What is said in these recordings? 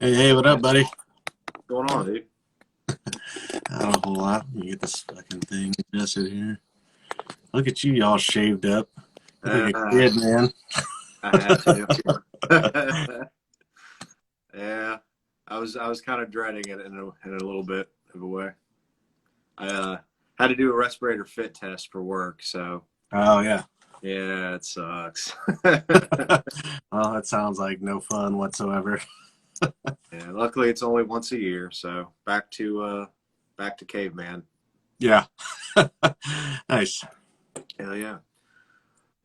Hey, what up, buddy? What's going on, dude? Not a whole lot. Let me get this fucking thing adjusted here. Look at you, all shaved up. Look like a Uh, kid, man. I had to. Yeah, I was kind of dreading it in a little bit of a way. I had to do a respirator fit test for work, so Oh, yeah. yeah, it sucks. Well, that sounds like no fun whatsoever. Yeah, luckily it's only once a year, so back to caveman. Yeah. Nice. Hell yeah.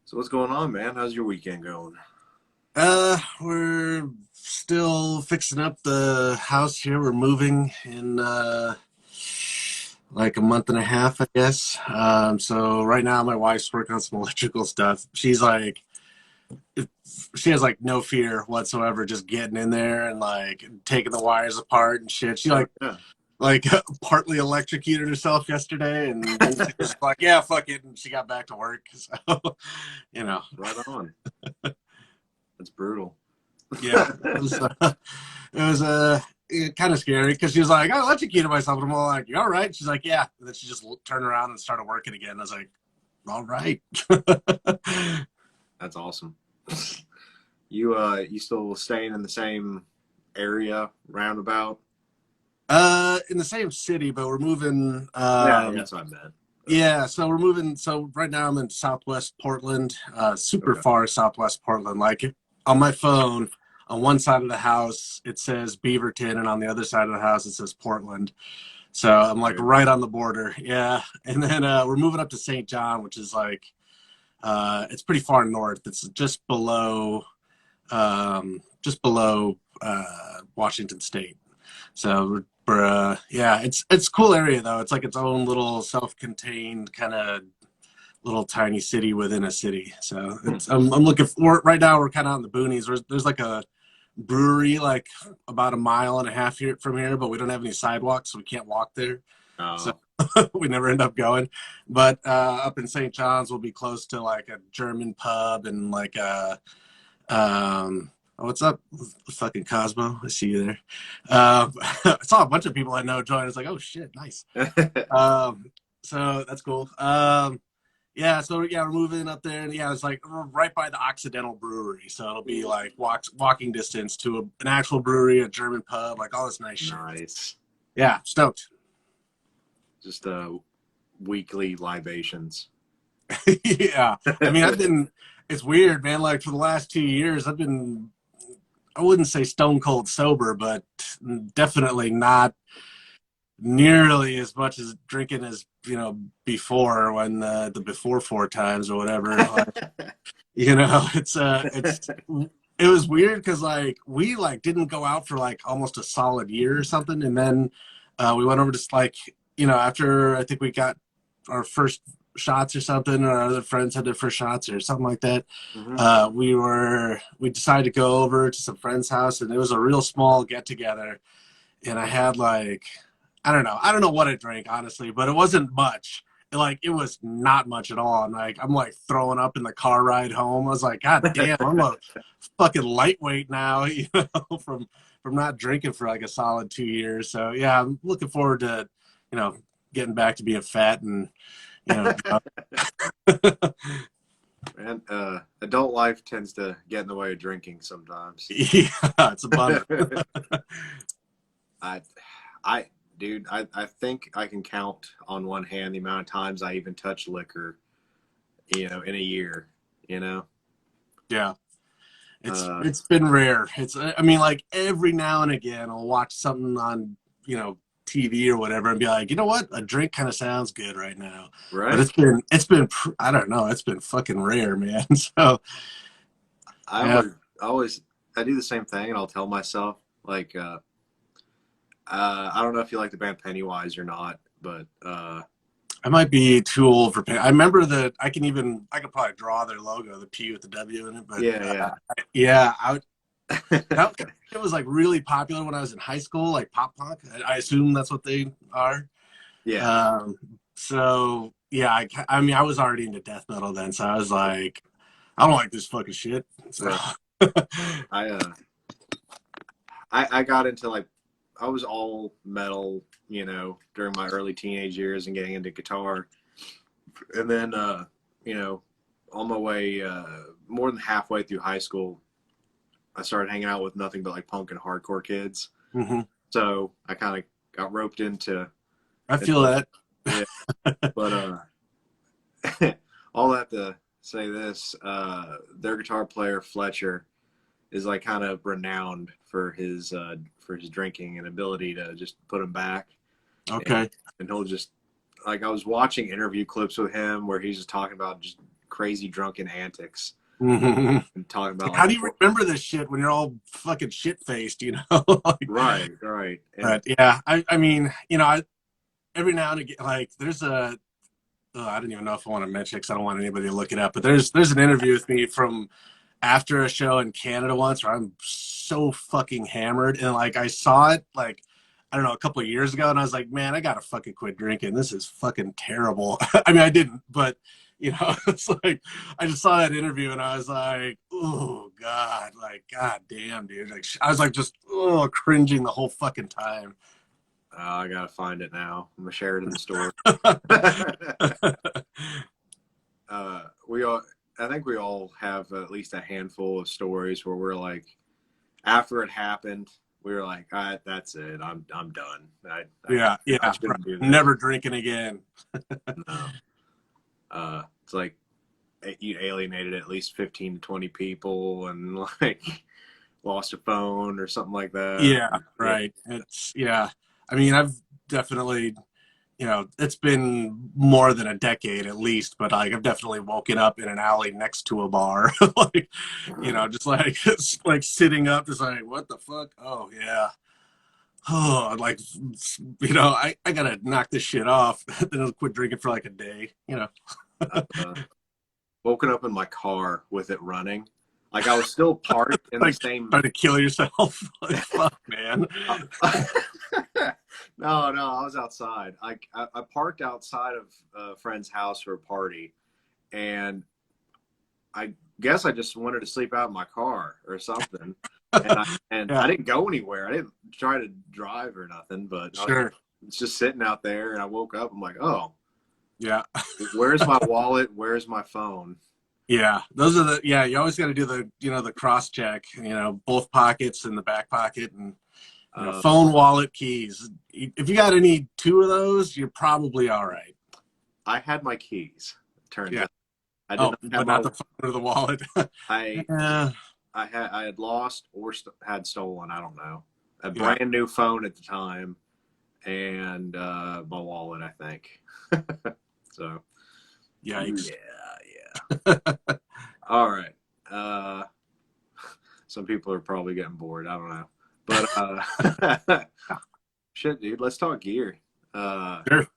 So what's going on, man? How's your weekend going? We're still fixing up the house here. We're moving in like a month and a half, I guess. So right now my wife's working on some electrical stuff. She has like no fear whatsoever just getting in there and like taking the wires apart and shit. She Oh yeah, like partly electrocuted herself yesterday, and then she was like, yeah, fuck it, and she got back to work. So you know, right on. That's brutal. yeah, it was kind of scary because she was like, I electrocuted myself, and I'm all like, you all right? She's like, yeah, and then she just turned around and started working again. I was like, all right. That's awesome. You still staying in the same area roundabout? In the same city, but we're moving. Yeah, that's what I meant. Yeah, so we're moving. So right now I'm in Southwest Portland, super Okay. far Southwest Portland. Like on my phone, on one side of the house it says Beaverton, and on the other side of the house it says Portland. So I'm like Weird. right on the border. Yeah, and then we're moving up to St. John, which is like it's pretty far north. It's just below Washington State. So yeah, it's a cool area though. It's like its own little self-contained kind of little tiny city within a city. So I'm looking for right now. We're kind of on the boonies. There's like a brewery like about a mile and a half here from here, but we don't have any sidewalks, so we can't walk there. So Oh, we never end up going. But up in St. John's, we'll be close to like a German pub and like a oh, what's up, fucking Cosmo? I see you there. I saw a bunch of people I know join. It's like, oh shit, nice. So that's cool. Yeah, so yeah, we're moving up there, and yeah, it's like right by the Occidental Brewery, so it'll be like walking distance to an actual brewery, a German pub, like all this nice shit. nice. Yeah, stoked. Just weekly libations. Yeah, I mean, It's weird, man. Like for the last 2 years, I've been. I wouldn't say stone cold sober, but definitely not nearly as much as drinking as before when the before four times or whatever. Like, it was weird because like we like didn't go out for like almost a solid year or something, and then we went over to like after I think we got our first shots or something, and our other friends had their first shots or something like that. Hmm. We decided to go over to some friend's house, and it was a real small get together, and I had like I don't know what I drank honestly, but it wasn't much. Like it was not much at all. And like I'm like throwing up in the car ride home. I was like, God damn, I'm a fucking lightweight now, from not drinking for like a solid 2 years. So yeah, I'm looking forward to, getting back to being fat and drunk. And adult life tends to get in the way of drinking sometimes. Yeah, it's a bummer. I, I, dude, I think I can count on one hand the amount of times I even touch liquor, in a year, you know. Yeah. Uh, It's been rare. I mean, like every now and again I'll watch something on, TV or whatever and be like, you know what? A drink kind of sounds good right now. But right? I don't know, it's been fucking rare, man. So, I yeah. would always, I do the same thing, and I'll tell myself like, I don't know if you like the band Pennywise or not, but I might be too old for I remember that I could probably draw their logo, the P with the W in it, but yeah, yeah, yeah. it was like really popular when I was in high school, like pop punk. I assume that's what they are. Yeah. So yeah, I mean, I was already into death metal then, so I was like, I don't like this fucking shit. So Right. I I got into like, I was all metal, you know, during my early teenage years and getting into guitar. And then, you know, on my way, more than halfway through high school, I started hanging out with nothing but like punk and hardcore kids. Hmm. So I kind of got roped I feel into that. yeah. But all that to say this, their guitar player Fletcher is like kind of renowned for his drinking and ability to just put him back. Okay. And he'll just, like, I was watching interview clips with him where he's just talking about just crazy drunken antics Hmm. and talking about How like, do you remember this shit when you're all fucking shit faced, you know? Like, right. And but yeah, I mean, you know, every now and again, like there's a, I don't even know if I want to mention it because I don't want anybody to look it up, but there's an interview with me from after a show in Canada once where I'm so fucking hammered, and like I saw it like I don't know a couple of years ago, and I was like, man, I gotta fucking quit drinking. This is fucking terrible. I mean, I didn't, but you know, it's like I just saw that interview and I was like, oh god, like god damn, dude. Like I was like just cringing the whole fucking time. I gotta find it now. I'm gonna share it in the store. We all, I think we all have at least a handful of stories where we're like, after it happened, we were like, all right, that's it. I'm done. Yeah, I yeah. shouldn't do this. Never drinking again. No. It's like you alienated at least 15 to 20 people and like lost a phone or something like that. Yeah, Yeah. right. It's yeah. I mean, I've definitely, you know, it's been more than a decade at least, but like I've definitely woken up in an alley next to a bar, like, you know, just like it's like sitting up, just like what the fuck? Oh yeah. Oh, like you know, I gotta knock this shit off. Then I'll quit drinking for like a day. You know. Uh, Woken up in my car with it running. Like I was still parked in the Like same. trying to kill yourself. Like fuck, man. No, I was outside. I parked outside of a friend's house for a party, and I guess I just wanted to sleep out in my car or something. And Yeah, I didn't go anywhere. I didn't try to drive or nothing, but I sure. was just sitting out there, and I woke up. I'm like, oh, Yeah. where's my wallet? Where's my phone? Yeah, those are the yeah. You always got to do the the cross check. You know, both pockets and the back pocket, and phone, wallet, keys. If you got any two of those, you're probably all right. I had my keys. Turns Yeah. out I did Oh, not have but my. not the phone or the wallet. I Yeah. I had lost or had stolen. I don't know. A Yeah. brand new phone at the time, and my wallet. I think. So. Yikes. Yeah. All right. Some people are probably getting bored. I don't know. But shit, dude, let's talk gear. Sure. Let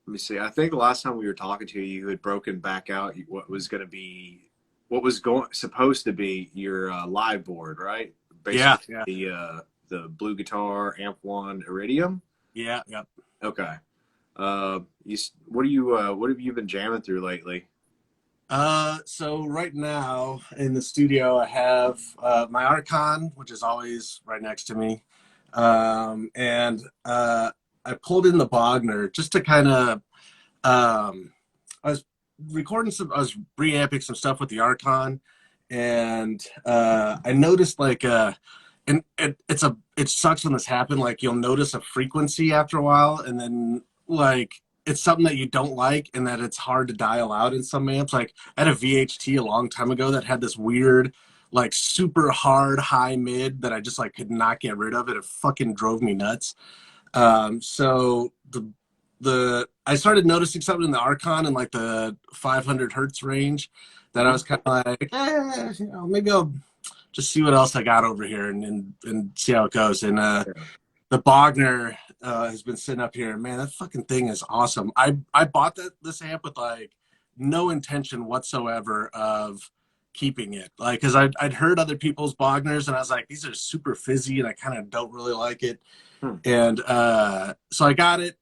me see. I think the last time we were talking to you, you had broken back out what was going to be, what was supposed to be your live board, right? Basically, Yeah. The blue guitar amp one Iridium. Yeah. Yeah. Okay. What have you been jamming through lately? So right now in the studio, I have my Archon, which is always right next to me, and I pulled in the Bogner just to kind of. I was I was reamping some stuff with the Archon, and I noticed like and it sucks when this happened. Like you'll notice a frequency after a while, and then like it's something that you don't like, and that it's hard to dial out in some amps. Like I had a VHT a long time ago that had this weird, like super hard high mid that I just like could not get rid of. It fucking drove me nuts. So the I started noticing something in the Archon in like the 500 hertz range that I was kind of like, maybe I'll just see what else I got over here and see how it goes. And the Bogner has been sitting up here. Man, that fucking thing is awesome. I bought this amp with like no intention whatsoever of keeping it. Like, cause I'd heard other people's Bogners and I was like, these are super fizzy and I kind of don't really like it. And so I got it.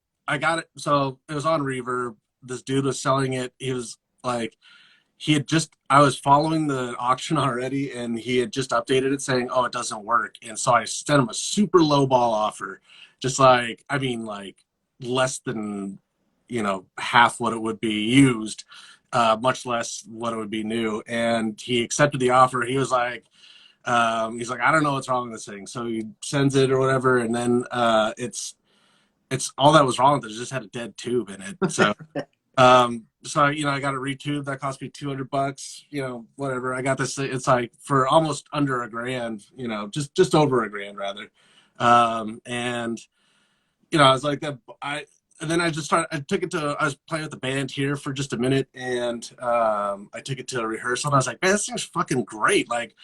So it was on Reverb. This dude was selling it. He was like, he had just, I was following the auction already, and he had just updated it saying, oh, it doesn't work. And so I sent him a super low ball offer, just like, I mean, like less than, half what it would be used, much less what it would be new. And he accepted the offer. He was like, I don't know what's wrong with this thing. So he sends it or whatever. And then it's all that was wrong with it. It just had a dead tube in it. So, I got a retube that cost me $200, whatever. I got this, it's like for almost under $1,000, just over $1,000 rather. And, I was like that. And then I was playing with the band here for just a minute, and I took it to a rehearsal, and I was like, man, this thing's fucking great. Like,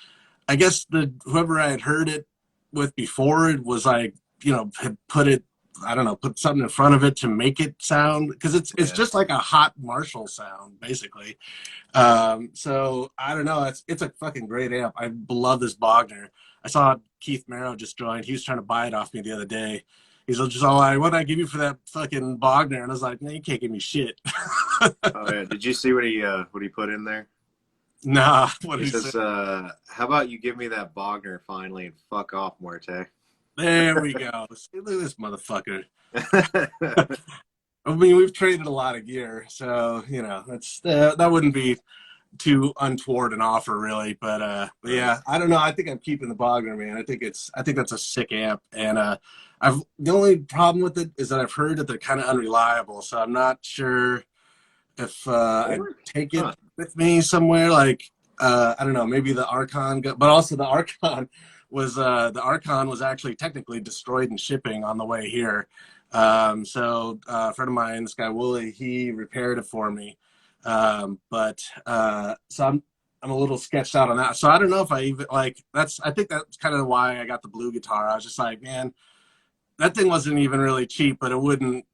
I guess whoever I had heard it with before, it was like, had put it, I don't know, put something in front of it to make it sound, because it's just like a hot Marshall sound, basically. So I don't know, it's a fucking great amp. I love this Bogner. I saw Keith Merrow just joined. He was trying to buy it off me the other day. He's just all like, what did I give you for that fucking Bogner? And I was like, no, you can't give me shit. Oh yeah, did you see what he put in there? Nah, what he he says, said. how about you give me that Bogner finally and fuck off, Muerte? There we go. See, look at this motherfucker. I mean, we've traded a lot of gear, so that's that wouldn't be too untoward an offer, really. But yeah, I don't know. I think I'm keeping the Bogner, man. I think that's a sick amp, and the only problem with it is that I've heard that they're kind of unreliable, so I'm not sure if I take it with me somewhere. Like I don't know, maybe the Archon, but also the Archon was actually technically destroyed in shipping on the way here. So a friend of mine, this guy Wooly, he repaired it for me. So I'm a little sketched out on that. So I don't know if I even I think that's kind of why I got the blue guitar. I was just like, man, that thing wasn't even really cheap, but it wouldn't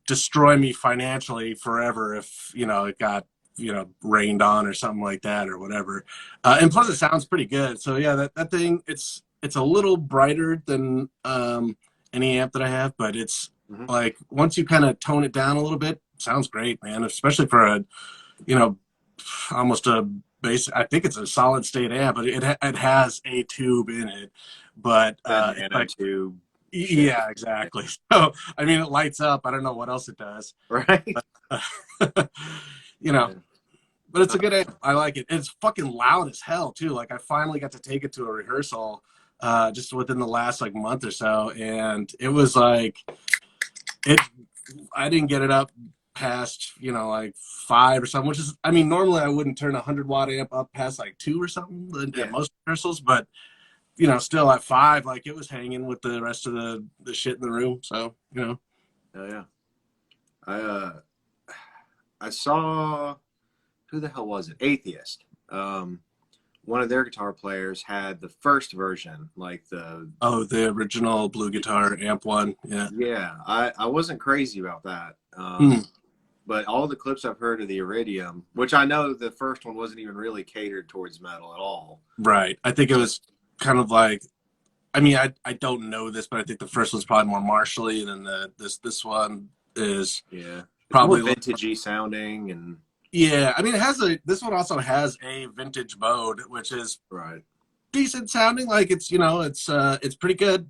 destroy me financially forever if, it got, rained on or something like that or whatever. And plus it sounds pretty good. So yeah, that thing, it's a little brighter than, any amp that I have, but it's like, once you kind of tone it down a little bit, it sounds great, man. Especially for a, almost a base. I think it's a solid state amp, but it has a tube in it, but, tube. Yeah, exactly. So, I mean, it lights up. I don't know what else it does. Right. But, but it's a good amp. I like it. It's fucking loud as hell, too. Like, I finally got to take it to a rehearsal just within the last, month or so. And it was I didn't get it up past, 5 or something, which is, I mean, normally I wouldn't turn a 100-watt amp up past, 2 or something at most rehearsals. But still at 5, it was hanging with the rest of the shit in the room. So, Oh yeah. I saw, who the hell was it? Atheist. One of their guitar players had the first version, the original blue guitar amp one. Yeah. Yeah. I wasn't crazy about that. But all the clips I've heard of the Iridium, which I know the first one wasn't even really catered towards metal at all. Right. I think it was kind of I mean, I don't know this, but I think the first one's probably more martially, and then this one is probably more vintagey sounding. And yeah, I mean, this one also has a vintage mode, which is decent sounding. It's pretty good.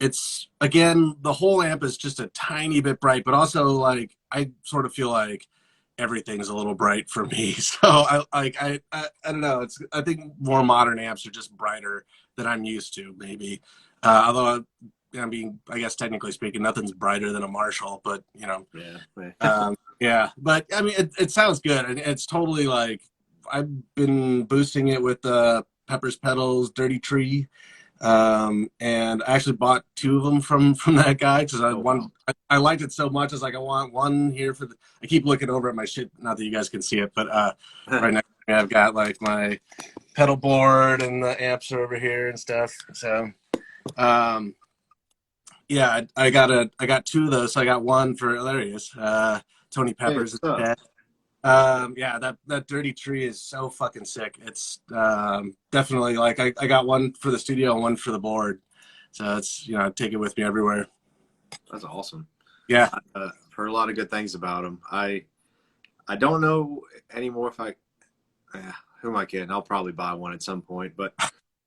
It's, again, the whole amp is just a tiny bit bright, but also I sort of feel like everything's a little bright for me. So I don't know. I think more modern amps are just brighter than I'm used to, maybe. Although I mean, I guess technically speaking, nothing's brighter than a Marshall, but yeah. But I mean, it sounds good, and it's totally I've been boosting it with Pepper's Pedals, Dirty Tree. And I actually bought 2 of them from that guy because I liked it so much. I was like, I want one here I keep looking over at my shit, not that you guys can see it, but right now I've got my pedal board and the amps are over here and stuff. So yeah, I got 2 of those. So I got one for, there he is, Tony Peppers. Yeah, that Dirty Tree is so fucking sick. It's definitely I got one for the studio and one for the board, so it's I take it with me everywhere. That's awesome. Yeah, I've heard a lot of good things about them. I I don't know anymore if I. Who am I kidding? I'll probably buy one at some point, but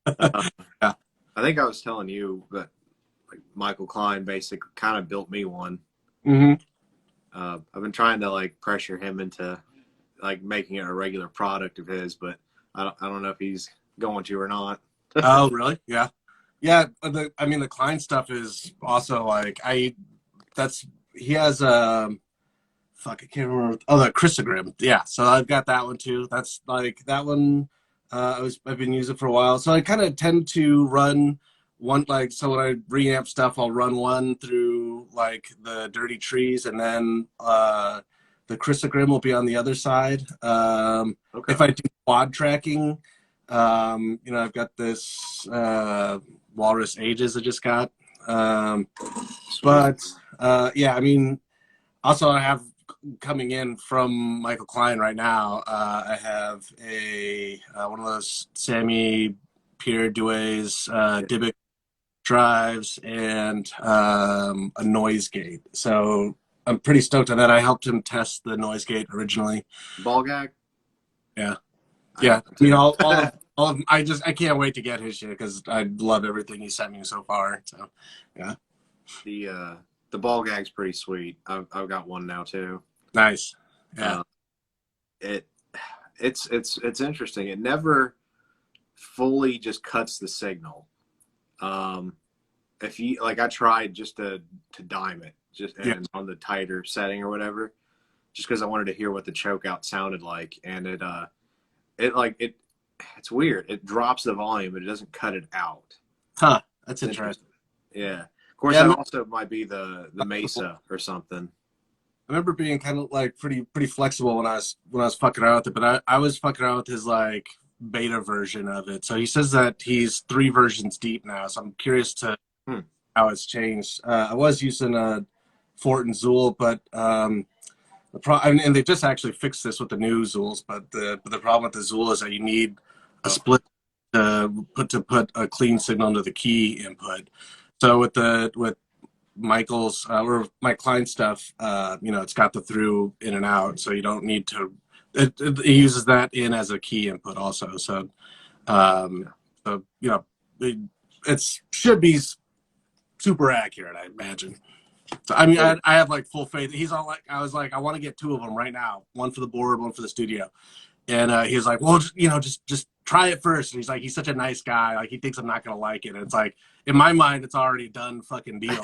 Yeah. I think I was telling you that like Michael Klein basically kind of built me one. Mm-hmm. I've been trying to like pressure him into like making it a regular product of his, but I don't know if he's going to or not. Oh, really? Yeah. Yeah. I mean, the Klein stuff is also like, he has fuck, I can't remember. Oh, the Chrysogram. Yeah. So I've got that one too. That's like, that one, I've been using for a while. So I kind of tend to run one, like, so when I reamp stuff, I'll run one through like the dirty trees, and then, the Chrysogram will be on the other side. Okay. If I do quad tracking, I've got this Walrus Ages I just got. But yeah, I mean, also I have coming in from Michael Klein right now. I have a one of those Sammy Pierre Douay's Dybbuk drives and a noise gate. So I'm pretty stoked on that. I helped him test the noise gate originally. Ball gag. Yeah. Yeah, I mean, I can't wait to get his shit because I love everything he sent me so far. So, yeah. The ball gag's pretty sweet. I've got one now too. Nice. Yeah. It's interesting. It never fully just cuts the signal. If you like, I tried just to dime it and on the tighter setting or whatever, just because I wanted to hear what the choke out sounded like, and it's weird. It drops the volume, but it doesn't cut it out. Huh. That's interesting. Yeah. Of course, that also might be the Mesa or something. I remember being kind of like pretty flexible when I was fucking around with it, but I was fucking around with his like beta version of it. So he says that he's 3 versions deep now. So I'm curious to how it's changed. I was using a Fort and Zool, but and they just actually fixed this with the new Zools, but the problem with the Zool is that you need a split to put a clean signal into the key input. So with Michael's or Mike Klein stuff, it's got the through in and out, so you don't need to. It uses that in as a key input also. So, it should be super accurate, I imagine. So I mean, I have like full faith. He's all like, I was like, I want to get 2 of them right now, one for the board, one for the studio. And he was like, well, just try it first. And he's like, he's such a nice guy. Like, he thinks I'm not gonna like it. And it's like, in my mind, it's already done fucking deal.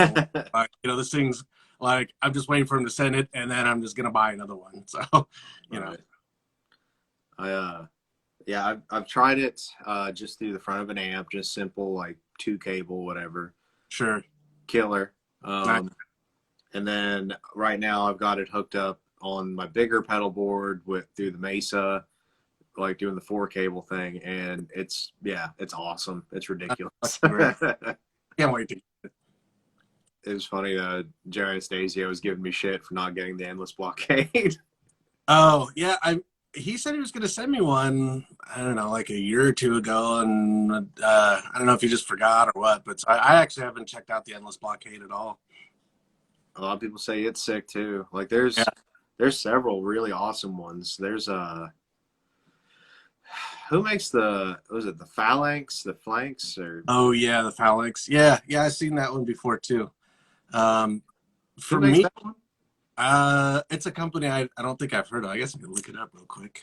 This thing's like, I'm just waiting for him to send it, and then I'm just gonna buy another one. So, I've tried it just through the front of an amp, just simple like 2 cable, whatever. Sure. Killer. And then right now I've got it hooked up on my bigger pedal board through the Mesa, like doing the 4 cable thing, and it's awesome. It's ridiculous. Can't wait to get it. It was funny that Jerry Anastasio was giving me shit for not getting the endless blockade. Oh yeah, he said he was going to send me one, I don't know, like a year or 2 ago, and I don't know if he just forgot or what, but I actually haven't checked out the endless blockade at all. A lot of people say it's sick too. Like there's several really awesome ones. There's who makes the phalanx, the flanks, or oh yeah, the phalanx. Yeah, I've seen that one before too. For me, that one? it's a company I don't think I've heard of. I guess I can look it up real quick.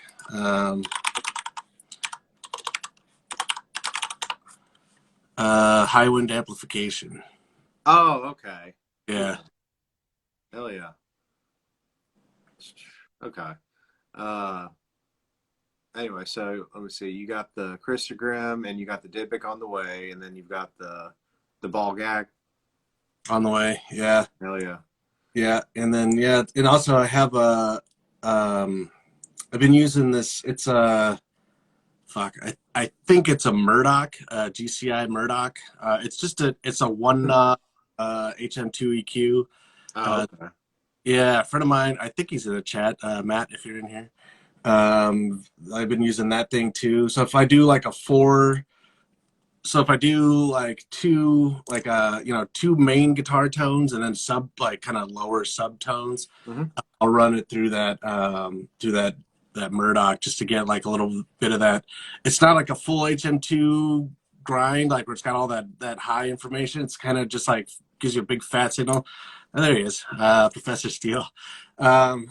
High wind amplification. Oh, okay. Yeah. Hell yeah. Okay. Anyway, so let me see. You got the Chrysogram and you got the Dybbuk on the way, and then you've got the ball gag On the way. Yeah. Hell yeah. Yeah, and then and also I have I've been using this. It's a I think it's a Murdoch, GCI Murdoch. It's a 1 knob HM2 EQ. Okay. Yeah, a friend of mine, I think he's in the chat, Matt, if you're in here. I've been using that thing too. So if I do like a 4 so if I do like two, like two main guitar tones and then like kind of lower subtones, Mm-hmm. I'll run it through that Murdoch just to get like a little bit of that. It's not like a full HM2 grind, like where it's got all that high information. It's kind of just like gives you a big fat signal. Oh, there he is, Professor Steele. Um,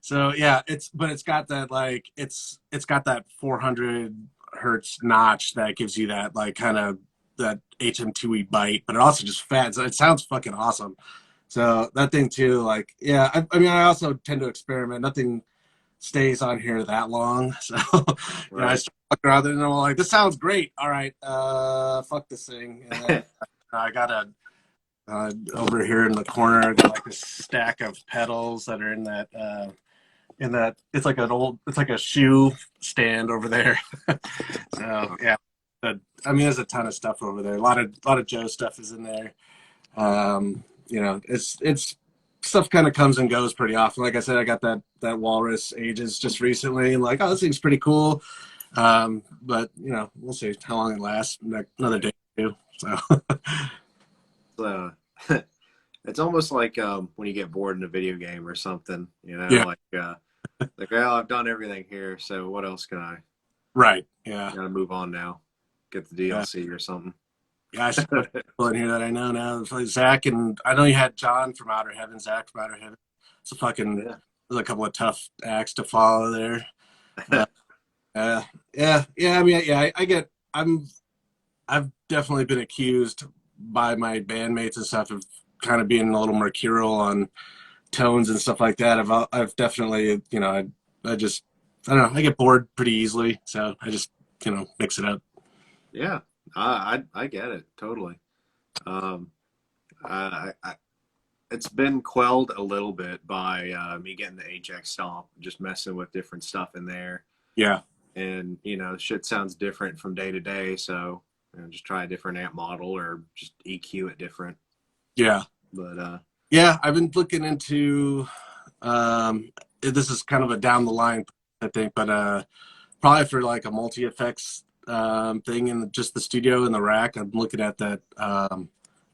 so yeah, it's got that like it's got that 400 hertz notch that gives you that like kind of that HM2E bite, but it also just fat. So it sounds fucking awesome. So that thing too, like yeah. I mean, I also tend to experiment. Nothing stays on here that long, so I Right. start fucking around and I'm like, this sounds great. All right, fuck this thing. And then I got a over here in the corner. I got like a stack of pedals that are in that it's like it's like a shoe stand over there. So yeah, I mean, there's a ton of stuff over there. A lot of Joe stuff is in there. It's stuff kind of comes and goes pretty often. Like I said, I got that Walrus Ages just recently, and like, oh, this thing's pretty cool. But we'll see how long it lasts. Another day or two. So So it's almost like when you get bored in a video game or something, yeah, like, well, I've done everything here, so what else can I? right, yeah, Gotta move on now. Get the DLC or something. yeah. I should put people in here that I know now. It's like Zach, and I know you had John from Outer Heaven, Zach from Outer Heaven. It's a fucking Yeah. there's a couple of tough acts to follow there. Yeah. I mean, yeah, I've definitely been accused by my bandmates and stuff of kind of being a little mercurial on tones and stuff like that. I've definitely, I just, I don't know, I get bored pretty easily, so I just, mix it up. Yeah, I get it totally. Um, I it's been quelled a little bit by me getting the HX stomp, just messing with different stuff in there, Yeah, and shit sounds different from day to day. So just try a different amp model or just EQ it different. yeah, But yeah. I've been looking into. This is kind of a down the line, I think, but probably for like a multi effects thing in just the studio in the rack. I'm looking at that. I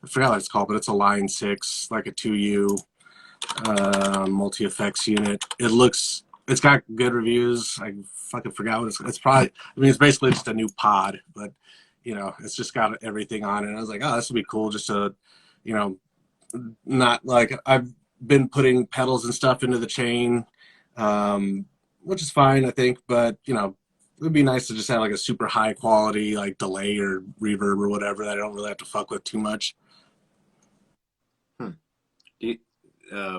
forgot what it's called, but it's a Line 6, like a 2U multi effects unit. It's got good reviews. I fucking forgot what it's probably. I mean, it's basically just a new pod, but it's just got everything on it. And I was like, oh, this would be cool, just to, you know, not like I've been putting pedals and stuff into the chain, which is fine, I think, but it would be nice to just have like a super high quality like delay or reverb or whatever that I don't really have to fuck with too much.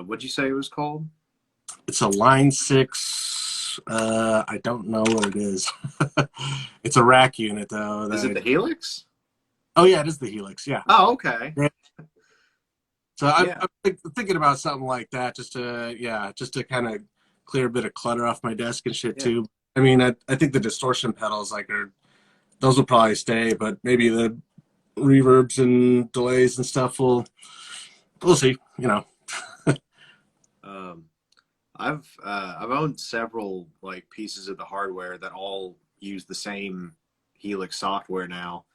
what'd you say it was called? It's a Line 6. I don't know what it is. It's a rack unit though. Is it the Helix? Oh yeah, it is the Helix. Yeah. Oh, okay. So Yeah. I'm thinking about something like that, just to kind of clear a bit of clutter off my desk and shit Yeah. too. I mean, I think the distortion pedals those will probably stay, but maybe the reverbs and delays and stuff we'll see. Um, I've owned several like pieces of the hardware that all use the same Helix software now.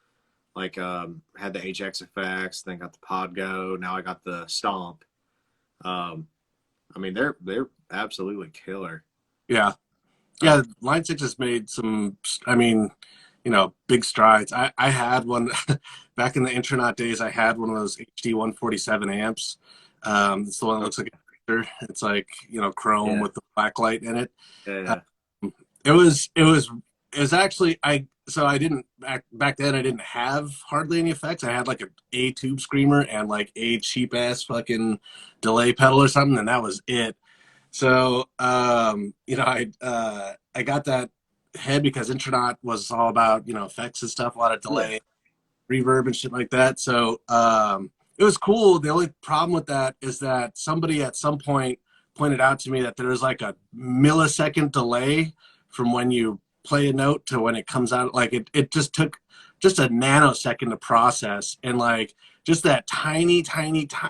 Like had the HX effects, then got the Podgo, now I got the Stomp. I mean they're absolutely killer. Yeah. Yeah, Line 6 has made some, I mean, big strides. I had one back in the Intronaut days. I had one of those HD 147 amps. It's the one that looks like a picture. It's like, chrome with the black light in it. Yeah. It was actually, I didn't, back then I didn't have hardly any effects. I had like a tube screamer and like a cheap ass fucking delay pedal or something, and that was it. So, I got that head because Intronaut was all about, effects and stuff, a lot of delay, reverb and shit like that. So, it was cool. The only problem with that is that somebody at some point pointed out to me that there's like a millisecond delay from when you play a note to when it comes out. Like it just took just a nanosecond to process, and like just that tiny,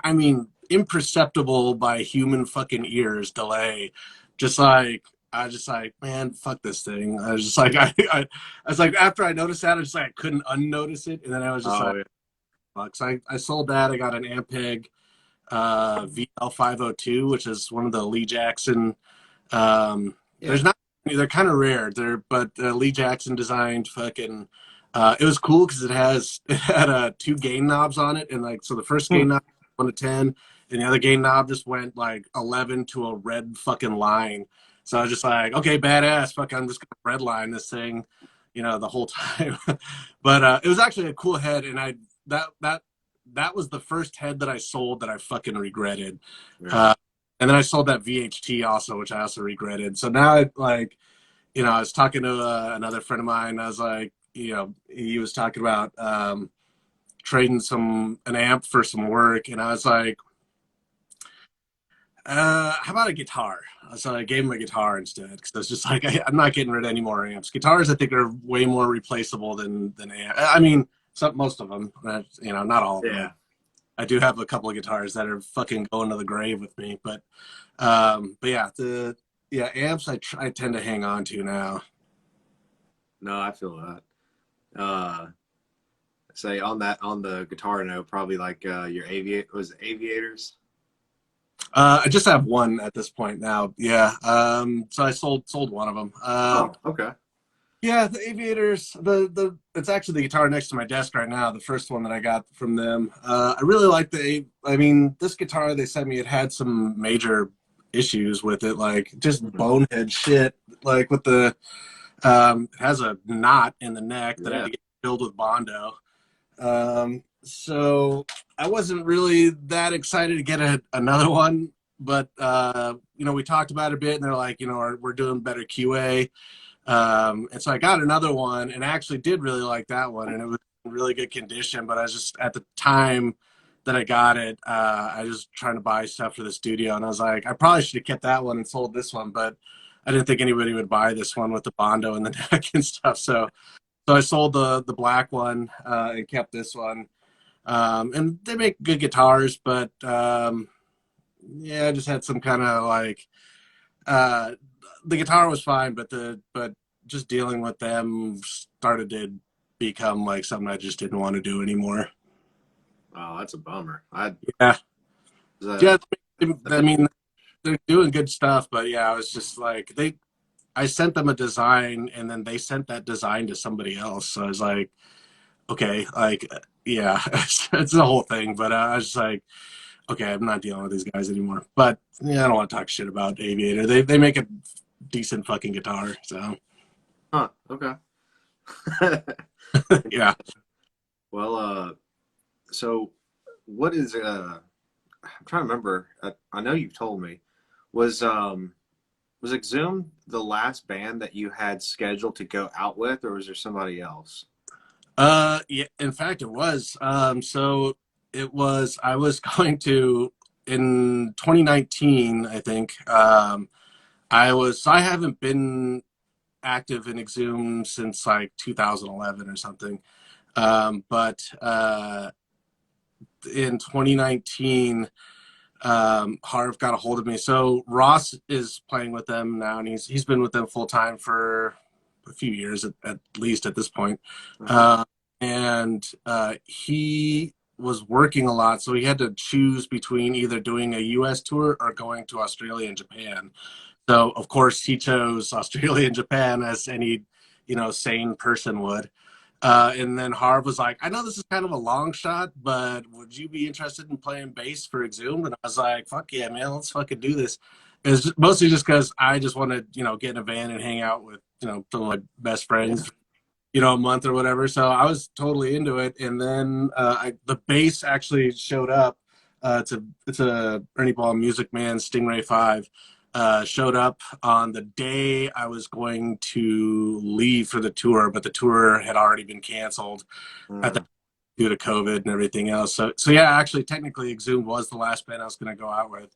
I mean, imperceptible by human fucking ears delay, just like I was just like, man, fuck this thing. I was just like, I was like, after I noticed that, I was like, I couldn't unnotice it, and then I was just like, Oh, yeah. fuck. So I sold that. I got an Ampeg VL502, which is one of the Lee Jackson. Yeah. There's not, they're kind of rare. But Lee Jackson designed fucking. It was cool because it had two gain knobs on it, and like so the first Hmm. gain knob 1 to 10, and the other gain knob just went like 11 to a red fucking line. So I was just like, okay, badass. Fuck, I'm just gonna redline this thing, the whole time. But it was actually a cool head, and that that that was the first head that I sold that I fucking regretted. Yeah. Uh, and then I sold that VHT also, which I also regretted. So now, I was talking to another friend of mine. I was like, he was talking about trading an amp for some work, and I was like, how about a guitar? So I gave him a guitar instead because I was just like, I'm not getting rid of any more amps. Guitars, I think, are way more replaceable than amps. I mean, most of them, not all of them. Yeah. I do have a couple of guitars that are fucking going to the grave with me, but yeah, amps I tend to hang on to now. No, I feel that. Say on the guitar note, probably like your aviators. I just have one at this point now. Yeah. So I sold one of them. Oh, okay. Yeah, the aviators. It's actually the guitar next to my desk right now. The first one that I got from them. I really like this guitar they sent me. It had some major issues with it, like just Mhm. bonehead shit. Like with it has a knot in the neck that I had Yeah. to get filled with Bondo. So I wasn't really that excited to get another one, but we talked about it a bit, and they're like, we're doing better QA. And so I got another one, and I actually did really like that one, and it was in really good condition. But I was just at the time that I got it, I was trying to buy stuff for the studio, and I was like, I probably should have kept that one and sold this one, but I didn't think anybody would buy this one with the Bondo and the neck and stuff. So I sold the black one and kept this one. And they make good guitars, but yeah, I just had some kind of like the guitar was fine, but just dealing with them started to become like something I just didn't want to do anymore. Oh, that's a bummer. Yeah, Uh, yeah. I mean, they're doing good stuff, but yeah, I was just like I sent them a design, and then they sent that design to somebody else. So I was like, okay, like, yeah, it's the whole thing. But I was just like, okay, I'm not dealing with these guys anymore. But yeah, I don't want to talk shit about Aviator. They make a decent fucking guitar. So huh. Okay. yeah. Well, so what is I'm trying to remember. I know you've told me. Was Exhumed the last band that you had scheduled to go out with, or was there somebody else? Yeah, in fact it was. So it was I was going to in 2019, I think. I haven't been active in Exhumed since like 2011 or something. But in 2019, Harv got a hold of me. So Ross is playing with them now, and he's been with them full time for a few years at least at this point. Uh-huh. Uh, and he was working a lot, so he had to choose between either doing a U.S. tour or going to Australia and Japan. So of course he chose Australia and Japan, as any sane person would. And then Harv was like, I know this is kind of a long shot, but would you be interested in playing bass for Exhumed? And I was like, fuck yeah, man, let's fucking do this. It's mostly just because I just want to, get in a van and hang out with, some of my best Yeah. friends, a month or whatever. So I was totally into it. And then the bass actually showed up. It's a Ernie Ball Music Man Stingray 5. Showed up on the day I was going to leave for the tour, but the tour had already been canceled at the, Mm. due to COVID and everything else. So yeah, actually, technically, Exhumed was the last band I was going to go out with.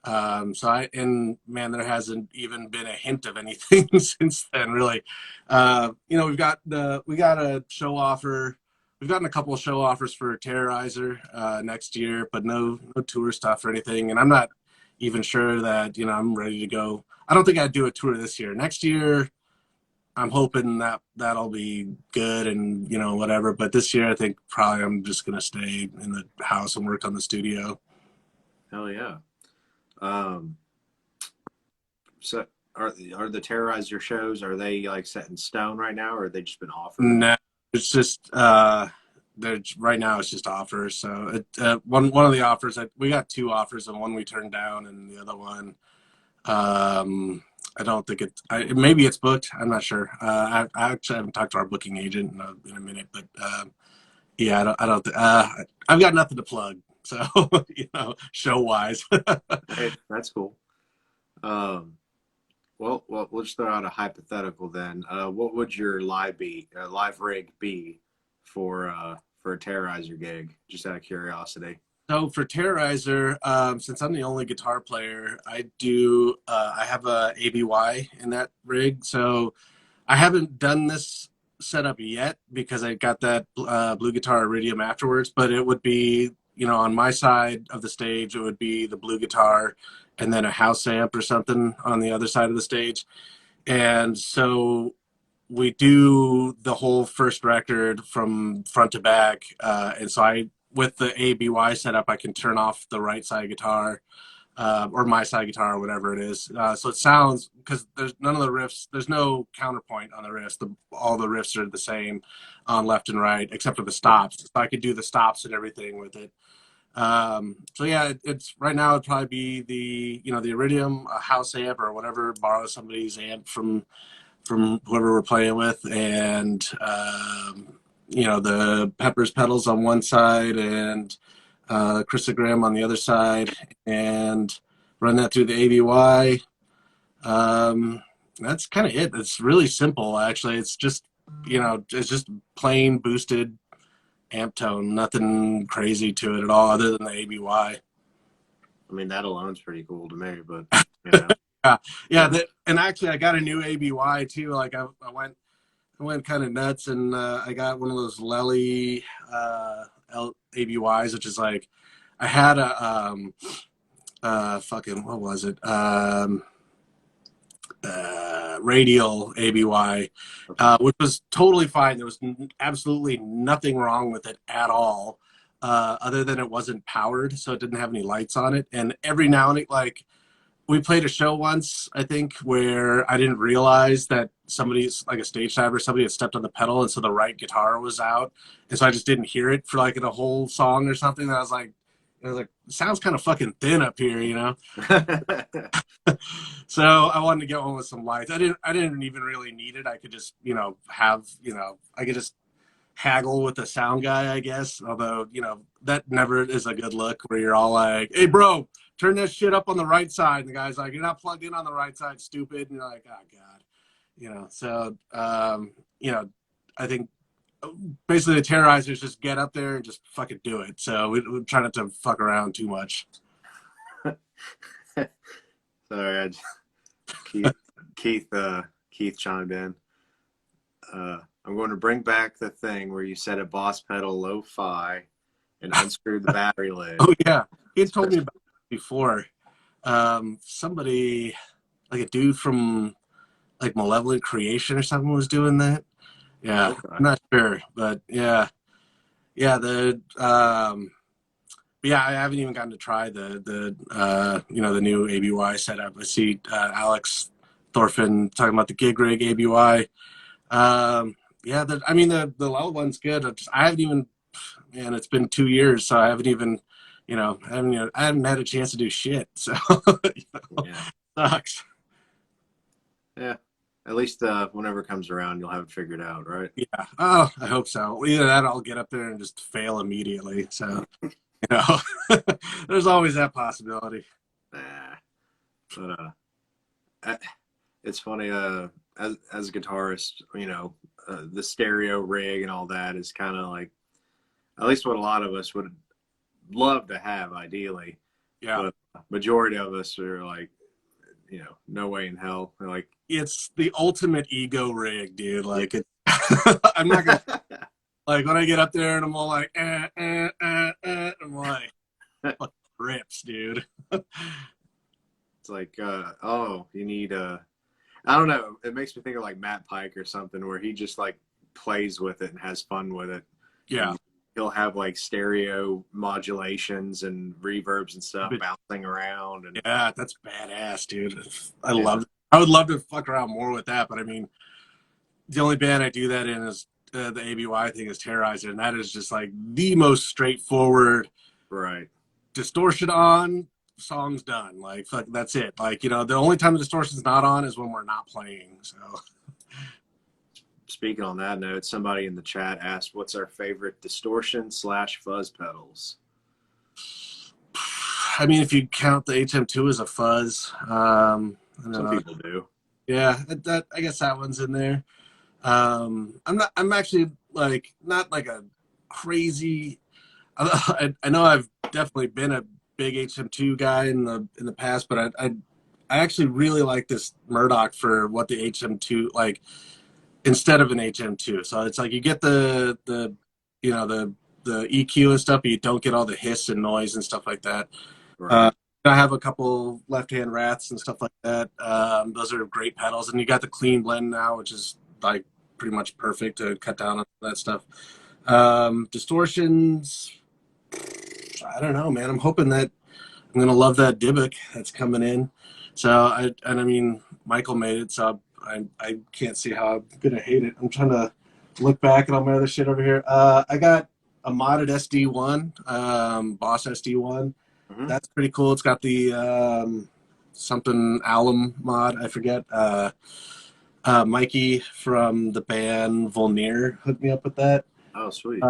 And man, there hasn't even been a hint of anything since then, really. We got a show offer. We've gotten a couple of show offers for Terrorizer next year, but no tour stuff or anything. And I'm not even sure that, you know, I'm ready to go. I don't think I'd do a tour this year. Next year, I'm hoping that that'll be good and, you know, whatever. But this year, I think probably I'm just going to stay in the house and work on the studio. Hell yeah. So are the Terrorizer shows, are they like set in stone right now, or have they just been offered? No, it's just there's right now it's just offers. So one of the offers we got two offers, and one we turned down, and the other one I don't think maybe it's booked. I'm not sure. I actually haven't talked to our booking agent in a minute, but yeah, I don't. I've got nothing to plug, so you know, show wise. Hey, that's cool. Well, we'll just throw out a hypothetical then. What would your live rig be for a Terrorizer gig? Just out of curiosity. So for Terrorizer, since I'm the only guitar player, I have a ABY in that rig. So I haven't done this setup yet because I got that blue guitar Iridium afterwards. But it would be, you know, on my side of the stage, it would be the blue guitar and then a house amp or something on the other side of the stage. And so we do the whole first record from front to back. And so with the ABY setup, I can turn off the right side guitar or my side guitar or whatever it is. So it sounds, because there's none of the riffs, there's no counterpoint on the riffs. All the riffs are the same on left and right, except for the stops. So I could do the stops and everything with it. So yeah, it's right now it'd probably be the Iridium, a house amp or whatever, borrow somebody's amp from whoever we're playing with, and the Peppers pedals on one side and Chrysogram on the other side, and run that through the ABY. That's kind of it. It's really simple, actually. It's just it's just plain boosted amp tone, nothing crazy to it at all, other than the ABY. I mean, that alone's pretty cool to me, but you know. yeah. And actually, I got a new ABY too. Like I went kind of nuts, and I got one of those Lely ABYs, which is like I had a fucking, what was it? Radial ABY, which was totally fine. There was absolutely nothing wrong with it at all, other than it wasn't powered, so it didn't have any lights on it. And every now and then, like, we played a show once, I think, where I didn't realize that somebody's, like a stage diver, somebody had stepped on the pedal, and so the right guitar was out, and so I just didn't hear it for like the whole song or something. And I was like, it sounds kind of fucking thin up here, you know. So I wanted to get one with some lights. I didn't even really need it. I could just, I could just haggle with the sound guy, I guess. Although, that never is a good look where you're all like, "Hey, bro, turn that shit up on the right side." And the guy's like, "You're not plugged in on the right side, stupid." And you're like, "Oh God," So, I think basically the Terrorizers just get up there and just fucking do it. So we try not to fuck around too much. Sorry, Keith chimed in. I'm going to bring back the thing where you set a boss pedal lo-fi and unscrew the battery lid. Oh yeah, he had told me about it before. Somebody, like a dude from like Malevolent Creation or something, was doing that. Yeah, okay. I'm not sure, but yeah. I haven't even gotten to try the new ABY setup. I see Alex Thorfinn talking about the gig rig ABY. The low one's good. I haven't even, man, it's been 2 years, so I haven't even, I haven't had a chance to do shit. So yeah. Sucks. Yeah. At least whenever it comes around, you'll have it figured out, right? Yeah. Oh, I hope so. Either that or I'll get up there and just fail immediately. So, there's always that possibility. But it's funny, as a guitarist, the stereo rig and all that is kind of like, at least what a lot of us would love to have, ideally. Yeah. But majority of us are like, no way in hell. They're like, it's the ultimate ego rig, dude. Like, I'm not gonna like when I get up there and I'm all like, I'm like, rips, dude. It's like, oh, you need I don't know. It makes me think of like Matt Pike or something where he just like plays with it and has fun with it. Yeah. And he'll have like stereo modulations and reverbs and stuff bouncing around. And Yeah, that's badass, dude. I yeah, love it. I would love to fuck around more with that, but I mean, the only band I do that in is the ABY thing is Terrorizer, and that is just like the most straightforward right. distortion on, songs done. Like, fuck, that's it. Like, you know, the only time the distortion's not on is when we're not playing. So, Speaking on that note, somebody in the chat asked, "What's our favorite distortion/fuzz pedals?" I mean, if you count the HM2 as a fuzz, I don't Some know. people do. Yeah, that I guess that one's in there. I'm actually like not like a crazy. I know I've definitely been a big HM2 guy in the past, but I actually really like this Murdoch for what the HM2 like instead of an HM2. So it's like you get the you know the EQ and stuff, but you don't get all the hiss and noise and stuff like that. Right. I have a couple left-hand rats and stuff like that. Those are great pedals, and you got the clean blend now, which is like pretty much perfect to cut down on that stuff. Distortions, I don't know, man. I'm hoping that I'm gonna love that Dybbuk that's coming in. So I mean, Michael made it, so I can't see how I'm gonna hate it. I'm trying to look back at all my other shit over here. I got a modded SD1, Boss SD1. Mm-hmm. That's pretty cool. It's got the something alum mod. I forget. Mikey from the band Volnir hooked me up with that. Oh, sweet.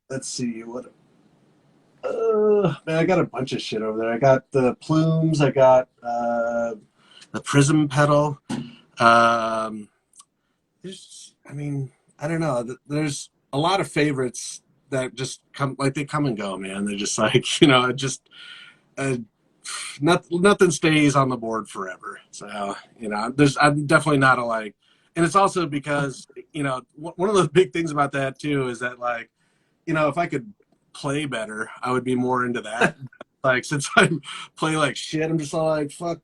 Let's see what. Man, I got a bunch of shit over there. I got the plumes. I got the prism pedal. There's, I mean, I don't know. There's a lot of favorites that just come like they come and go, man. They're just like just uh, nothing stays on the board forever. So I'm definitely not a like, and it's also because one of the big things about that too is that like if I could play better, I would be more into that. Like since I play like shit, I'm just all like fuck,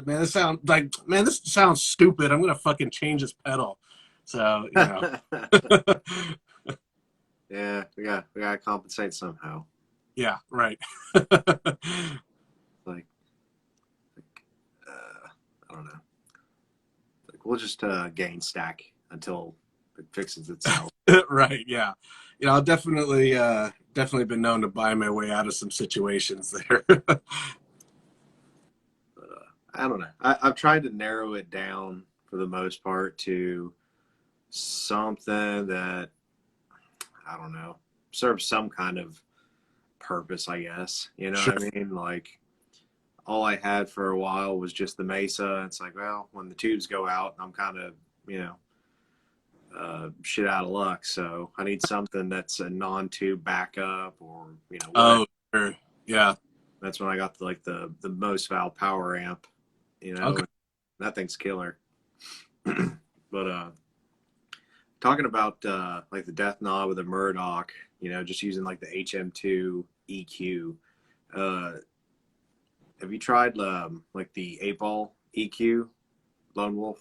man. This sounds stupid. I'm gonna fucking change this pedal. So Yeah, we gotta compensate somehow. Yeah, right. like I don't know. Like we'll just gain stack until it fixes itself. Right. Yeah. I've definitely been known to buy my way out of some situations there. But I don't know. I've tried to narrow it down for the most part to something that I don't know serves some kind of purpose, I guess. You know Sure. what I mean? Like all I had for a while was just the Mesa. It's like, well, when the tubes go out, I'm kind of, shit out of luck. So I need something that's a non-tube backup or, whatever. Oh, sure. Yeah. That's when I got the most valve power amp, Okay. that thing's killer. But talking about like the Death Knob with the Murdoch, just using like the HM2 EQ. Have you tried like the 8-ball EQ Lone Wolf?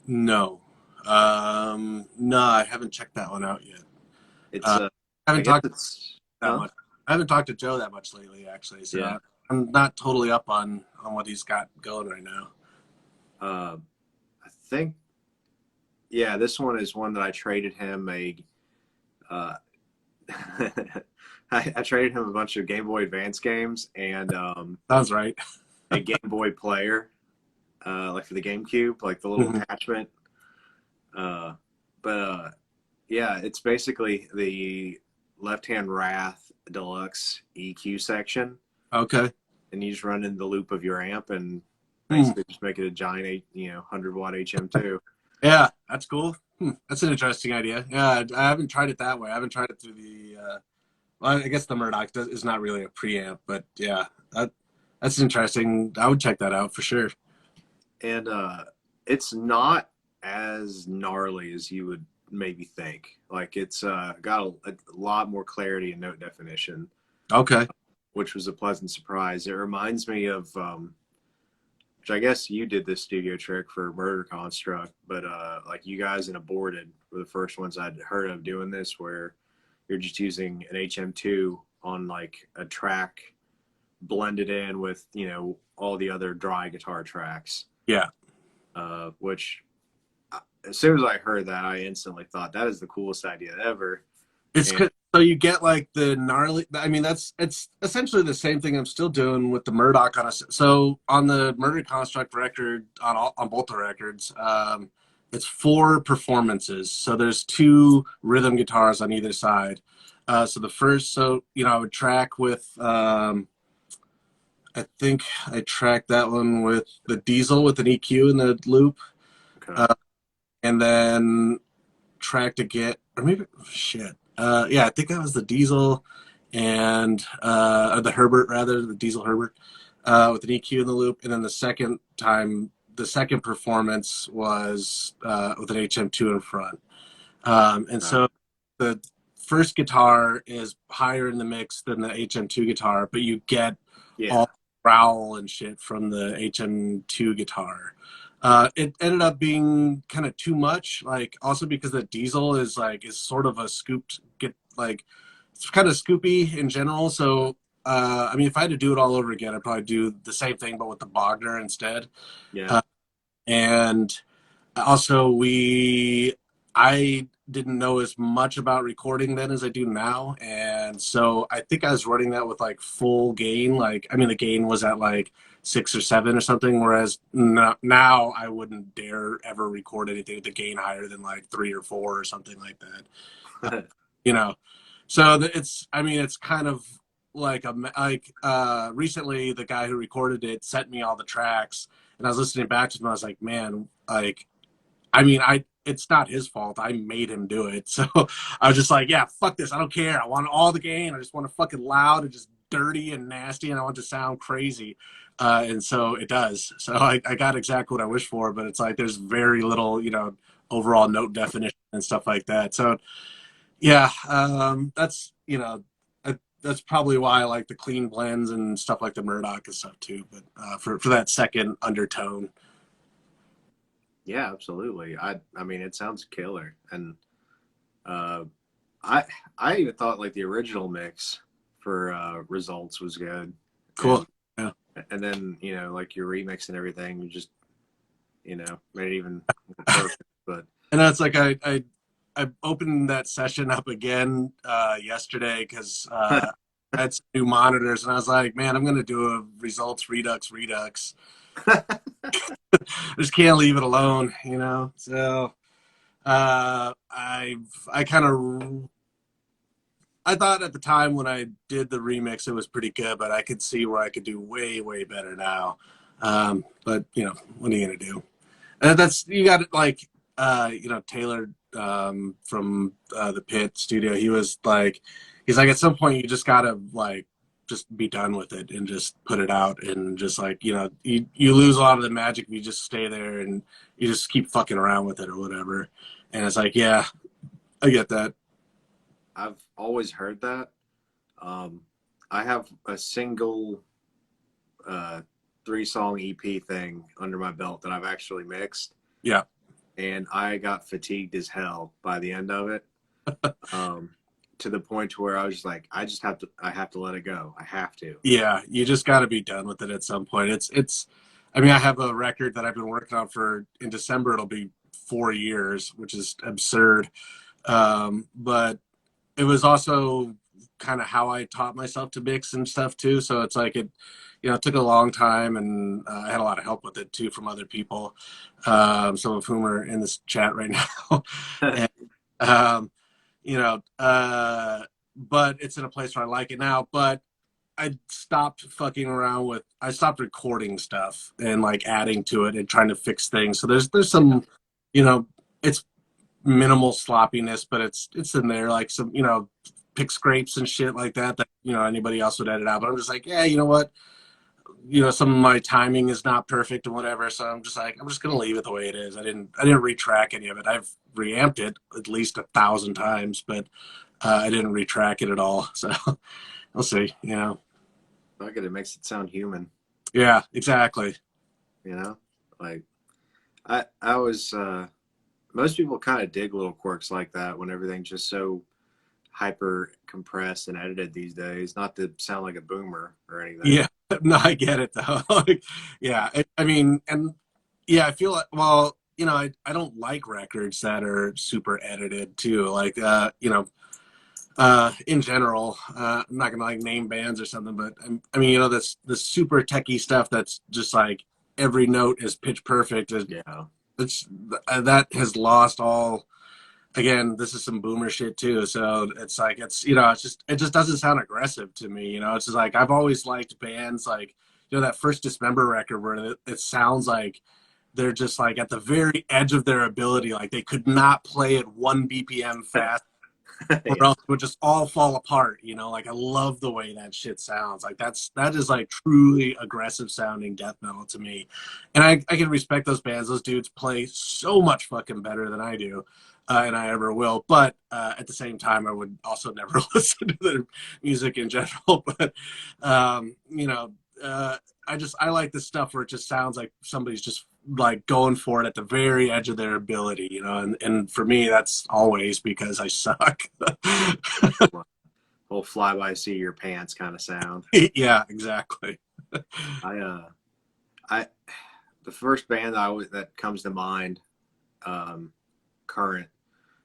No. No, I haven't checked that one out yet. It's I haven't I guess talked it's that much. I haven't talked to Joe that much lately, actually. So yeah. I'm not totally up on what he's got going right now. I think this one is one that I traded him I traded him a bunch of Game Boy Advance games and Sounds right. a Game Boy player, like for the GameCube, like the little attachment. But it's basically the Left-Hand Wrath Deluxe EQ section. Okay. And you just run in the loop of your amp and basically just make it a giant, 100-watt HM2. Yeah, that's cool. That's an interesting idea. Yeah, I haven't tried it that way. I haven't tried it through the. Well, I guess the Murdoch is not really a preamp, but yeah, that's interesting. I would check that out for sure. And it's not as gnarly as you would maybe think. Like it's got a lot more clarity and note definition. Okay. which was a pleasant surprise. It reminds me of, which I guess you did this studio trick for Murder Construct, but like you guys in Aborted were the first ones I'd heard of doing this, where you're just using an HM2 on like a track blended in with, you know, all the other dry guitar tracks. Yeah. Which as soon as I heard that, I instantly thought that is the coolest idea ever. It's so you get like the gnarly. I mean, it's essentially the same thing I'm still doing with the Murdoch on us. So on the Murder Construct record, on both the records, it's 4 performances. So there's 2 rhythm guitars on either side. So the first, so you know, I would track with. I think I tracked that one with the Diesel with an EQ in the loop, Okay. and then tracked again, or maybe shit. Yeah, I think that was the Diesel and or the Herbert rather, the Diesel Herbert with an EQ in the loop, and then the second performance was with an HM2 in front. And so the first guitar is higher in the mix than the HM2 guitar, but you get all growl and shit from the HM2 guitar. It ended up being kind of too much, like also because the Diesel is sort of a scooped, it's kind of scoopy in general. So I mean, if I had to do it all over again, I'd probably do the same thing but with the Bogner instead. Yeah. And also I didn't know as much about recording then as I do now, and so I think I was running that with like full gain. Like, I mean, the gain was at like 6 or 7 or something, whereas now I wouldn't dare ever record anything with the gain higher than like 3 or 4 or something like that. You know, so it's kind of like recently the guy who recorded it sent me all the tracks, and I was listening back to them. I was like, man, like, I mean, it's not his fault. I made him do it. So I was just like, yeah, fuck this. I don't care. I want all the gain. I just want it fucking loud and just dirty and nasty, and I want it to sound crazy. And so it does. So I got exactly what I wished for, but it's like there's very little, you know, overall note definition and stuff like that. So yeah, that's, you know, that's probably why I like the clean blends and stuff like the Murdoch and stuff too. But for that second undertone. Yeah, absolutely. I mean, it sounds killer, and I even thought like the original mix for Results was good. Cool. Yeah. And then, you know, like your remix and everything, you just, you know, made it even perfect. But and that's like I opened that session up again yesterday because I had some new monitors, and I was like, man, I'm gonna do a Results Redux. I just can't leave it alone, you know. So I thought at the time when I did the remix it was pretty good, but I could see where I could do way better now. But you know, what are you gonna do? That's, you got it. Like you know, Taylor from the Pit Studio, he's like at some point you just gotta like just be done with it and just put it out, and just like, you know, you lose a lot of the magic if you just stay there and you just keep fucking around with it or whatever. And it's like, yeah, I get that. I've always heard that. I have a single 3-song EP thing under my belt that I've actually mixed. Yeah. And I got fatigued as hell by the end of it. To the point where I was just like, I have to let it go. I have to. Yeah, you just got to be done with it at some point. It's I mean, I have a record that I've been working on in December it'll be 4 years, which is absurd. But it was also kind of how I taught myself to mix and stuff too. So it's like it took a long time, and I had a lot of help with it too from other people, some of whom are in this chat right now. And, but it's in a place where I like it now. But I stopped I stopped recording stuff and like adding to it and trying to fix things. So there's some, it's minimal sloppiness, but it's in there, like some, pick scrapes and shit like that anybody else would edit out. But I'm just like, yeah, you know what? Some of my timing is not perfect and whatever. So I'm just like, I'm just gonna leave it the way it is. I didn't retrack any of it. I've reamped it at least 1,000 times, but I didn't retrack it at all. So we'll see. Like it makes it sound human. Yeah, exactly. You know, like I was. Most people kind of dig little quirks like that when everything's just so hyper compressed and edited these days. Not to sound like a boomer or anything. Yeah, no, I get it though. Like, yeah, I mean, and yeah, I feel like, well, I don't like records that are super edited too. Like, in general, I'm not gonna like name bands or something, but I mean, this the super techie stuff that's just like every note is pitch perfect. Yeah. It's that has lost all. Again, this is some boomer shit too. So it's like it just doesn't sound aggressive to me. It's just like I've always liked bands like that first Dismember record where it sounds like they're just like at the very edge of their ability, like they could not play at 1 BPM fast or Yeah. else it would just all fall apart. Like I love the way that shit sounds. Like that is like truly aggressive sounding death metal to me. And I can respect those bands. Those dudes play so much fucking better than I do. And I ever will. But at the same time, I would also never listen to their music in general. But, I like the stuff where it just sounds like somebody's just like going for it at the very edge of their ability, and for me, that's always because I suck. Whole fly by seat of your pants kind of sound. Yeah, exactly. I I the first band that comes to mind, current,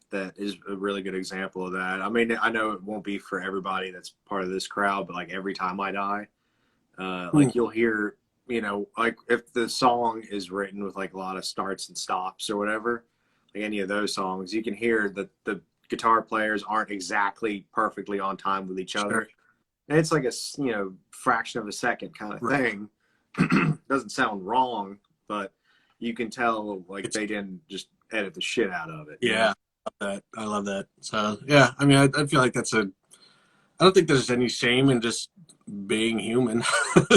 that is a really good example of that. I mean, I know it won't be for everybody that's part of this crowd, but like Every Time I Die, like you'll hear, like if the song is written with like a lot of starts and stops or whatever, like any of those songs, you can hear that the guitar players aren't exactly perfectly on time with each Sure. other. And it's like a, fraction of a second kind of Right. thing. Doesn't sound wrong, but you can tell like It's they didn't just edit the shit out of it, Yeah, I love that. So yeah, I mean, I feel like I don't think there's any shame in just being human.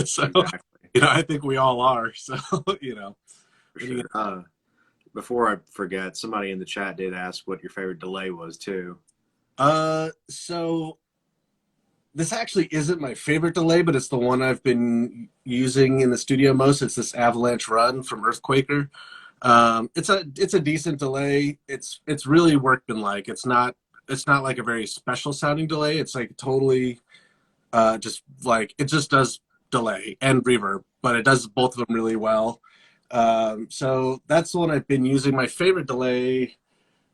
So Exactly. I think we all are. So For what do you sure. Before I forget, somebody in the chat did ask what your favorite delay was too. so this actually isn't my favorite delay, but it's the one I've been using in the studio most. It's this Avalanche Run from Earthquaker. It's a decent delay. It's really workmanlike. It's not like a very special sounding delay. It's like totally just like it just does delay and reverb, but it does both of them really well. So that's the one I've been using. My favorite delay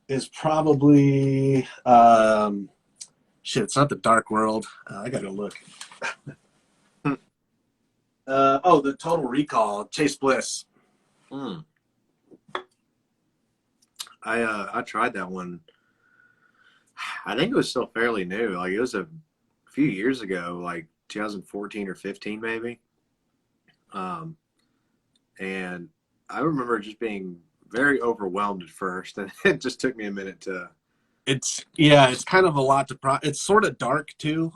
is probably shit. It's not the Dark World. I gotta look. The Total Recall, Chase Bliss. Mm. I tried that one. I think it was still fairly new. Like it was a few years ago, like 2014 or 15 maybe. Um, and I remember just being very overwhelmed at first, and it just took me a minute to. It's kind of a lot to it's sort of dark too.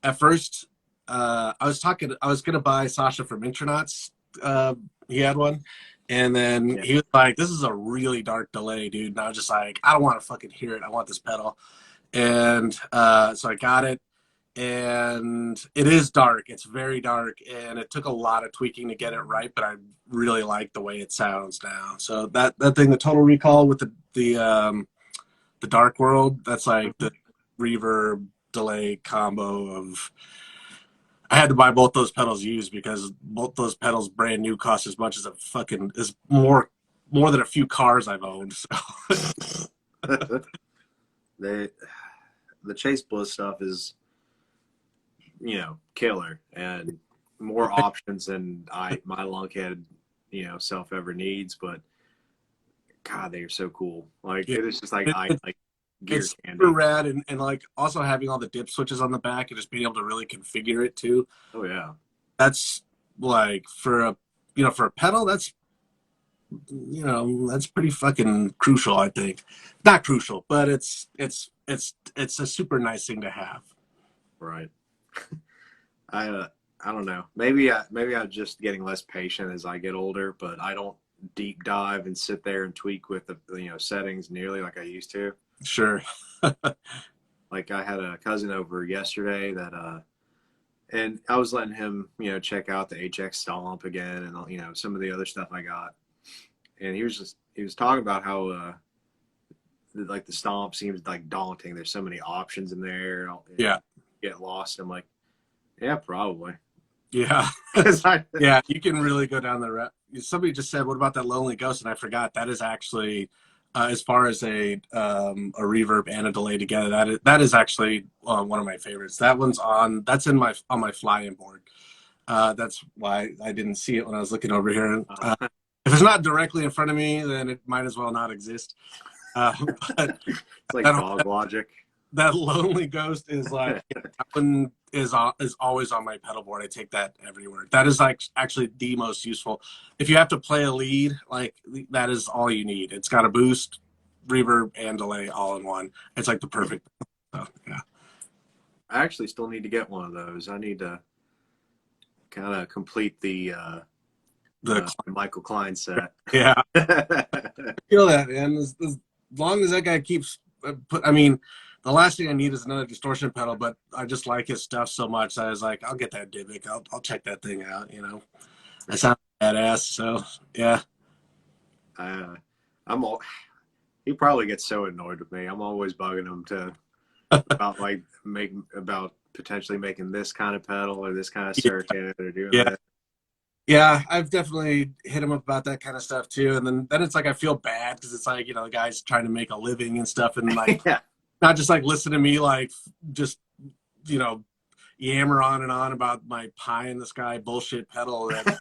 At first, I was gonna buy Sasha from Intronauts. He had one, and then Yeah. he was like, "This is a really dark delay, dude." And I was just like, "I don't want to fucking hear it. I want this pedal." And so I got it, and it is dark. It's very dark, and it took a lot of tweaking to get it right. But I really like the way it sounds now. So that thing, the Total Recall with the Dark World, that's like the reverb delay combo of. I had to buy both those pedals used because both those pedals brand new cost as much as a fucking is more than a few cars I've owned. So they the Chase Bliss stuff is, killer and more options than my lunkhead, self ever needs. But God, they are so cool. Like yeah, it is just like it, I it, like gear it's super candy. rad, and like also having all the dip switches on the back and just being able to really configure it too. Oh yeah, That's like for a pedal, that's pretty fucking crucial. I think not crucial, but it's a super nice thing to have. right. I I don't know. Maybe I'm just getting less patient as I get older, but I don't deep dive and sit there and tweak with the settings nearly like I used to. Sure. Like I had a cousin over yesterday that And I was letting him, check out the HX Stomp again, and some of the other stuff I got. And he was talking about how like the Stomp seems like daunting. There's so many options in there. Yeah. Get lost. I'm like, yeah, probably. Yeah. Yeah, you can really go down the route. Somebody just said, "What about that Lonely Ghost?" And I forgot that is actually, as far as a reverb and a delay together, that is actually one of my favorites. That's on my fly-in board. That's why I didn't see it when I was looking over here. If it's not directly in front of me, then it might as well not exist. But it's like dog logic. That Lonely Ghost is like that one is always on my pedal board. I take that everywhere. That is like actually the most useful. If you have to play a lead, like that is all you need. It's got a boost, reverb, and delay all in one. It's like the perfect. So, yeah. I actually still need to get one of those. I need to kind of complete the Michael Klein set. Yeah, I feel that, man. As long as that guy keeps I mean, the last thing I need is another distortion pedal, but I just like his stuff so much. I was like, I'll get that Divic. I'll check that thing out. I sound badass. So yeah. He probably gets so annoyed with me. I'm always bugging him about potentially making this kind of pedal or this kind of circuit or doing that. Yeah, I've definitely hit him up about that kind of stuff too. And then it's like I feel bad because it's like, the guy's trying to make a living and stuff, and like not just like listen to me like just yammer on and on about my pie in the sky bullshit pedal that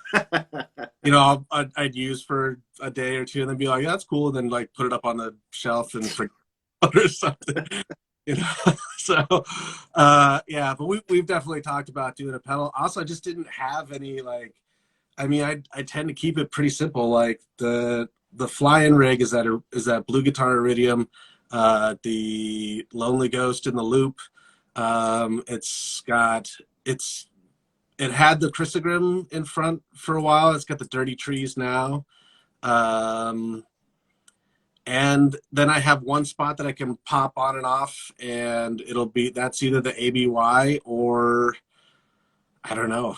I'd use for a day or two and then be like, yeah, that's cool, and then like put it up on the shelf and forget or something. So yeah, but we've definitely talked about doing a pedal. Also, I just didn't have any like, I mean, I tend to keep it pretty simple. Like the fly-in rig is that blue guitar iridium, the Lonely Ghost in the loop. It had the Chrysogrim in front for a while. It's got the Dirty Trees now. And then I have one spot that I can pop on and off, and that's either the ABY or I don't know.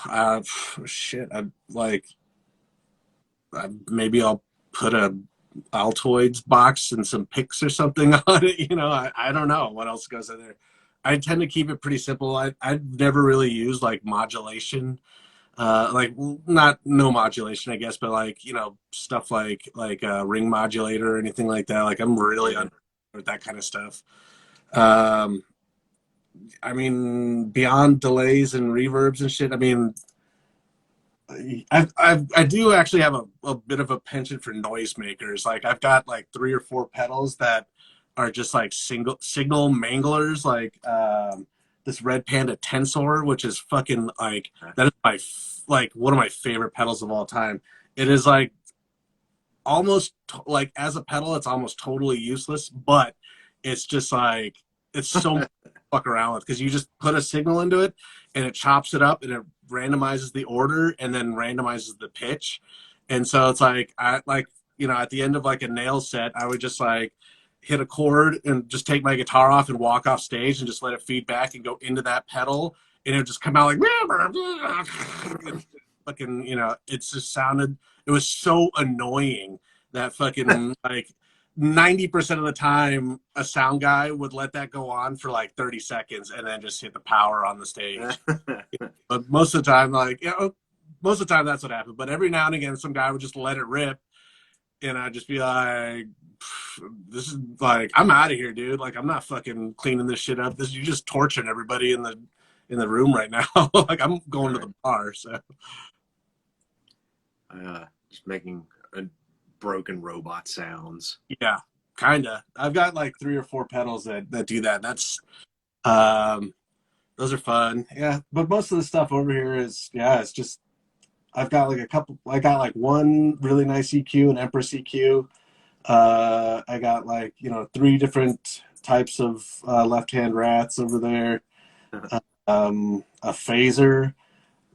Maybe I'll put a Altoids box and some picks or something on it. I don't know what else goes in there. I tend to keep it pretty simple. I've never really used like modulation, like not no modulation, I guess, but like stuff like ring modulator or anything like that. Like I'm really under with that kind of stuff. I mean, beyond delays and reverbs and shit. I mean, I do actually have a bit of a penchant for noisemakers. Like I've got like 3 or 4 pedals that are just like signal manglers, like this Red Panda Tensor, which is fucking like that is one of my favorite pedals of all time. It is like almost like as a pedal, it's almost totally useless, but it's just like it's so fuck around with because you just put a signal into it and it chops it up and it randomizes the order and then randomizes the pitch. And so it's like at the end of like a nail set, I would just like hit a chord and just take my guitar off and walk off stage and just let it feed back and go into that pedal, and it would just come out like fucking, it was so annoying that fucking like 90% of the time a sound guy would let that go on for like 30 seconds and then just hit the power on the stage. But most of the time, most of the time that's what happened. But every now and again, some guy would just let it rip, and I'd just be like, "This is like, I'm out of here, dude. Like, I'm not fucking cleaning this shit up. You're just torturing everybody in the room right now. Like, I'm going to the bar." So, just making broken robot sounds. Yeah, kinda. I've got like 3 or 4 pedals that do that. That's those are fun. Yeah, but most of the stuff over here it's just I've got like I got like one really nice EQ, an Empress EQ. I got like 3 different types of left-hand rats over there. A phaser,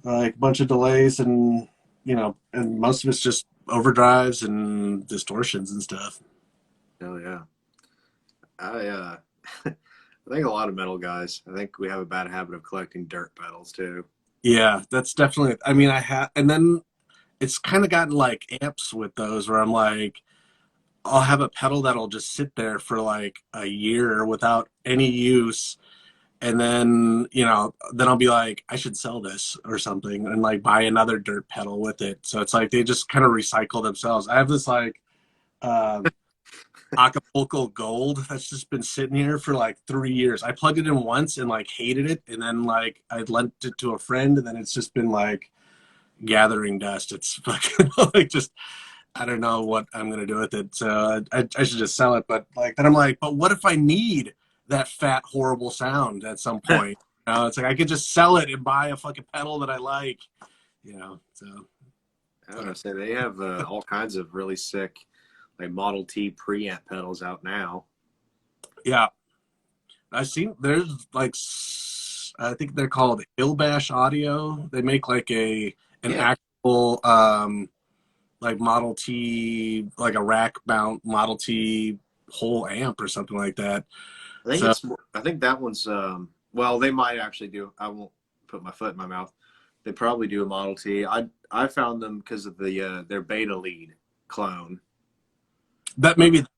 like a bunch of delays, and and most of it's just overdrives and distortions and stuff. Hell yeah. I think a lot of metal guys, I think we have a bad habit of collecting dirt pedals too. Yeah, that's definitely. I mean, I have, and then it's kind of gotten like amps with those where I'm like, I'll have a pedal that'll just sit there for like a year without any use, and then then I'll be like, I should sell this or something, and like buy another dirt pedal with it. So it's like they just kind of recycle themselves. I have this like um, Acapulco Gold that's just been sitting here for like 3 years. I plugged it in once and like hated it, and then like I lent it to a friend, and then it's just been like gathering dust. It's fucking like just I don't know what I'm gonna do with it. So I should just sell it. But like then I'm like, but what if I need that fat horrible sound at some point? It's like I could just sell it and buy a fucking pedal that I like. So I don't know. Say they have all kinds of really sick like Model T preamp pedals out now. yeah, I've seen there's like I think they're called Hill Bash Audio. They make like an Yeah, actual like Model T, like a rack mount Model T whole amp or something like that. I think So it's more, I think that one's well, they might actually do. I won't put my foot in my mouth. They probably do a Model T. I found them because of their beta lead clone. that may be the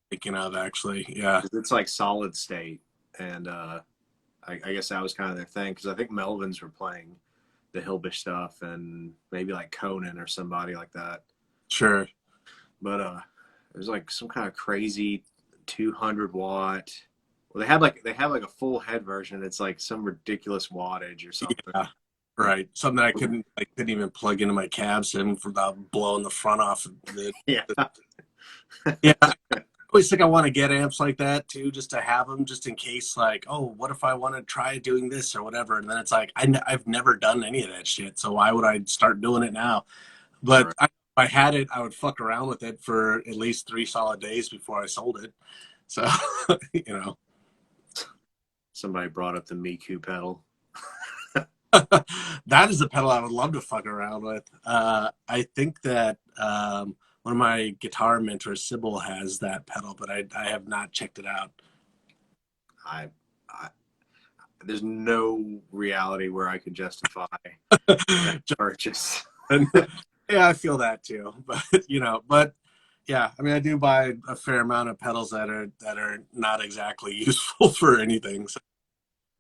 thinking of actually. Yeah. It's like solid state, and I guess that was kind of their thing because I think Melvins were playing the Hillbish stuff and maybe like Conan or somebody like that. Sure. But it was like some kind of crazy 200 watt. Well, they have like a full head version. It's like some ridiculous wattage or something. Yeah. Right. Something that I couldn't even plug into my cab sim without blowing the front off the Yeah. yeah. I always think I want to get amps like that too, just to have them, just in case. Like, oh, what if I want to try doing this or whatever? And then it's like I've never done any of that shit, so why would I start doing it now? But Right. if I had it, I would fuck around with it for at least 3 solid days before I sold it. So, you know, Somebody brought up the Miku pedal. that is a pedal I would love to fuck around with. I think that one of my guitar mentors, Sybil, has that pedal, but I have not checked it out. I, I there's no reality where I could justify that purchase. Yeah, I feel that too. But yeah, I mean, I do buy a fair amount of pedals that are not exactly useful for anything. So,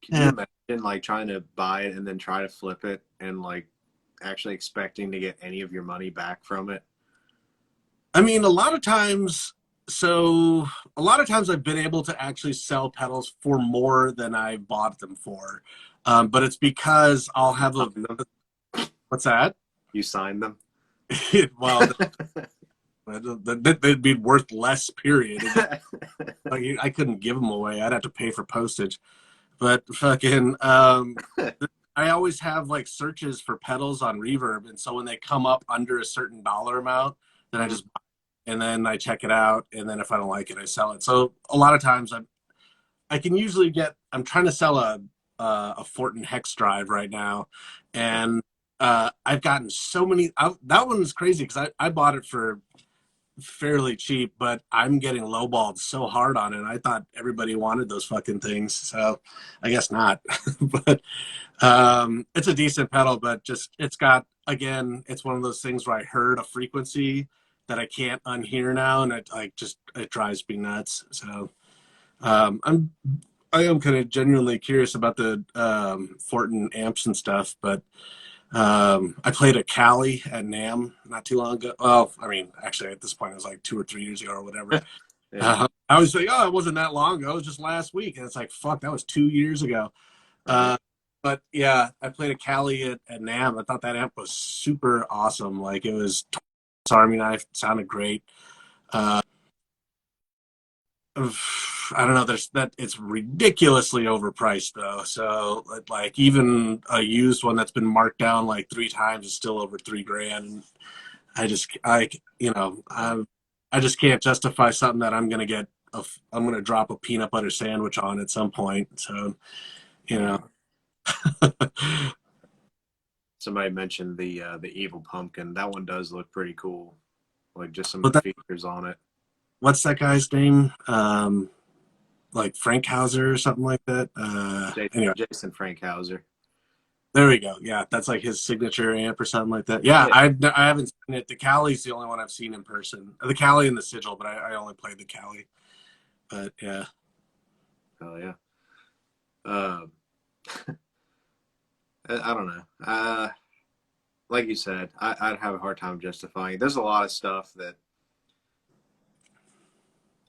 Could you imagine like trying to buy it and then try to flip it and like actually expecting to get any of your money back from it? I mean, a lot of times I've been able to actually sell pedals for more than I bought them for. But it's because I'll have a, Sign them? what's that? You signed them? Well, they'd be worth less, period. Like, I couldn't give them away. I'd have to pay for postage. But fucking, I always have like searches for pedals on Reverb, and so when they come up under a certain dollar amount, then I just buy it, and then I check it out, and then if I don't like it, I sell it. So a lot of times I can usually get. I'm trying to sell a Fortin hex drive right now, and I've gotten so many. That one was crazy because I bought it for fairly cheap, but I'm getting lowballed so hard on it. I thought everybody wanted those fucking things, so I guess not. But it's a decent pedal, but just it's one of those things where I heard a frequency that I can't unhear now, and it drives me nuts. So I am kind of genuinely curious about the Fortin amps and stuff, but I played at Cali at NAM not too long ago. Well, I mean, actually, at this point, it was like 2 or 3 years ago or whatever. Yeah. I was like, oh, it wasn't that long ago. It was just last week. And it's like, fuck, that was 2 years ago. Right. But yeah, I played at Cali at NAM. I thought that amp was super awesome. Like it was Army knife, sounded great. Uh, I don't know. It's ridiculously overpriced though. So like even a used one that's been marked down like 3 times is still over $3,000. I just can't justify something that I'm gonna drop a peanut butter sandwich on at some point. So you know, Somebody mentioned the Evil Pumpkin. That one does look pretty cool. Like just some but of the features on it. what's that guy's name? Like Frank Hauser or something like that. Anyway, Jason Frankhauser. There we go. Yeah, that's like his signature amp or something like that. Yeah, Yeah. I haven't seen it. The Cali's the only one I've seen in person. The Cali and the Sigil, but I only played the Cali. But yeah, Oh yeah. Um, I don't know. Like you said, I'd have a hard time justifying it. There's a lot of stuff that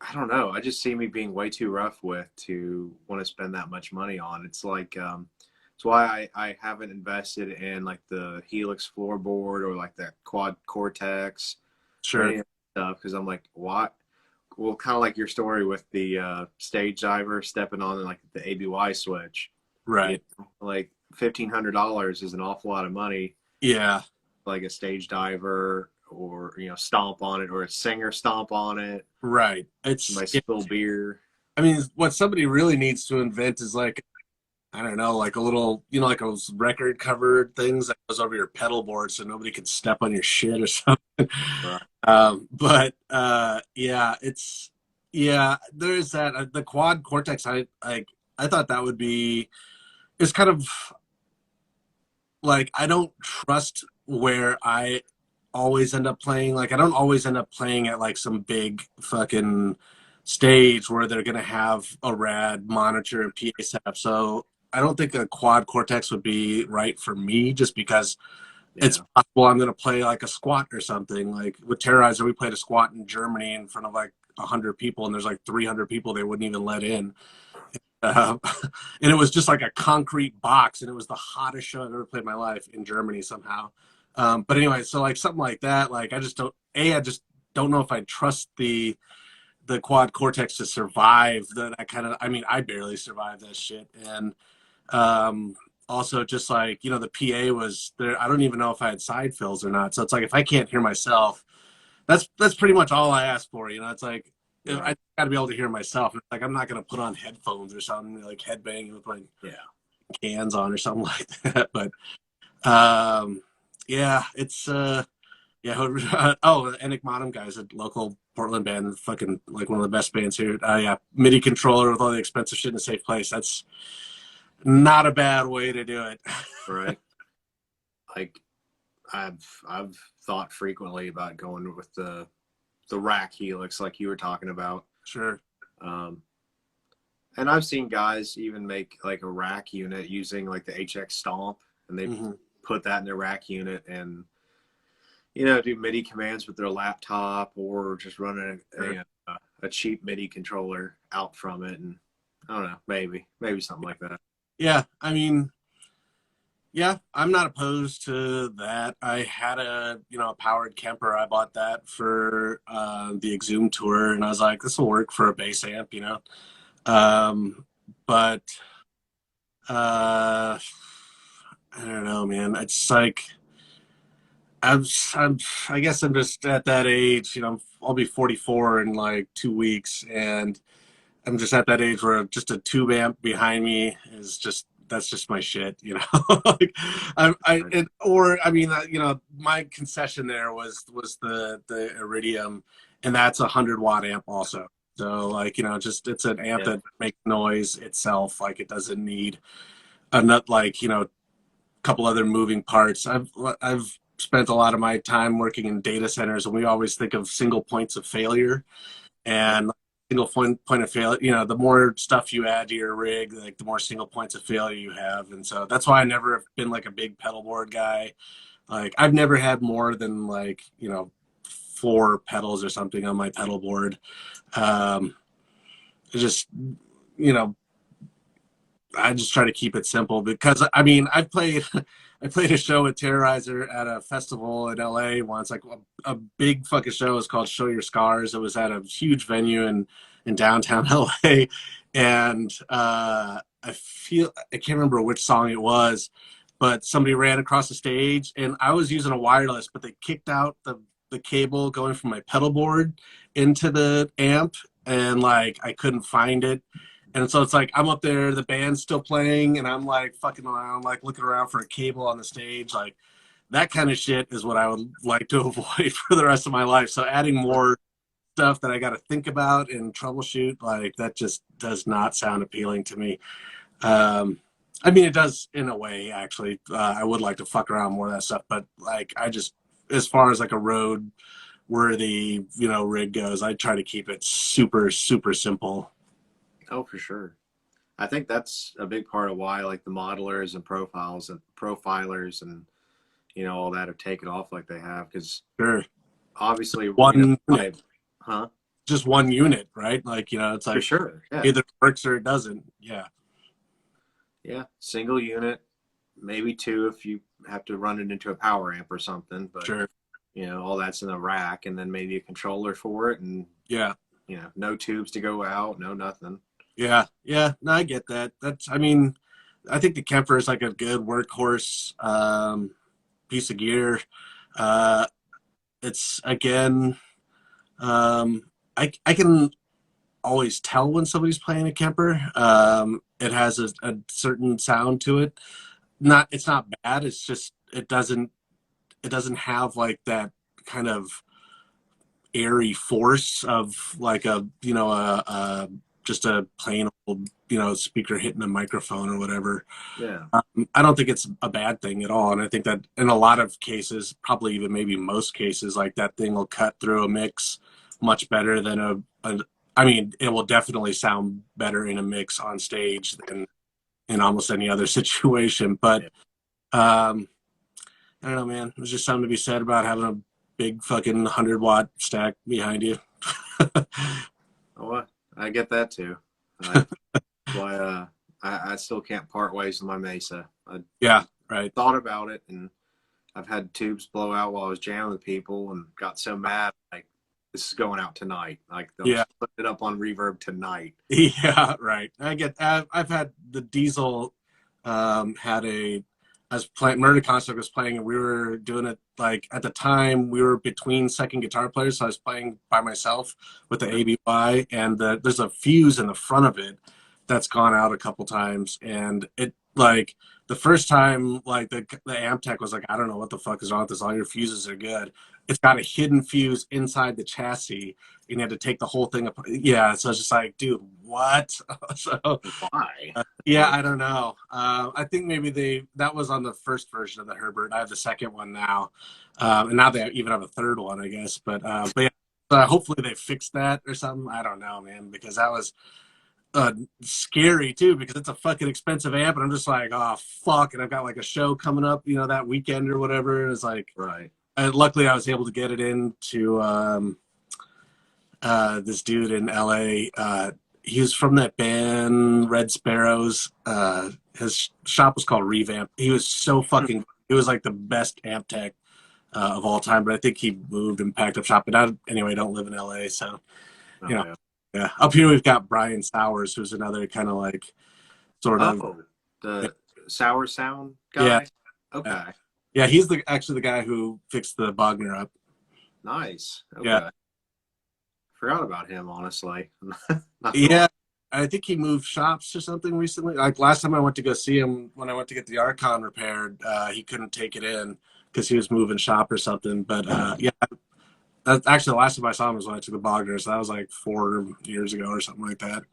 I don't know. I just see me being way too rough with to want to spend that much money on. It's like, it's why I haven't invested in like the Helix floorboard or like that quad Cortex or sure. any of that stuff because I'm like, what? Well, kind of like your story with the stage diver stepping on like the ABY switch. You Right. know, like $1,500 is an awful lot of money. Yeah. Like a stage diver or stomp on it or a singer stomp on it. Right. My Yeah, spill beer. I mean, what somebody really needs to invent is like, I don't know, like a little, like those record cover things that goes over your pedal board so nobody can step on your shit or something. Right. But yeah, there's that. The quad cortex, I thought that would be, it's kind of like, I don't trust where I always end up playing. Like, I don't always end up playing at like some big fucking stage where they're gonna have a rad monitor and PA setup. So I don't think a quad cortex would be right for me, just because it's Yeah. possible I'm gonna play like a squat or something. Like with Terrorizer, we played a squat in Germany in front of like 100 people, and there's like 300 people they wouldn't even let in. Uh, and it was just like a concrete box, and it was the hottest show I've ever played in my life in Germany somehow. But anyway, so like something like that, like I just don't know if I trust the quad cortex to survive that kind of. I mean, I barely survived that shit, and also just like the PA was there. I don't even know if I had side fills or not. So it's like if I can't hear myself, that's pretty much all I ask for. It's like Right. I got to be able to hear myself. Like I'm not gonna put on headphones or something like headbanging with my Yeah. cans on or something like that. But um, yeah, it's yeah. Oh, Enigmatum guys, a local Portland band, fucking like one of the best bands here. Yeah, MIDI controller with all the expensive shit in a safe place. That's not a bad way to do it. Right. Like I've thought frequently about going with the rack helix like you were talking about. Sure. Um, and I've seen guys even make like a rack unit using like the HX Stomp, and they Mm-hmm. put that in their rack unit and do MIDI commands with their laptop or just running Sure. a cheap MIDI controller out from it, and I don't know, maybe something like that. Yeah, I mean, yeah, I'm not opposed to that. I had a powered Kemper. I bought that for the Exhumed tour, and I was like, this will work for a bass amp. Um, but uh, I don't know, man. It's like I'm I guess I'm just at that age. I'll be 44 in like 2 weeks, and I'm just at that age where just a tube amp behind me is just that's just my shit. Like Right. I mean, my concession there was the Iridium, and that's a 100-watt amp also. So like just it's an amp Yeah. that makes noise itself. Like it doesn't need a nut like couple other moving parts. I've spent a lot of my time working in data centers, and we always think of single points of failure Right. and single point of failure. The more stuff you add to your rig, like the more single points of failure you have, and so that's why I never have been like a big pedalboard guy. Like I've never had more than like 4 pedals or something on my pedalboard. Just you know I just try to keep it simple because I mean I played I played a show with Terrorizer at a festival in LA once, like a big fucking show. It was called Show Your Scars. It was at a huge venue in downtown LA, and I can't remember which song it was, but somebody ran across the stage, and I was using a wireless, but they kicked out the cable going from my pedal board into the amp, and like I couldn't find it. And so it's like I'm up there, the band's still playing, and I'm like fucking around, like looking around for a cable on the stage. Like that kind of shit is what I would like to avoid for the rest of my life. So adding more stuff that I got to think about and troubleshoot, like that just does not sound appealing to me. Um, I mean, it does in a way, actually. I would like to fuck around more of that stuff, but like, I just, as far as like a road worthy, rig goes, I try to keep it super, super simple. Oh, for sure. I think that's a big part of why like the modelers and profiles and profilers and all that have taken off like they have, because Sure. obviously One unit, I, huh? just one unit, right? Like, it's For like sure. Yeah. either it works or it doesn't. Yeah. Yeah. Single unit, maybe two if you have to run it into a power amp or something, but Sure. all that's in the rack, and then maybe a controller for it, and Yeah. no tubes to go out, no nothing. Yeah. Yeah. No, I get that. I mean, I think the Kemper is like a good workhorse piece of gear. Uh, it's again, I can always tell when somebody's playing a Kemper. It has a certain sound to it. It's not bad. It's just it doesn't have like that kind of airy force of like a just a plain old speaker hitting a microphone or whatever. Yeah. I don't think it's a bad thing at all, and I think that in a lot of cases, probably even maybe most cases, like that thing will cut through a mix much better than I mean, it will definitely sound better in a mix on stage than in almost any other situation. But Yeah. I don't know, man. There's just something to be said about having a big fucking 100-watt stack behind you. Oh, I get that too. Why I still can't part ways with my Mesa. I Yeah, right. thought about it, and I've had tubes blow out while I was jamming with people, and got so mad. Like, this is going out tonight. Like, they'll Yeah. put it up on reverb tonight. Yeah, right. I've had the Diesel had I was playing Murder Construct was playing, and we were doing it like at the time we were between second guitar players, so I was playing by myself with the ABY, and there's a fuse in the front of it that's gone out a couple times, and it like the first time like the amp tech was like, I don't know what the fuck is wrong with this, all your fuses are good. It's got a hidden fuse inside the chassis, and you had to take the whole thing apart. Yeah, so it's just like, dude, what? So Why? yeah, I don't know. I think maybe that was on the first version of the Herbert. I have the second one now, and now they even have a third one, I guess. But yeah, hopefully they fixed that or something. I don't know, man, because that was scary too, because it's a fucking expensive amp, and I'm just like, oh fuck, and I've got like a show coming up, that weekend or whatever. And it's like, Right. luckily I was able to get it into this dude in LA. He was from that band Red Sparrows. His shop was called Revamp. He was so fucking. He was like the best amp tech of all time. But I think he moved and packed up shop. But anyway, I don't live in LA, so Oh, you know. yeah. Yeah, up here we've got Brian Sowers, who's another kind of like sort of. Oh, the sour sound Yeah. guy. Okay. Yeah, he's actually the guy who fixed the Bogner up. Nice. Okay. Yeah. Forgot about him, honestly. Yeah, I think he moved shops or something recently. Like last time I went to go see him, when I went to get the Archon repaired, he couldn't take it in because he was moving shop or something. But yeah, that's actually the last time I saw him was when I took the Bogner. So that was like 4 years ago or something like that.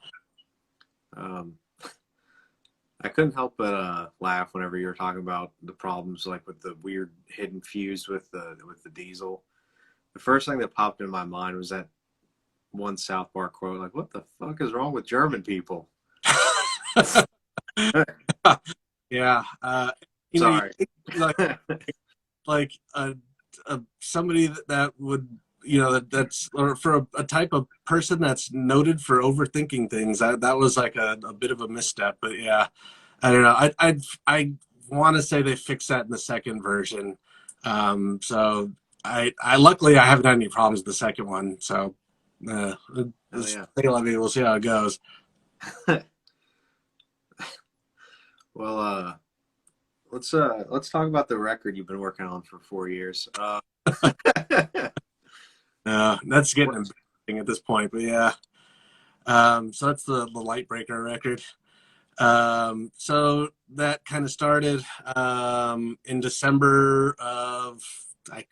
I couldn't help but laugh whenever you were talking about the problems, like with the weird hidden fuse with the diesel. The first thing that popped in my mind was that one South Park quote, like, "What the fuck is wrong with German people?" Yeah, Sorry. Like somebody that would that's or for a type of person that's noted for overthinking things. That was like a bit of a misstep. But yeah, I don't know. I want to say they fixed that in the second version. So I luckily I haven't had any problems with the second one. So Oh, yeah. we'll see how it goes. Well, let's talk about the record you've been working on for 4 years. That's getting embarrassing at this point, but yeah. So that's the Lightbreaker record. So that kind of started in December of I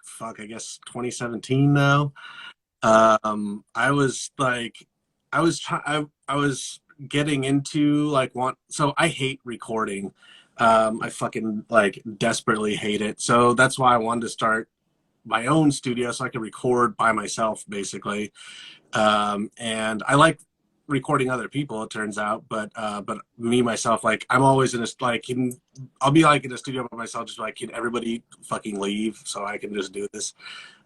guess 2017 now. I was getting into like so I hate recording. I fucking like desperately hate it. So that's why I wanted to start my own studio so I could record by myself, basically. And I like recording other people, it turns out, but me myself, like I'm always in a I'll be like in a studio by myself, just like, can everybody fucking leave so I can just do this?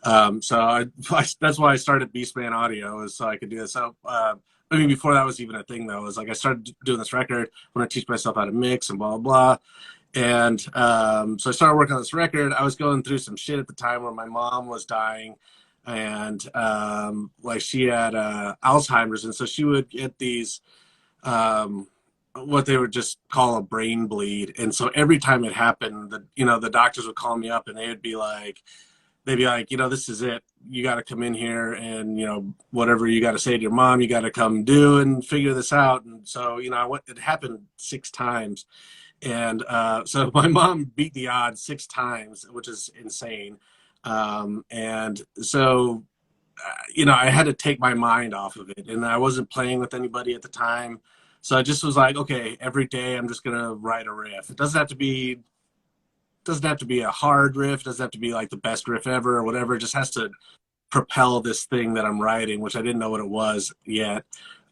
That's why I started Beastman Audio, is so I could do this. So I mean, before that was even a thing, though, it was like I started doing this record when I teach myself how to mix and blah blah blah. And so I started working on this record. I was going through some shit at the time where my mom was dying, and like she had Alzheimer's, and so she would get these what they would just call a brain bleed. And so every time it happened, the doctors would call me up, and they'd be like, this is it. You got to come in here, and whatever you got to say to your mom, you got to come do and figure this out. And so it happened 6 times. And so my mom beat the odds 6 times, which is insane. And so, I had to take my mind off of it, and I wasn't playing with anybody at the time. So I just was like, okay, every day I'm just going to write a riff. It doesn't have to be a hard riff. It doesn't have to be like the best riff ever or whatever. It just has to propel this thing that I'm writing, which I didn't know what it was yet.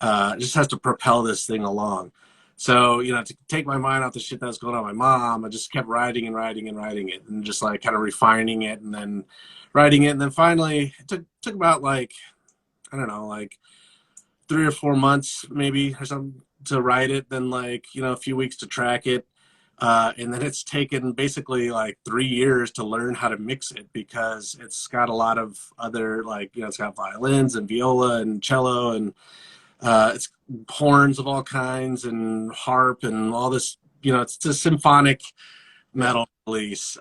It just has to propel this thing along. So, to take my mind off the shit that was going on with my mom, I just kept writing and writing and writing it, and just like kind of refining it, and then writing it. And then finally it took about like, I don't know, like 3 or 4 months maybe or something to write it. Then like, a few weeks to track it. And then it's taken basically like 3 years to learn how to mix it, because it's got a lot of other, like, it's got violins and viola and cello, and it's horns of all kinds and harp and all this, it's a symphonic metal release,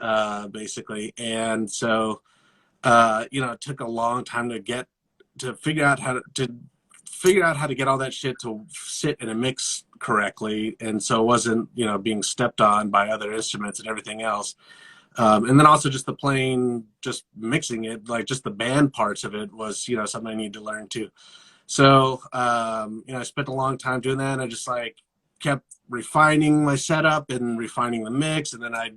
basically. And so, it took a long time to figure out how to get all that shit to sit in a mix correctly, and so it wasn't being stepped on by other instruments and everything else. And then also just just mixing it, like just the band parts of it was something I need to learn too. So I spent a long time doing that, and I just like kept refining my setup and refining the mix, and then I'd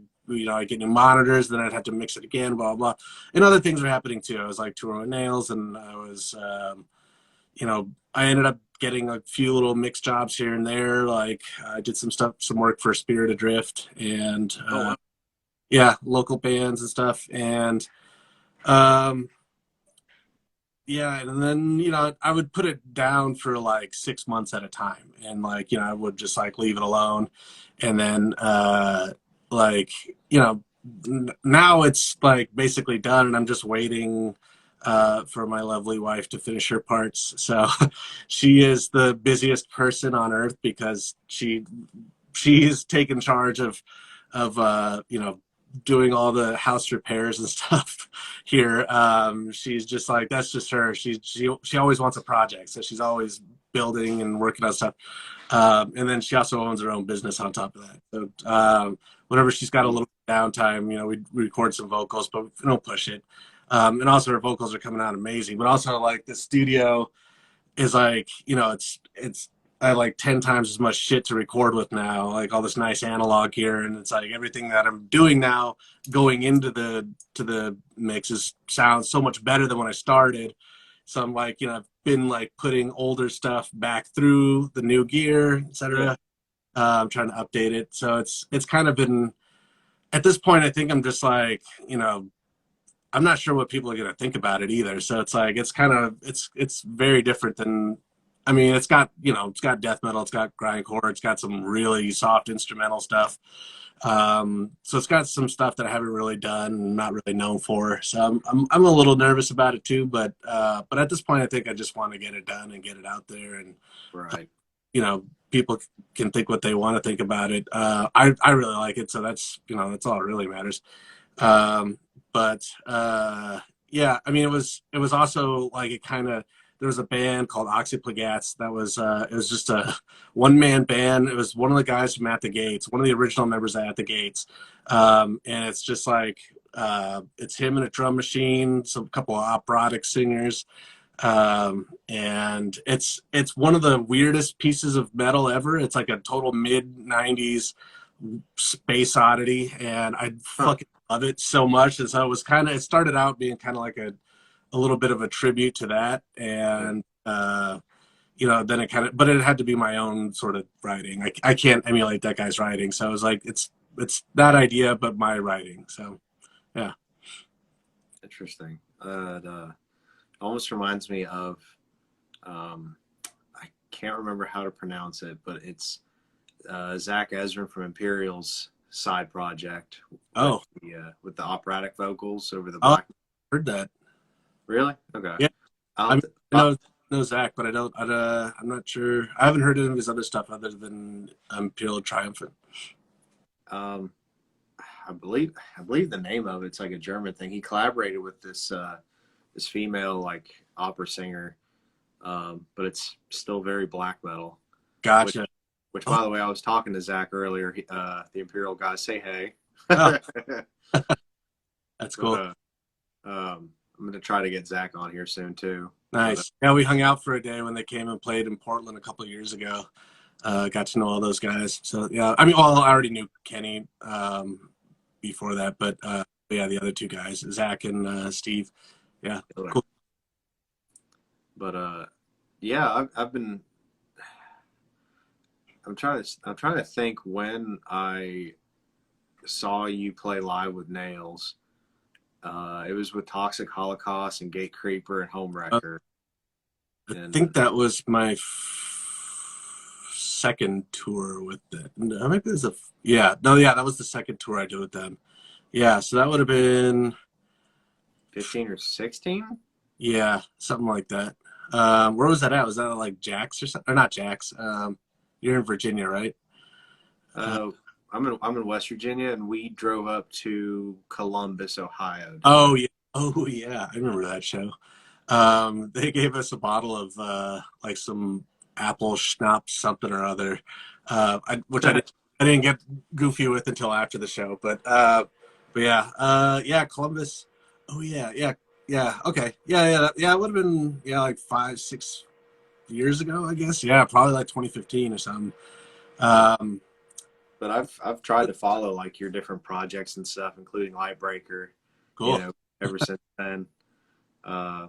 get new monitors, then I'd have to mix it again, blah blah. And other things were happening too. I was like touring with Nails, and I was I ended up getting a few little mix jobs here and there. Like I did some work for Spirit Adrift, and local bands and stuff. And and then I would put it down for like 6 months at a time, and like I would just like leave it alone. And then now it's like basically done, and I'm just waiting for my lovely wife to finish her parts. So she is the busiest person on earth, because she's taken charge of doing all the house repairs and stuff here. She's just like, that's just her. She always wants a project, so she's always building and working on stuff. And then she also owns her own business on top of that. So whenever she's got a little downtime, we record some vocals, but we don't push it. And also her vocals are coming out amazing. But also like the studio is like, it's I have like 10 times as much shit to record with now, like all this nice analog gear, and it's like everything that I'm doing now going into the mixes sounds so much better than when I started. So I'm like, I've been like putting older stuff back through the new gear, etc. I'm trying to update it. So it's kind of been, at this point, I think I'm just like, I'm not sure what people are going to think about it either. So it's like, it's very different than, I mean, it's got death metal, it's got grindcore, it's got some really soft instrumental stuff. So it's got some stuff that I haven't really done and not really known for. So I'm a little nervous about it too, but at this point, I think I just want to get it done and get it out there, and Right. People can think what they want to think about it. I really like it, so that's that's all that really matters. Yeah, I mean, it was also like there was a band called Oxyplagats that was it was just a one-man band. It was one of the guys from At the Gates, one of the original members of At the Gates, and it's just like it's him and a drum machine, some couple of operatic singers, And it's one of the weirdest pieces of metal ever. It's like a total mid '90s space oddity, and I Huh. fucking love it so much. And so it started out being kind of like a little bit of a tribute to that, Yeah. and then but it had to be my own sort of writing. I can't emulate that guy's writing, so I was like, it's that idea, but my writing. So yeah. Interesting. Almost reminds me of I can't remember how to pronounce it, but it's Zach Ezrin from Imperial's side project Oh, with the operatic vocals over the oh, black. heard that. Really? Okay. Yeah, I'll I have mean, to, I know Zach, but I'm not sure. I haven't heard any of his other stuff other than Imperial Triumphant. um, I believe the name of it's like a German thing. He collaborated with this female like opera singer, but it's still very black metal. Which, Gotcha. which Oh, by the way, I was talking to Zach earlier. The Imperial guy, say hey. oh, that's But cool. I'm gonna try to get Zach on here soon too. But Nice. Yeah, we hung out for a day when they came and played in Portland a couple of years ago. Got to know all those guys. So yeah, I mean, well, I already knew Kenny before that, but yeah, the other two guys, Zach and Steve. Yeah, cool. but yeah, I've been. I'm trying to think when I saw you play live with Nails. It was with Toxic Holocaust and Gate Creeper and Uh, Homewrecker. I And think that was my second tour with them. No, maybe it was yeah, no, yeah, that was the second tour I did with them. Yeah, so that would have been 15 or 16. yeah, something like that. Where was that at? Was that at, like Jack's or something? Or not Jack's? You're in Virginia, right? Uh, Uh, I'm in West Virginia, and we drove up to Columbus, Ohio, to oh go. yeah, oh yeah, I remember that show. They gave us a bottle of like some apple schnapps, something or other, which I didn't get goofy with until after the show. But yeah, yeah, Columbus. Oh yeah, yeah, yeah. Okay, yeah, yeah, yeah. It would have been yeah like 5, 6 years ago, I guess. Yeah, probably like 2015 or something. Um, But I've tried to follow like your different projects and stuff, including Lightbreaker. You cool. know, ever since then. Uh,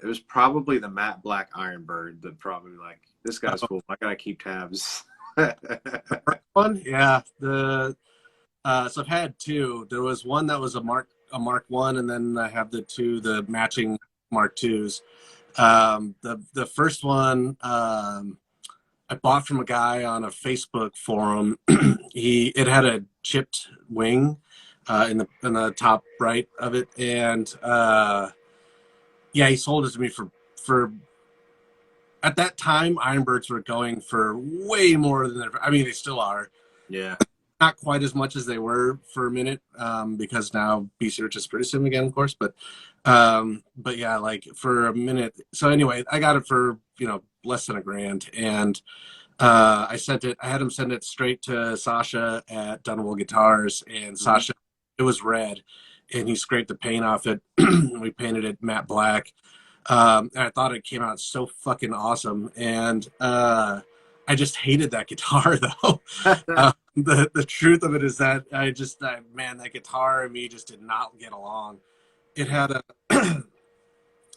it was probably the matte black Ironbird that probably like this guy's cool. I gotta keep tabs. One, yeah. So I've had two. There was one that was a Mark One, and then I have the matching Mark Twos. The first one I bought from a guy on a Facebook forum. It had a chipped wing in the top right of it, and yeah, he sold it to me for at that time Ironbirds were going for way more than I mean they still are. Yeah. Not quite as much as they were for a minute, because now B-Search is producing them again, of course. But yeah, like for a minute. So anyway, I got it for less than $1,000, and I had him send it straight to Sasha at Dunwell Guitars, and Hmm. Sasha, it was red, and he scraped the paint off it. We painted it matte black, and I thought it came out so fucking awesome, and I just hated that guitar though. The truth of it is that man, that guitar and me just did not get along. It Yeah. had a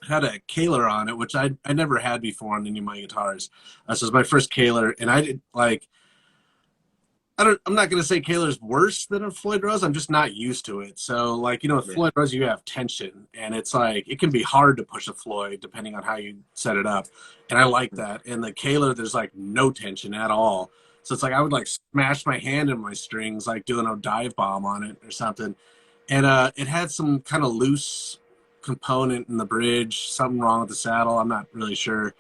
had a Kaler on it, which I never had before on any of my guitars. So it was my first Kaler, and I did like I'm not gonna say Kaler's worse than a Floyd Rose. I'm just not used to it. So like with Yeah. Floyd Rose, you have tension, and it's like it can be hard to push a Floyd depending on how you set it up. And I like that. And the Kaler, there's like no tension at all. So it's like I would like smash my hand in my strings, like doing a dive bomb on it or something. And it had some kind of loose component in the bridge, something wrong with the saddle. I'm not really sure.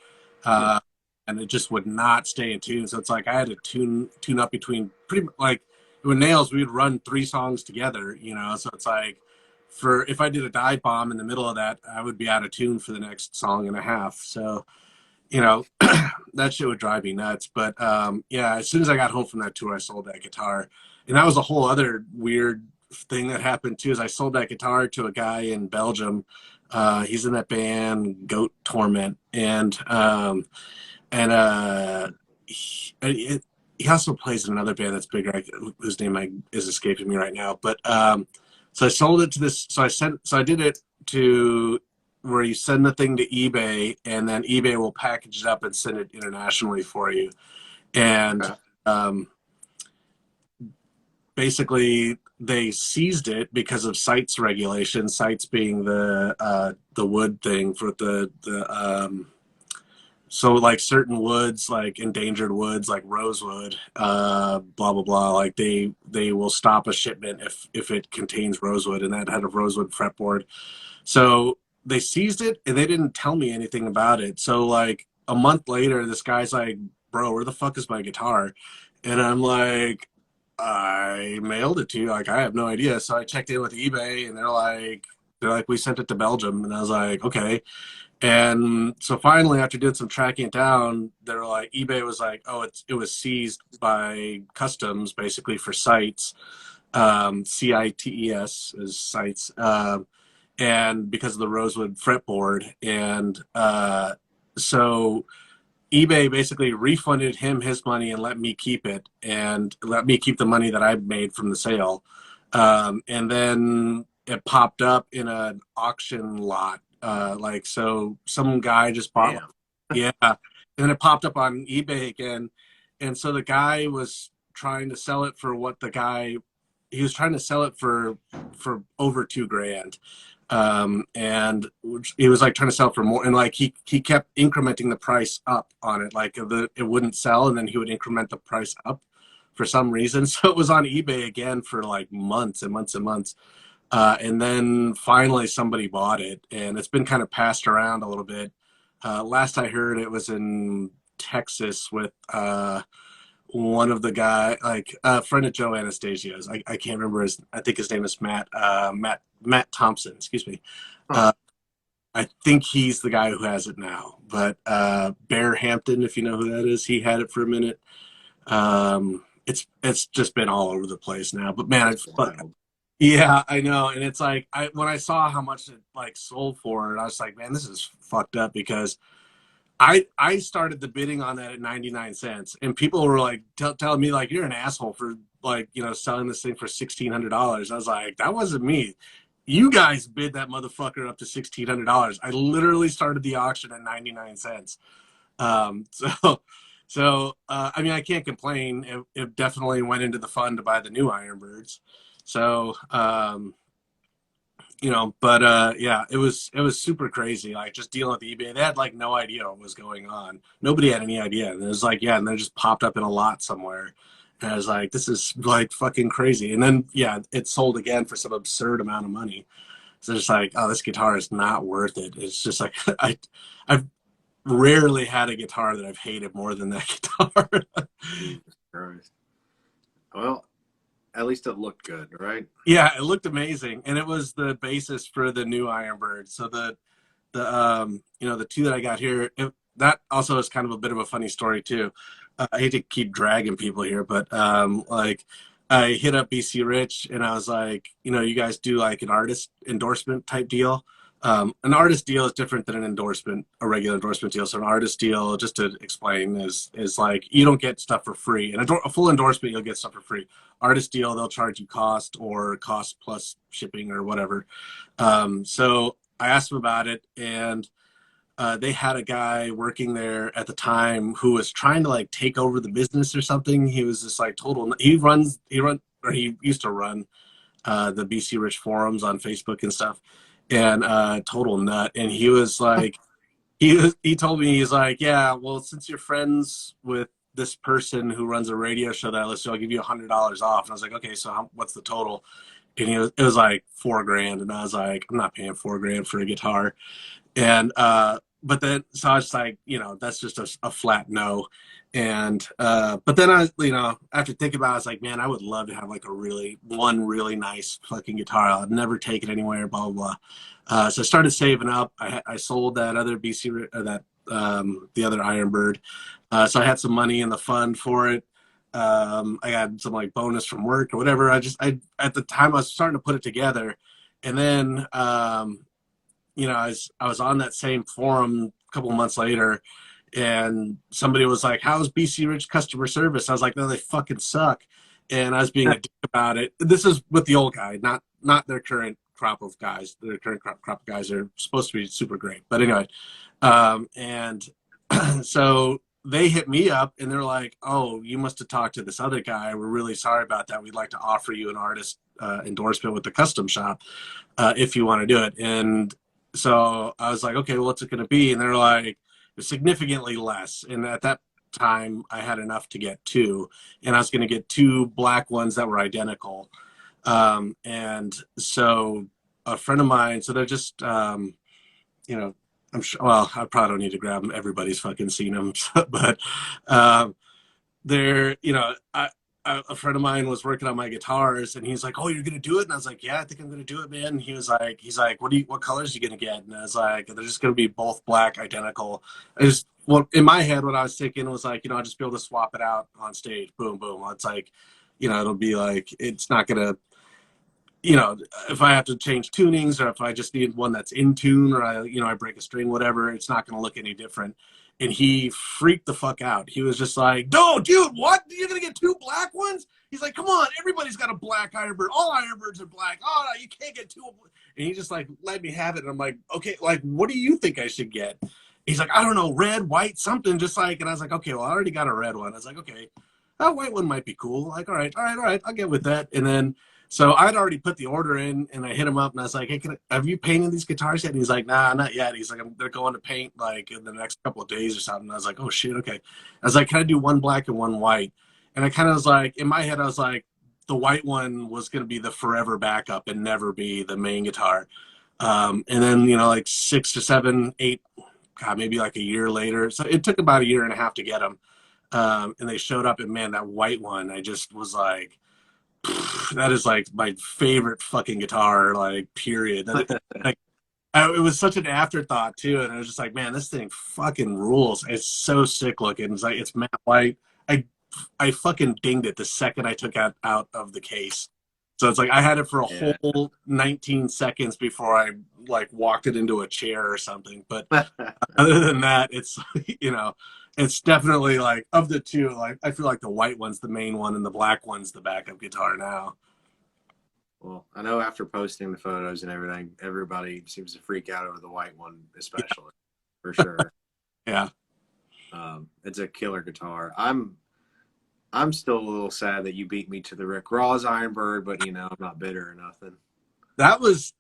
Hmm. And it just would not stay in tune. So it's like I had to tune up between pretty like with Nails, we would run 3 songs together. So it's like for if I did a dive bomb in the middle of that, I would be out of tune for the next song and a half. So that shit would drive me nuts. But yeah, as soon as I got home from that tour, I sold that guitar, and that was a whole other weird thing that happened too. Is I sold that guitar to a guy in Belgium He's in that band Goat Torment, and he also plays in another band that's bigger, whose name is escaping me right now. But so I sold it to this. So I did it to where you send the thing to eBay, and then eBay will package it up and send it internationally for you. And Okay. um, basically, they seized it because of CITES regulations. CITES being the wood thing for the so like certain woods, like endangered woods, like rosewood, blah blah blah. Like they will stop a shipment if it contains rosewood, and that had a rosewood fretboard. So they seized it, and they didn't tell me anything about it. So like a month later, this guy's like, "Bro, where the fuck is my guitar?" And I'm like, "I mailed it to you. Like I have no idea." So I checked in with eBay, and they're like, "We sent it to Belgium," and I was like, "Okay." And so finally, after doing some tracking it down, they're like, eBay was like, "Oh, it was seized by customs, basically for CITES, CITES is CITES, and because of the rosewood fretboard." And so eBay basically refunded him his money and let me keep it, and let me keep the money that I made from the sale. And then it popped up in an auction lot. Like, so some guy just bought, Damn. yeah. And then it popped up on eBay again. And so the guy was trying to sell it for he was trying to sell it for over 2 grand. And he was like trying to sell for more, and like he kept incrementing the price up on it, like it wouldn't sell, and then he would increment the price up for some reason. So it was on eBay again for like months and months and months, and then finally somebody bought it, and it's been kind of passed around a little bit. Last I heard, it was in Texas with one of the guy, like a friend of Joe Anastasia's. I can't remember I think his name is Matt Thompson, excuse me. Huh. Uh, I think he's the guy who has it now. But Bear Hampton, if you know who that is, he had it for a minute. It's just been all over the place now. But man, That's wild. yeah, I know. And it's like when I saw how much it like sold for, I was like, man, this is fucked up, because I started the bidding on that at 99 cents, and people were like telling me like, "You're an asshole for like, selling this thing for $1,600." I was like, that wasn't me. You guys bid that motherfucker up to $1,600. I literally started the auction at 99 cents. So I mean, I can't complain. It definitely went into the fund to buy the new Ironbirds. So but yeah, it was super crazy, like just dealing with eBay. They had like no idea what was going on. Nobody had any idea, and it was like, yeah, and they just popped up in a lot somewhere, and I was like, this is like fucking crazy. And then yeah, it sold again for some absurd amount of money. So it's like, oh, this guitar is not worth it. It's just like I've rarely had a guitar that I've hated more than that guitar. Jesus Christ. Well, at least it looked good, right? Yeah, it looked amazing, and it was the basis for the new Ironbird. So the two that I got here, that also is kind of a bit of a funny story too. I hate to keep dragging people here, but like I hit up BC Rich, and I was like, you guys do like an artist endorsement type deal. An artist deal is different than a regular endorsement deal. So an artist deal, just to explain, is like you don't get stuff for free. And a full endorsement, you'll get stuff for free. Artist deal, they'll charge you cost or cost plus shipping or whatever. So I asked them about it, and they had a guy working there at the time who was trying to like take over the business or something. He was just like total. He used to run the BC Rich forums on Facebook and stuff, and total nut. And he was like, he told me, he's like, yeah, well, since you're friends with this person who runs a radio show that I listen to, I'll give you $100 off. And I was like, okay, so what's the total? And it was like 4 grand, and I was like, I'm not paying 4 grand for a guitar. And but then so I was like, that's just a flat no. And but then after thinking about it, I was like, man, I would love to have like one really nice fucking guitar. I'd never take it anywhere, blah blah blah. So I started saving up. I sold that other the other Ironbird. So I had some money in the fund for it. I got some like bonus from work or whatever. I at the time I was starting to put it together, and then I was on that same forum a couple of months later, and somebody was like, "How's BC Rich customer service?" I was like, "No, they fucking suck." And I was being a dick about it. This is with the old guy, not their current crop of guys. Their current crop of guys are supposed to be super great, but anyway, and so they hit me up and they're like, "Oh, you must have talked to this other guy. We're really sorry about that. We'd like to offer you an artist endorsement with the custom shop if you want to do it." And so I was like, "Okay, well, what's it going to be?" And they're like, "Significantly less." And at that time, I had enough to get two, and I was going to get two black ones that were identical. And so a friend of mine, so they're just, you know, I'm sure, well, I probably don't need to grab them. Everybody's fucking seen them. But they're, a friend of mine was working on my guitars and he's like, "Oh, you're going to do it?" And I was like, "Yeah, I think I'm going to do it, man." And he's like, what colors are you going to get?" And I was like, "They're just going to be both black, identical." Well, in my head, what I was thinking was like, I'll just be able to swap it out on stage. Boom, boom. It's like, it'll be like, it's not going to, if I have to change tunings or if I just need one that's in tune or I break a string, whatever, it's not going to look any different. And he freaked the fuck out. He was just like, "No, dude, what? You're going to get two black ones?" He's like, "Come on, everybody's got a black Ironbird. All Ironbirds are black. Oh, no, you can't get two." And he just like let me have it. And I'm like, "Okay, like, what do you think I should get?" He's like, "I don't know, red, white, something just like," and I was like, "Okay, well, I already got a red one." I was like, "Okay, a white one might be cool." Like, all right, I'll get with that. And then, so I'd already put the order in and I hit him up and I was like, "Hey, have you painted these guitars yet?" And he's like, "Nah, not yet." He's like, "They're going to paint like in the next couple of days or something." And I was like, "Oh shit, okay." I was like, "Can I do one black and one white?" And I kind of was like, in my head, I was like, the white one was going to be the forever backup and never be the main guitar. And then, like 6 to 7, 8, God, maybe like a year later. So it took about a year and a half to get them. And they showed up and man, that white one, I just was like, that is like my favorite fucking guitar, like period. Like, it was such an afterthought too. And I was just like, man, this thing fucking rules. It's so sick looking. It's like, it's matte white. I fucking dinged it the second I took it out of the case. So it's like I had it for a whole 19 seconds before I like walked it into a chair or something. But other than that, it's it's definitely like of the two, like I feel like the white one's the main one and the black one's the backup guitar now. Well, I know after posting the photos and everything, everybody seems to freak out over the white one, especially for sure. Yeah. It's a killer guitar. I'm still a little sad that you beat me to the Rick Ross Ironbird, but I'm not bitter or nothing. That was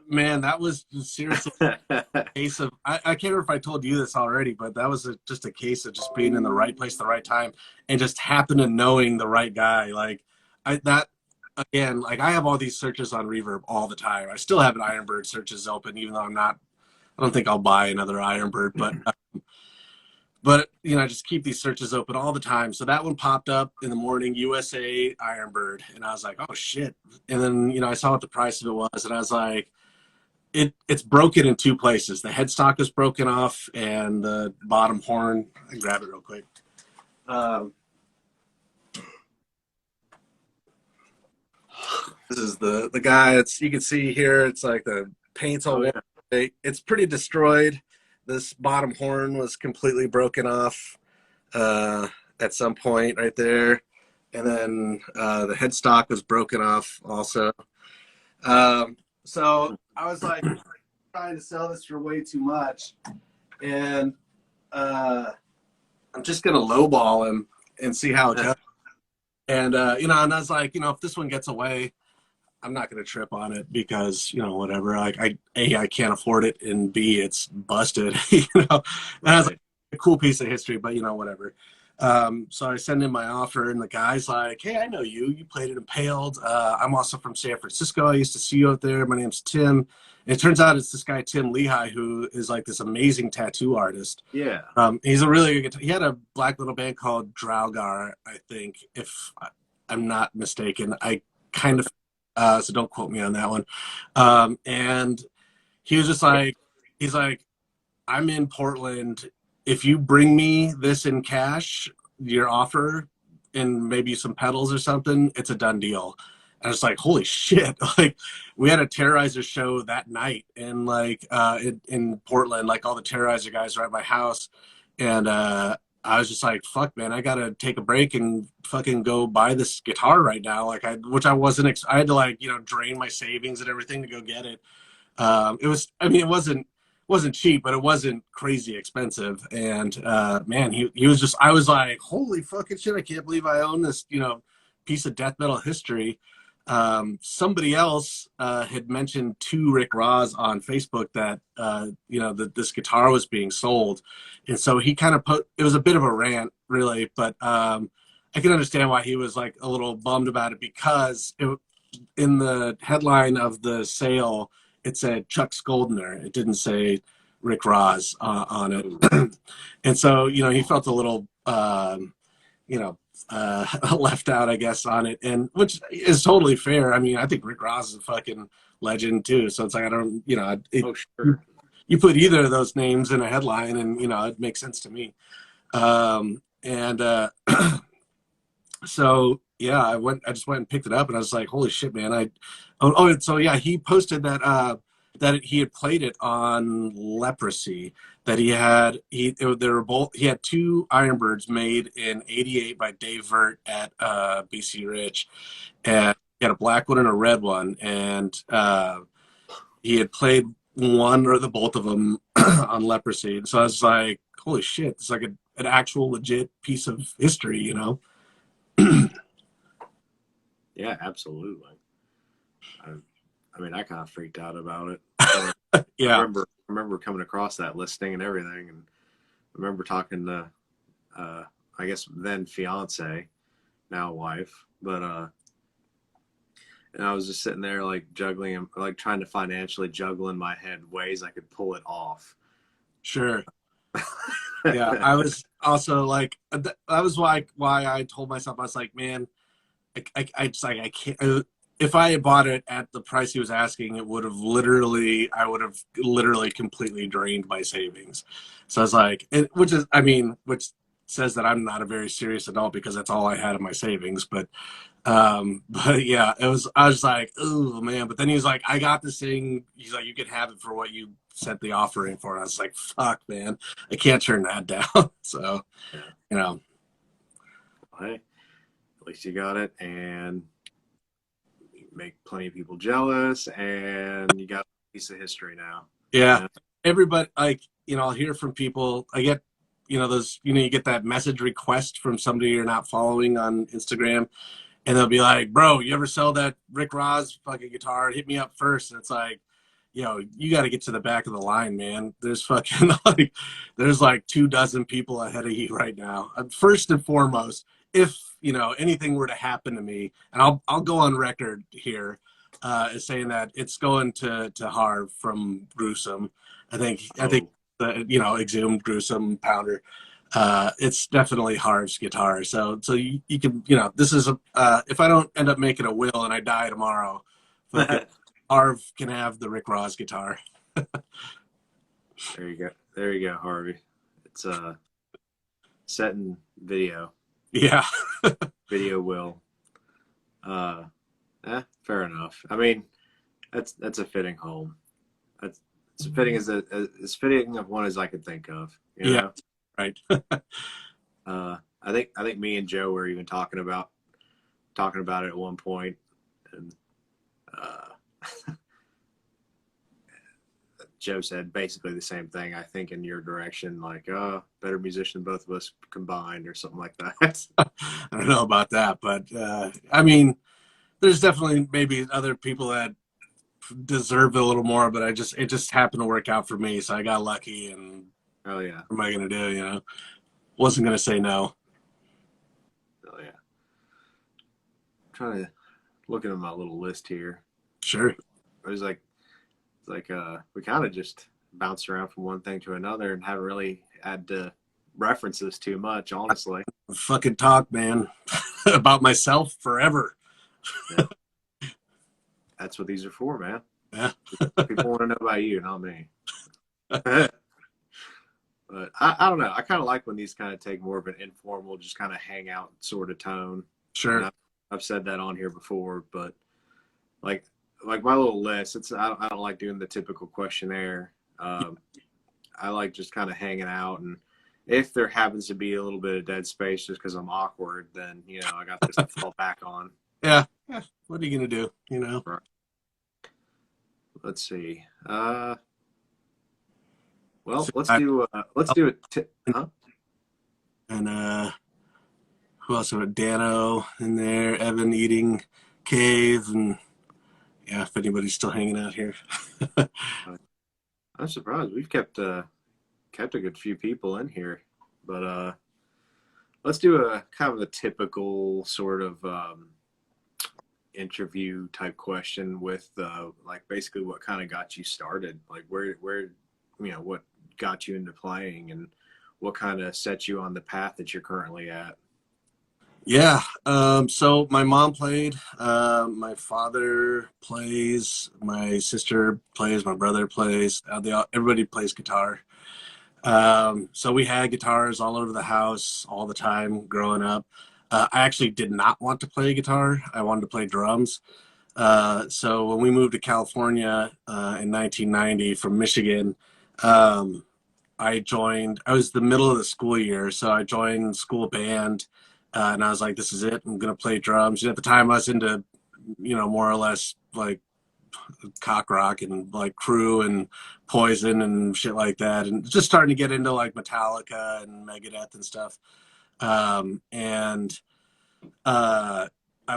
man, that was seriously a case of I can't remember if I told you this already, but that was just a case of just being in the right place, the right time, and just happened to knowing the right guy. Like again, like I have all these searches on Reverb all the time. I still have an Ironbird searches open, even though I don't think I'll buy another Ironbird, but I just keep these searches open all the time. So that one popped up in the morning, USA Ironbird, and I was like, "Oh shit!" And then I saw what the price of it was, and I was like, "It's broken in two places. The headstock is broken off, and the bottom horn." I can grab it real quick. This is the guy. You can see here. It's like the paint's all it's pretty destroyed. This bottom horn was completely broken off at some point right there. And then the headstock was broken off also. So I was like trying to sell this for way too much. And I'm just going to lowball him and see how it goes. And, and I was like, if this one gets away, I'm not going to trip on it because, whatever, like I can't afford it, and B, it's busted, And I was like, a cool piece of history, but whatever. So I send in my offer and the guy's like, "Hey, I know you played at Impaled. I'm also from San Francisco. I used to see you out there. My name's Tim." And it turns out it's this guy, Tim Lehigh, who is like this amazing tattoo artist. Yeah. He's a really good, he had a black little band called Draugr, I think, if I'm not mistaken. I kind of, so don't quote me on that one. And he was just like, he's like, "I'm in Portland. If you bring me this in cash, your offer, and maybe some pedals or something, it's a done deal." And it's like, holy shit! Like, we had a Terrorizer show that night, and like in Portland, like all the Terrorizer guys were at my house, and I was just like, fuck, man, I gotta take a break and fucking go buy this guitar right now. Like, which I wasn't. I had to like drain my savings and everything to go get it. It was, I mean, it wasn't cheap, but it wasn't crazy expensive. And man, he was just, I was like, holy fucking shit, I can't believe I own this, piece of death metal history. Somebody else had mentioned to Rick Ross on Facebook that that this guitar was being sold, and so he kind of put, it was a bit of a rant, really, but I can understand why he was like a little bummed about it, because in the headline of the sale, it said Chuck Scoldner. It didn't say Rick Ross on it. And so, he felt a little, left out, I guess, on it, and which is totally fair. I mean, I think Rick Ross is a fucking legend too. So it's like, I don't, Oh, sure. you put either of those names in a headline, and it makes sense to me. And so yeah, I just went and picked it up, and I was like, holy shit, man. So yeah, he posted that that he had played it on Leprosy, that he had he had two Ironbirds made in '88 by Dave Vert at BC Rich, and he had a black one and a red one, and he had played one or the both of them on Leprosy. So I was like, holy shit, it's like an actual legit piece of history. Yeah, absolutely. I mean, I kind of freaked out about it. Yeah. I remember coming across that listing and everything, and I remember talking to, I guess then fiance, now wife, but and I was just sitting there like juggling, like trying to financially juggle in my head ways I could pull it off. Sure. Yeah, I was also like, that was why I told myself, I was like, man, I just like, I can't. If I had bought it at the price he was asking, I would have literally completely drained my savings. So I was like, which says that I'm not a very serious adult, because that's all I had in my savings. But yeah, I was like, oh man. But then he was like, I got this thing. He's like, you could have it for what you set the offering for. And I was like, fuck, man, I can't turn that down. So, Yeah. Hey, at least you got it, and you make plenty of people jealous, and you got a piece of history now. Yeah. Everybody, like, I'll hear from people. I get, those, you get that message request from somebody you're not following on Instagram, and they'll be like, bro, you ever sell that Rick Ross fucking guitar? Hit me up first. And it's like, you got to get to the back of the line, man. There's fucking there's like 24 people ahead of you right now. First and foremost, if anything were to happen to me, and I'll go on record here as saying that it's going to Harv from Gruesome. I think the Exhumed, Gruesome, Pounder. It's definitely Harv's guitar. So you can, this is if I don't end up making a will and I die tomorrow, Harv can have the Rick Ross guitar. There you go, Harvey. It's set in video. Yeah. Video will. Fair enough. I mean, that's a fitting home. That's as fitting as fitting of one as I could think of. Yeah. Right. I think me and Joe were even talking about it at one point, and Joe said basically the same thing. I think in your direction, like, better musician, both of us combined, or something like that. I don't know about that, but I mean, there's definitely maybe other people that deserve a little more, but it just happened to work out for me, so I got lucky. And Oh yeah, what am I gonna do? Wasn't gonna say no. oh yeah. I'm trying to look at my little list here. Sure. It was like we kind of just bounced around from one thing to another and haven't really had to reference this too much, honestly. Fucking talk, man, about myself forever. Yeah. That's what these are for, man. Yeah. People want to know about you, not me. But I don't know. I kind of like when these kind of take more of an informal, just kind of hang out sort of tone. Sure. I've said that on here before, but like like my little list. I don't like doing the typical questionnaire. I like just kind of hanging out, and if there happens to be a little bit of dead space just because I'm awkward, then I got this to fall back on. Yeah. What are you gonna do? Right. Let's see. So Well, let's do it. Huh? and who else? Dano in there, Evan eating cave, and yeah, if anybody's still hanging out here. I'm surprised we've kept a good few people in here, but let's do a kind of a typical sort of interview type question with like basically what kind of got you started, like where what got you into playing and what kind of set you on the path that you're currently at. Yeah. So my mom played. My father plays. My sister plays. My brother plays. Everybody plays guitar. So we had guitars all over the house all the time growing up. I actually did not want to play guitar. I wanted to play drums. So when we moved to California in 1990 from Michigan, um, I was the middle of the school year, so I joined school band, and I was like, this is it. I'm going to play drums. And at the time, I was into, more or less like cock rock and like Crew and Poison and shit like that, and just starting to get into like Metallica and Megadeth and stuff. And I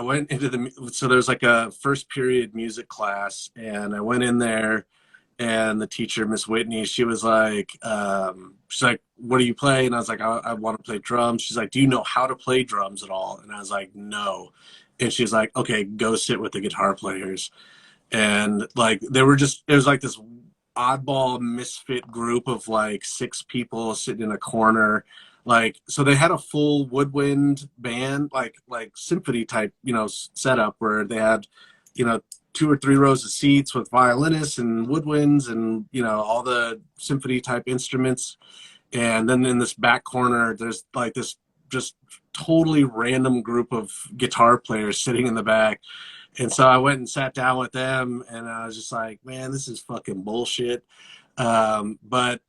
went into so there's like a first period music class, and I went in there, and the teacher, Miss Whitney, she's like, what do you play? And I was like, I want to play drums. She's like, do you know how to play drums at all? And I was like, no. And she's like, okay, go sit with the guitar players. And like it was like this oddball misfit group of like six people sitting in a corner. Like, so they had a full woodwind band, like symphony type, setup where they had, you know, two or three rows of seats with violinists and woodwinds and, all the symphony type instruments. And then in this back corner, there's like this just totally random group of guitar players sitting in the back. And so I went and sat down with them, and I was just like, man, this is fucking bullshit. But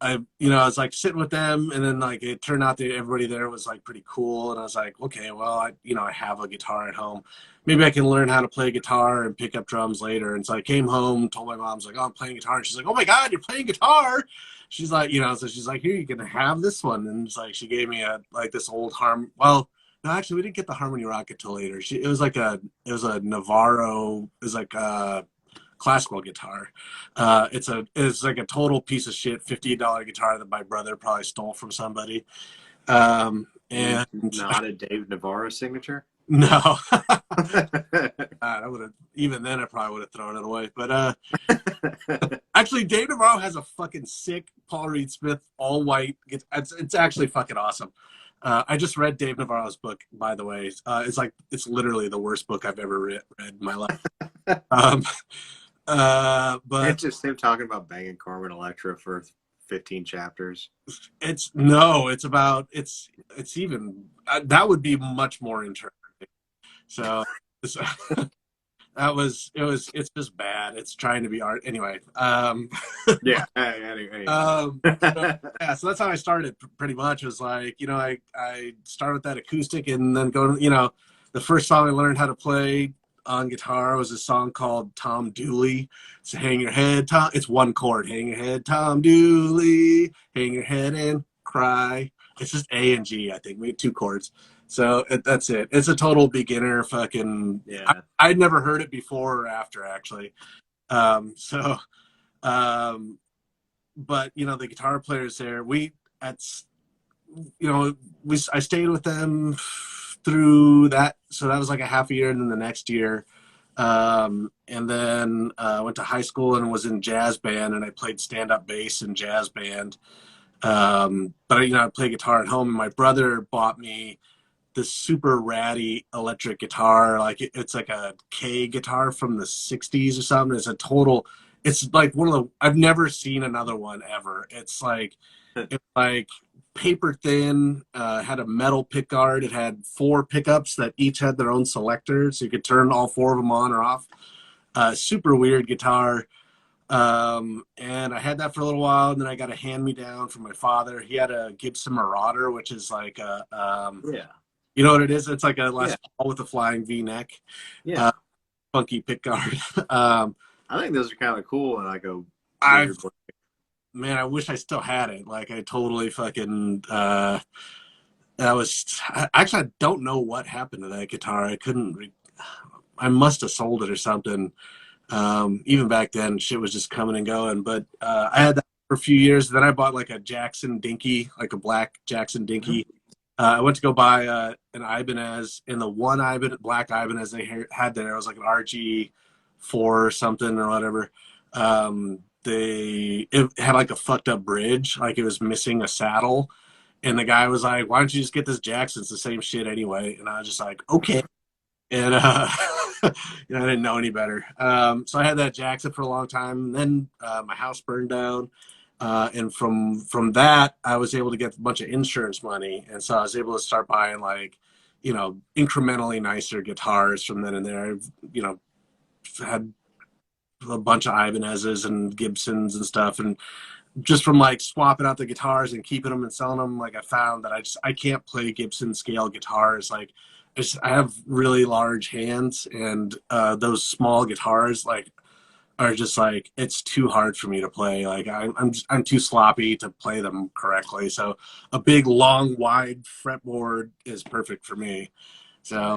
I was like sitting with them, and then like it turned out that everybody there was like pretty cool. And I was like, okay, well, I have a guitar at home. Maybe I can learn how to play guitar and pick up drums later. And so I came home, told my mom, I was like, oh, I'm playing guitar. And she's like, oh my God, you're playing guitar. She's like, so she's like, here, you can have this one. And it's like, she gave me this old well, no, actually, we didn't get the Harmony Rocket till later. It was a Navarro. It was like a classical guitar. It's like a total piece of shit $50 guitar that my brother probably stole from somebody. And Not a Dave Navarro signature. No, I would have. Even then, I probably would have thrown it away. But actually, Dave Navarro has a fucking sick Paul Reed Smith all white. It's actually fucking awesome. I just read Dave Navarro's book, by the way. It's literally the worst book I've ever read in my life. But it's just him talking about banging Carmen Electra for 15 chapters. It's about even that would be much more interesting. So it's just bad. It's trying to be art anyway. Yeah. Anyway. So that's how I started. Pretty much was like, I started with that acoustic, and then the first song I learned how to play on guitar was a song called Tom Dooley. So hang your head, Tom. It's one chord. Hang your head, Tom Dooley. Hang your head and cry. It's just A and G, I think. We had two chords. So that's it. It's a total beginner fucking. Yeah. I'd never heard it before or after, actually. But the guitar players there, I stayed with them through that. So that was like a half a year, and then the next year. And then I went to high school and was in jazz band, and I played stand-up bass in jazz band. But I play guitar at home, and my brother bought me this super ratty electric guitar. Like it's like a K guitar from the 60s or something. It's like I've never seen another one ever. It's like paper thin, had a metal pick guard. It had 4 pickups that each had their own selector, so you could turn all 4 of them on or off. Super weird guitar. And I had that for a little while, and then I got a hand-me-down from my father. He had a Gibson Marauder, which is like a, Yeah. you know what it is? It's like a Les Yeah. Paul with a flying V-neck. Yeah. Funky pickguard. I think those are kind of cool and like a I weird way. Man, I wish I still had it. Like I totally fucking actually I don't know what happened to that guitar. I must have sold it or something. Even back then, shit was just coming and going. But I had that for a few years. Then I bought like a Jackson Dinky, like a black Jackson Dinky. I went to go buy an Ibanez, and the one black Ibanez they had there was like an RG4 or something or whatever. It had like a fucked up bridge, like it was missing a saddle. And the guy was like, "Why don't you just get this Jackson? It's the same shit anyway." And I was just like, "Okay." And I didn't know any better. So I had that Jackson for a long time. And then my house burned down. And from that, I was able to get a bunch of insurance money, and so I was able to start buying like, incrementally nicer guitars from then and there. I've, had a bunch of Ibanez's and Gibsons and stuff, and just from like swapping out the guitars and keeping them and selling them, like I found that I can't play Gibson scale guitars. Like I have really large hands, and those small guitars like are just like it's too hard for me to play. Like I'm too sloppy to play them correctly. So a big, long, wide fretboard is perfect for me. So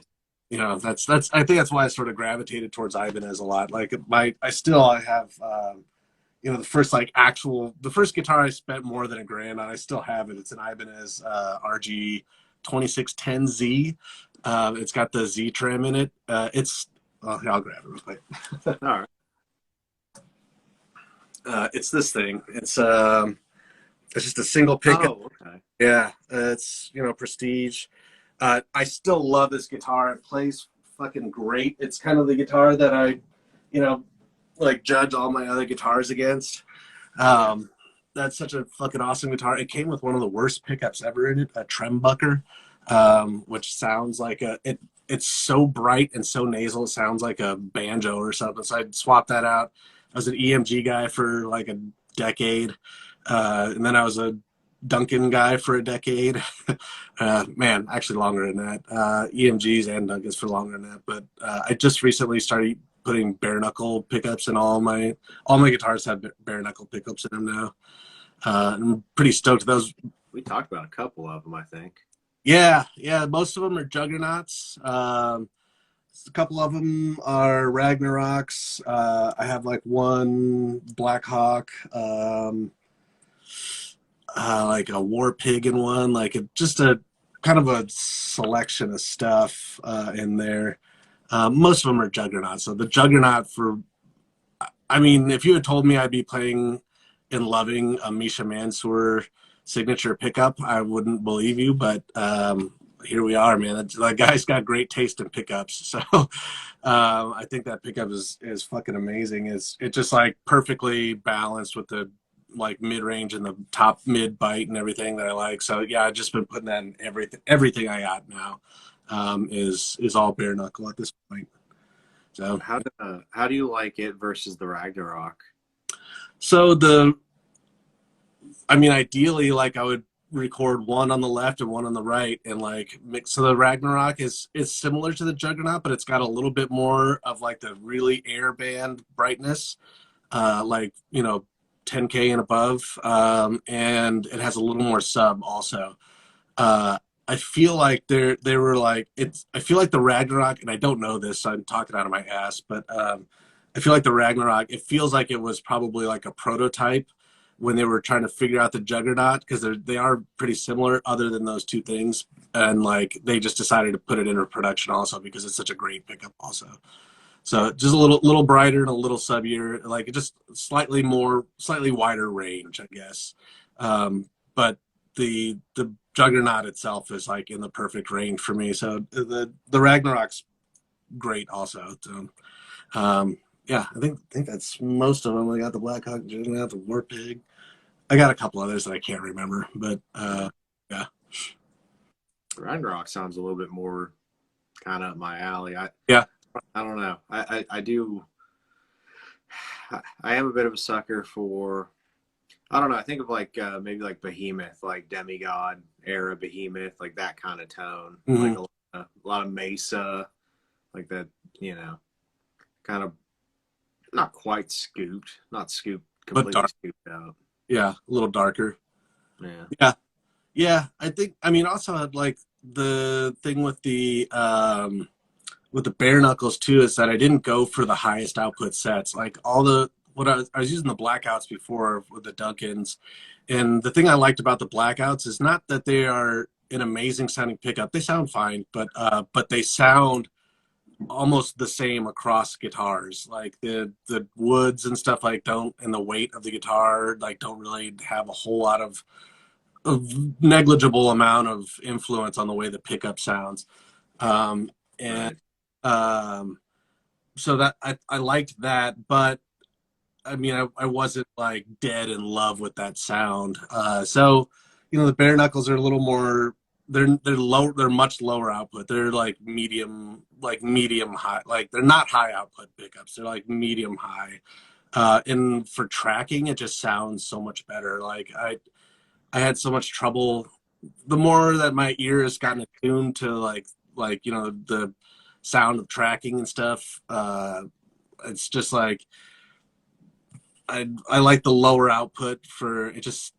that's I think that's why I sort of gravitated towards Ibanez a lot. Like I have the first guitar I spent more than $1,000 on. I still have it. It's an Ibanez RG 2610Z. It's got the Z trim in it. I'll grab it real quick. All right. It's this thing. It's just a single pickup. Oh, okay. Yeah, it's prestige. I still love this guitar. It plays fucking great. It's kind of the guitar that I, like judge all my other guitars against. That's such a fucking awesome guitar. It came with one of the worst pickups ever in it, a Trembucker, which sounds like it's so bright and so nasal. It sounds like a banjo or something. So I swapped that out. I was an EMG guy for like a decade. And then I was a Duncan guy for a decade. Man, actually longer than that. EMGs and Duncans for longer than that. But I just recently started putting bare knuckle pickups in all my guitars have bare knuckle pickups in them now. I'm pretty stoked. Those We talked about a couple of them, I think. Yeah. Most of them are Juggernauts. A couple of them are Ragnaroks. I have like one Black Hawk, like a War Pig in one, like just a kind of a selection of stuff in there. Most of them are Juggernauts. So the Juggernaut if you had told me I'd be playing and loving a Misha Mansour signature pickup, I wouldn't believe you, but here we are, man. That guy's got great taste in pickups. So I think that pickup is fucking amazing. It's just like perfectly balanced with the like mid-range and the top mid bite and everything that I like. So yeah, I've just been putting that in everything I got now. Is all bare knuckle at this point. So how do you like it versus the Ragnarok? So ideally, like I would record one on the left and one on the right and like mix. So the Ragnarok is similar to the Juggernaut, but it's got a little bit more of like the really air band brightness, like 10K and above, and it has a little more sub also. I feel like they were like I feel like the Ragnarok, and I don't know this, so I'm talking out of my ass, but I feel like the Ragnarok, it feels like it was probably like a prototype when they were trying to figure out the Juggernaut, because they are pretty similar other than those two things, and like they just decided to put it into production also because it's such a great pickup also. So just a little brighter and a little subbier, like just slightly wider range, I guess. But the Juggernaut itself is like in the perfect range for me. So the Ragnarok's great also. So yeah, I think that's most of them. I got the Black Hawk, Juggernaut, the War Pig. I got a couple others that I can't remember, but Red Rock sounds a little bit more kind of up my alley. Yeah. I don't know. I do. I am a bit of a sucker for. I don't know. I think of like maybe like Behemoth, like Demigod era Behemoth, like that kind of tone, like a lot of Mesa, like that. You know, kind of not quite scooped, not scooped completely scooped out. Yeah, a little darker. Yeah. Yeah. Yeah, I think. I mean, also like the thing with the bare knuckles too is that I didn't go for the highest output sets. Like all the what I was using the blackouts before with the Duncans, and the thing I liked about the blackouts is not that they are an amazing sounding pickup. They sound fine, but they sound almost the same across guitars. Like the woods and stuff like don't, and the weight of the guitar like don't really have a whole lot of negligible amount of influence on the way the pickup sounds. And so that I liked that, but I mean, I wasn't like dead in love with that sound. So, you know, the bare knuckles are a little more, they're low, they're much lower output. They're like medium high, like they're not high output pickups. They're like medium high. And for tracking, it just sounds so much better. Like I had so much trouble. The more that my ear has gotten attuned to like you know the sound of tracking and stuff, it's just like I like the lower output for it. Just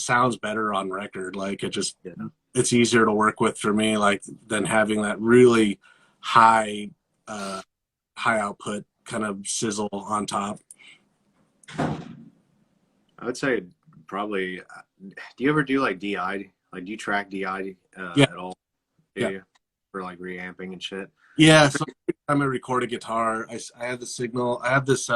sounds better on record. Like it's easier to work with for me. Like than having that really high high output kind of sizzle on top. I would say probably. Do you ever do like DI? Like, do you track DI Yeah. at all? Yeah. You? For like reamping and shit. Yeah. So every time I record a guitar, I have the signal. I have this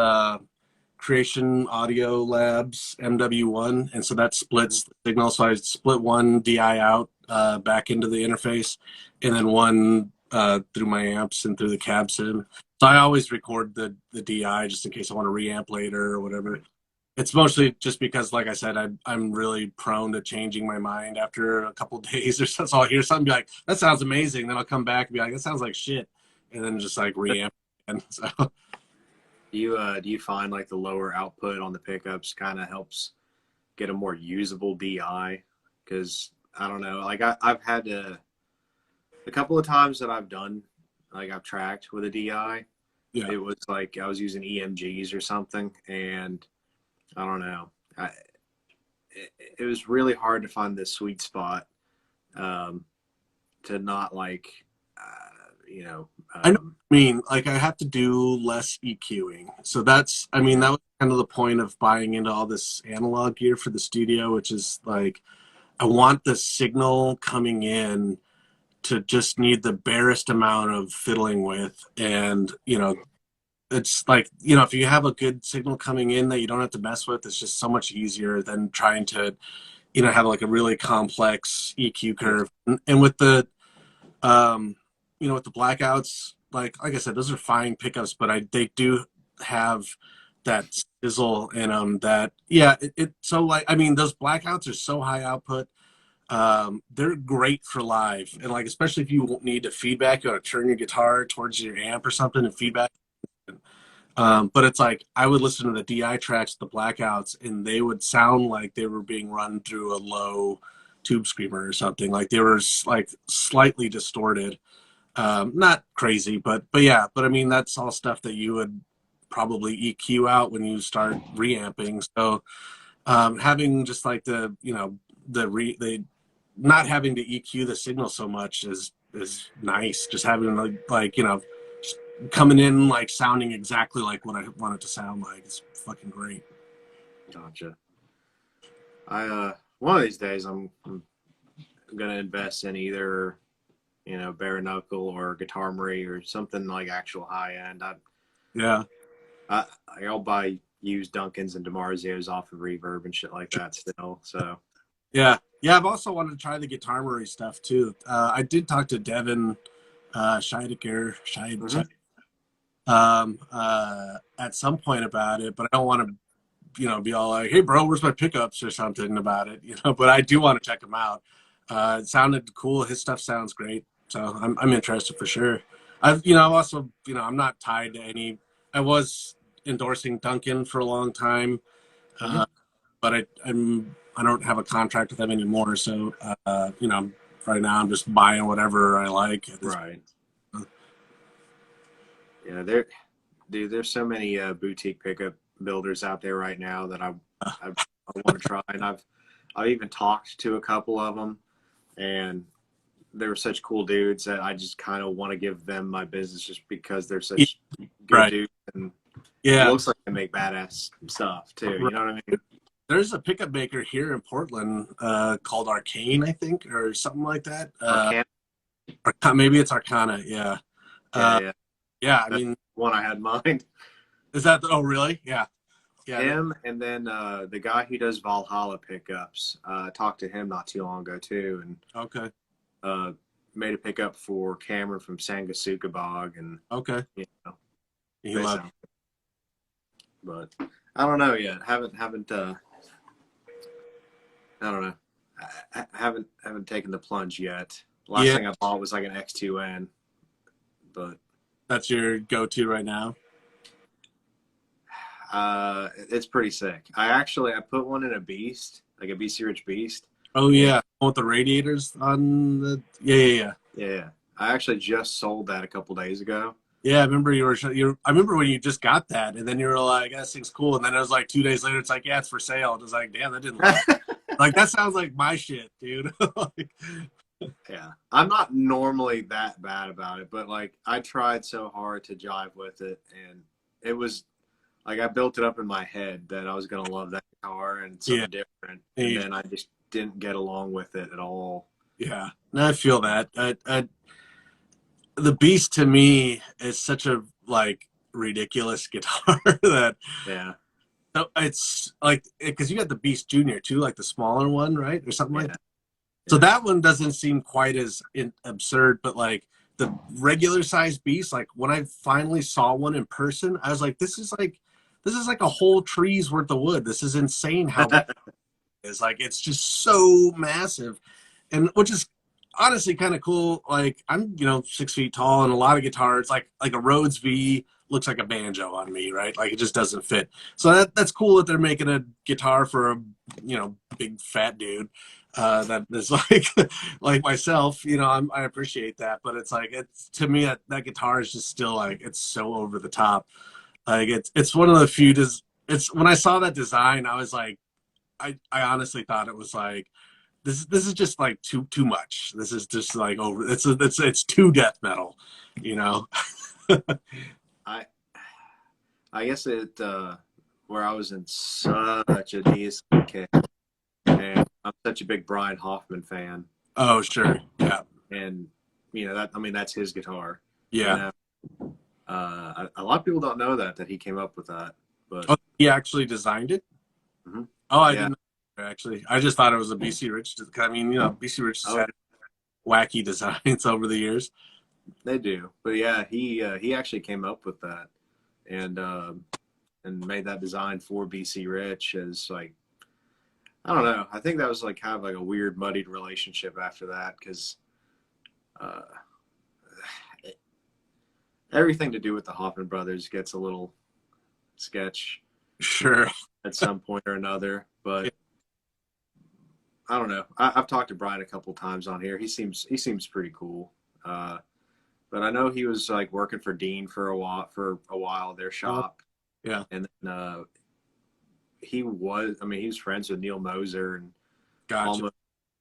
Creation Audio Labs MW1, and so that splits the signal. So I split one DI out back into the interface, and then one through my amps and through the cab sim. So I always record the DI just in case I want to reamp later or whatever. It's mostly just because, like I said, I'm really prone to changing my mind after a couple of days or so. So I'll hear something, be like, "That sounds amazing," then I'll come back and be like, "That sounds like shit," and then just like reamp again. So. Do you find like the lower output on the pickups kind of helps get a more usable DI? Because I don't know, like I've had a couple of times that I've done, like I've tracked with a DI. Yeah. It was like I was using EMGs or something, and I don't know. It was really hard to find this sweet spot to not like, you know. I mean, like I have to do less EQing. So that's, I mean, that was kind of the point of buying into all this analog gear for the studio, which is like, I want the signal coming in to just need the barest amount of fiddling with. And, you know, it's like, you know, if you have a good signal coming in that you don't have to mess with, it's just so much easier than trying to, you know, have like a really complex EQ curve. And with the, you know, with the blackouts, like I said, those are fine pickups, but they do have that sizzle in them that, yeah, so like, I mean, those blackouts are so high output. They're great for live. And like, especially if you need to feedback, you want to turn your guitar towards your amp or something and feedback. But it's like I would listen to the DI tracks, the blackouts, and they would sound like they were being run through a low tube screamer or something. Like they were like slightly distorted. Not crazy, but yeah. But I mean, that's all stuff that you would probably EQ out when you start reamping. So having just like the, you know, the not having to EQ the signal so much is nice. Just having like you know, coming in like sounding exactly like what I want it to sound like. It's fucking great. Gotcha. One of these days I'm gonna invest in either, you know, bare knuckle or guitar Marie or something like actual high end. I'll buy used Duncans and DiMarzios off of Reverb and shit like that still. So yeah. I've also wanted to try the guitar Marie stuff too. I did talk to Devin Scheidecker at some point about it, but I don't want to, you know, be all like, "Hey, bro, where's my pickups?" or something about it, you know. But I do want to check them out. It sounded cool. His stuff sounds great. So I'm interested for sure. I've also, I'm not tied to any. I was endorsing Duncan for a long time, Mhm. but I don't have a contract with them anymore. So, right now I'm just buying whatever I like. Right. Yeah, there's so many boutique pickup builders out there right now that I want to try, and I've even talked to a couple of them, and they were such cool dudes that I just kind of want to give them my business just because they're Yeah, such good right. dudes, and it Yeah. looks like they make badass stuff too. You Right. know what I mean? There's a pickup maker here in Portland called Arcane, I think, or something like that. Arcan. Maybe it's Arcana. Yeah. Yeah, Uh, yeah. yeah. I That's mean, the one I had in mind. is that? Oh, really? Yeah. Yeah. Him, and then the guy who does Valhalla pickups. I talked to him not too long ago too, and Okay. uh, made a pickup for Cameron from Sangasuka Bog, and Okay. you know He they loved. sound. But I don't know yet. Haven't I don't know. I haven't taken the plunge yet. Last Yeah. thing I bought was like an X2N, but That's your go-to right now. it's pretty sick. I put one in a Beast, like a BC Rich Beast. Oh And yeah, with the radiators on the. Yeah, yeah, yeah. yeah, I actually just sold that a couple days ago. Yeah, I remember I remember when you just got that, and then you were like, "That thing's cool," and then it was like 2 days later, it's like, "Yeah, it's for sale." And it was like, "Damn, that didn't like that sounds like my shit, dude." Like, Yeah, I'm not normally that bad about it, but like I tried so hard to jive with it, and it was like I built it up in my head that I was gonna love that guitar and yeah, something different, and then I just didn't get along with it at all. yeah. No, I feel that. The Beast to me is such a like ridiculous guitar that Yeah, it's like because you got the Beast Junior too, like the smaller one, right, or something like yeah, that. So yeah. that one doesn't seem quite as absurd, but like the regular size Beast, like when I finally saw one in person, I was like, this is like a whole tree's worth of wood. This is insane how big it is. Like it's just so massive, and which is honestly kind of cool. Like I'm 6 feet tall, and a lot of guitars like a Rhodes V looks like a banjo on me, right? Like it just doesn't fit. So that's cool that they're making a guitar for a big fat dude that is like like myself. I appreciate that, but it's like it's to me that guitar is just still like it's so over the top. Like it's one of the few. It's when I saw that design, I was like, I honestly thought it was like this is just like too much. This is just like over. It's too death metal, you know. I I guess where I was in such a decent kick, and I'm such a big Brian Hoffman fan, Oh sure, yeah, and that's his guitar. You yeah. know, a lot of people don't know that he came up with that, but Oh, he actually designed it. mhm. Oh, I Yeah, didn't know, actually. I just thought it was a BC Rich. I mean, BC Rich has oh, had wacky designs over the years. they do. But yeah, he actually came up with that, and made that design for BC Rich as like I don't know. I think that was like kind of like a weird muddied relationship after that because uh, everything to do with the Hoffman brothers gets a little sketch Sure. at some point or another. But I don't know. I've talked to Brian a couple times on here. He seems pretty cool. But I know he was like working for Dean for a while their shop, Yeah. and then he was friends with Neil Moser and Gotcha.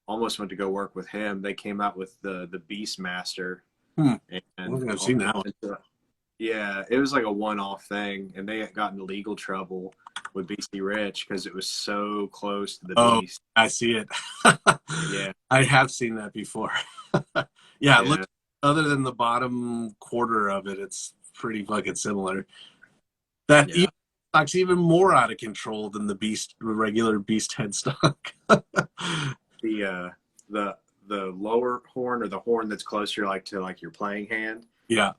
almost went to go work with him. They came out with the Beastmaster, Hmm. I don't and think I've seen that one. yeah, it was like a one-off thing, and they got into legal trouble with BC Rich because it was so close to the Oh, Beast. I see it. Yeah, I have seen that before. Yeah, it yeah, looks other than the bottom quarter of it, it's pretty fucking similar. That yeah. even looks even more out of control than the regular Beast headstock. The the lower horn or the horn that's closer like to like your playing hand. Yeah.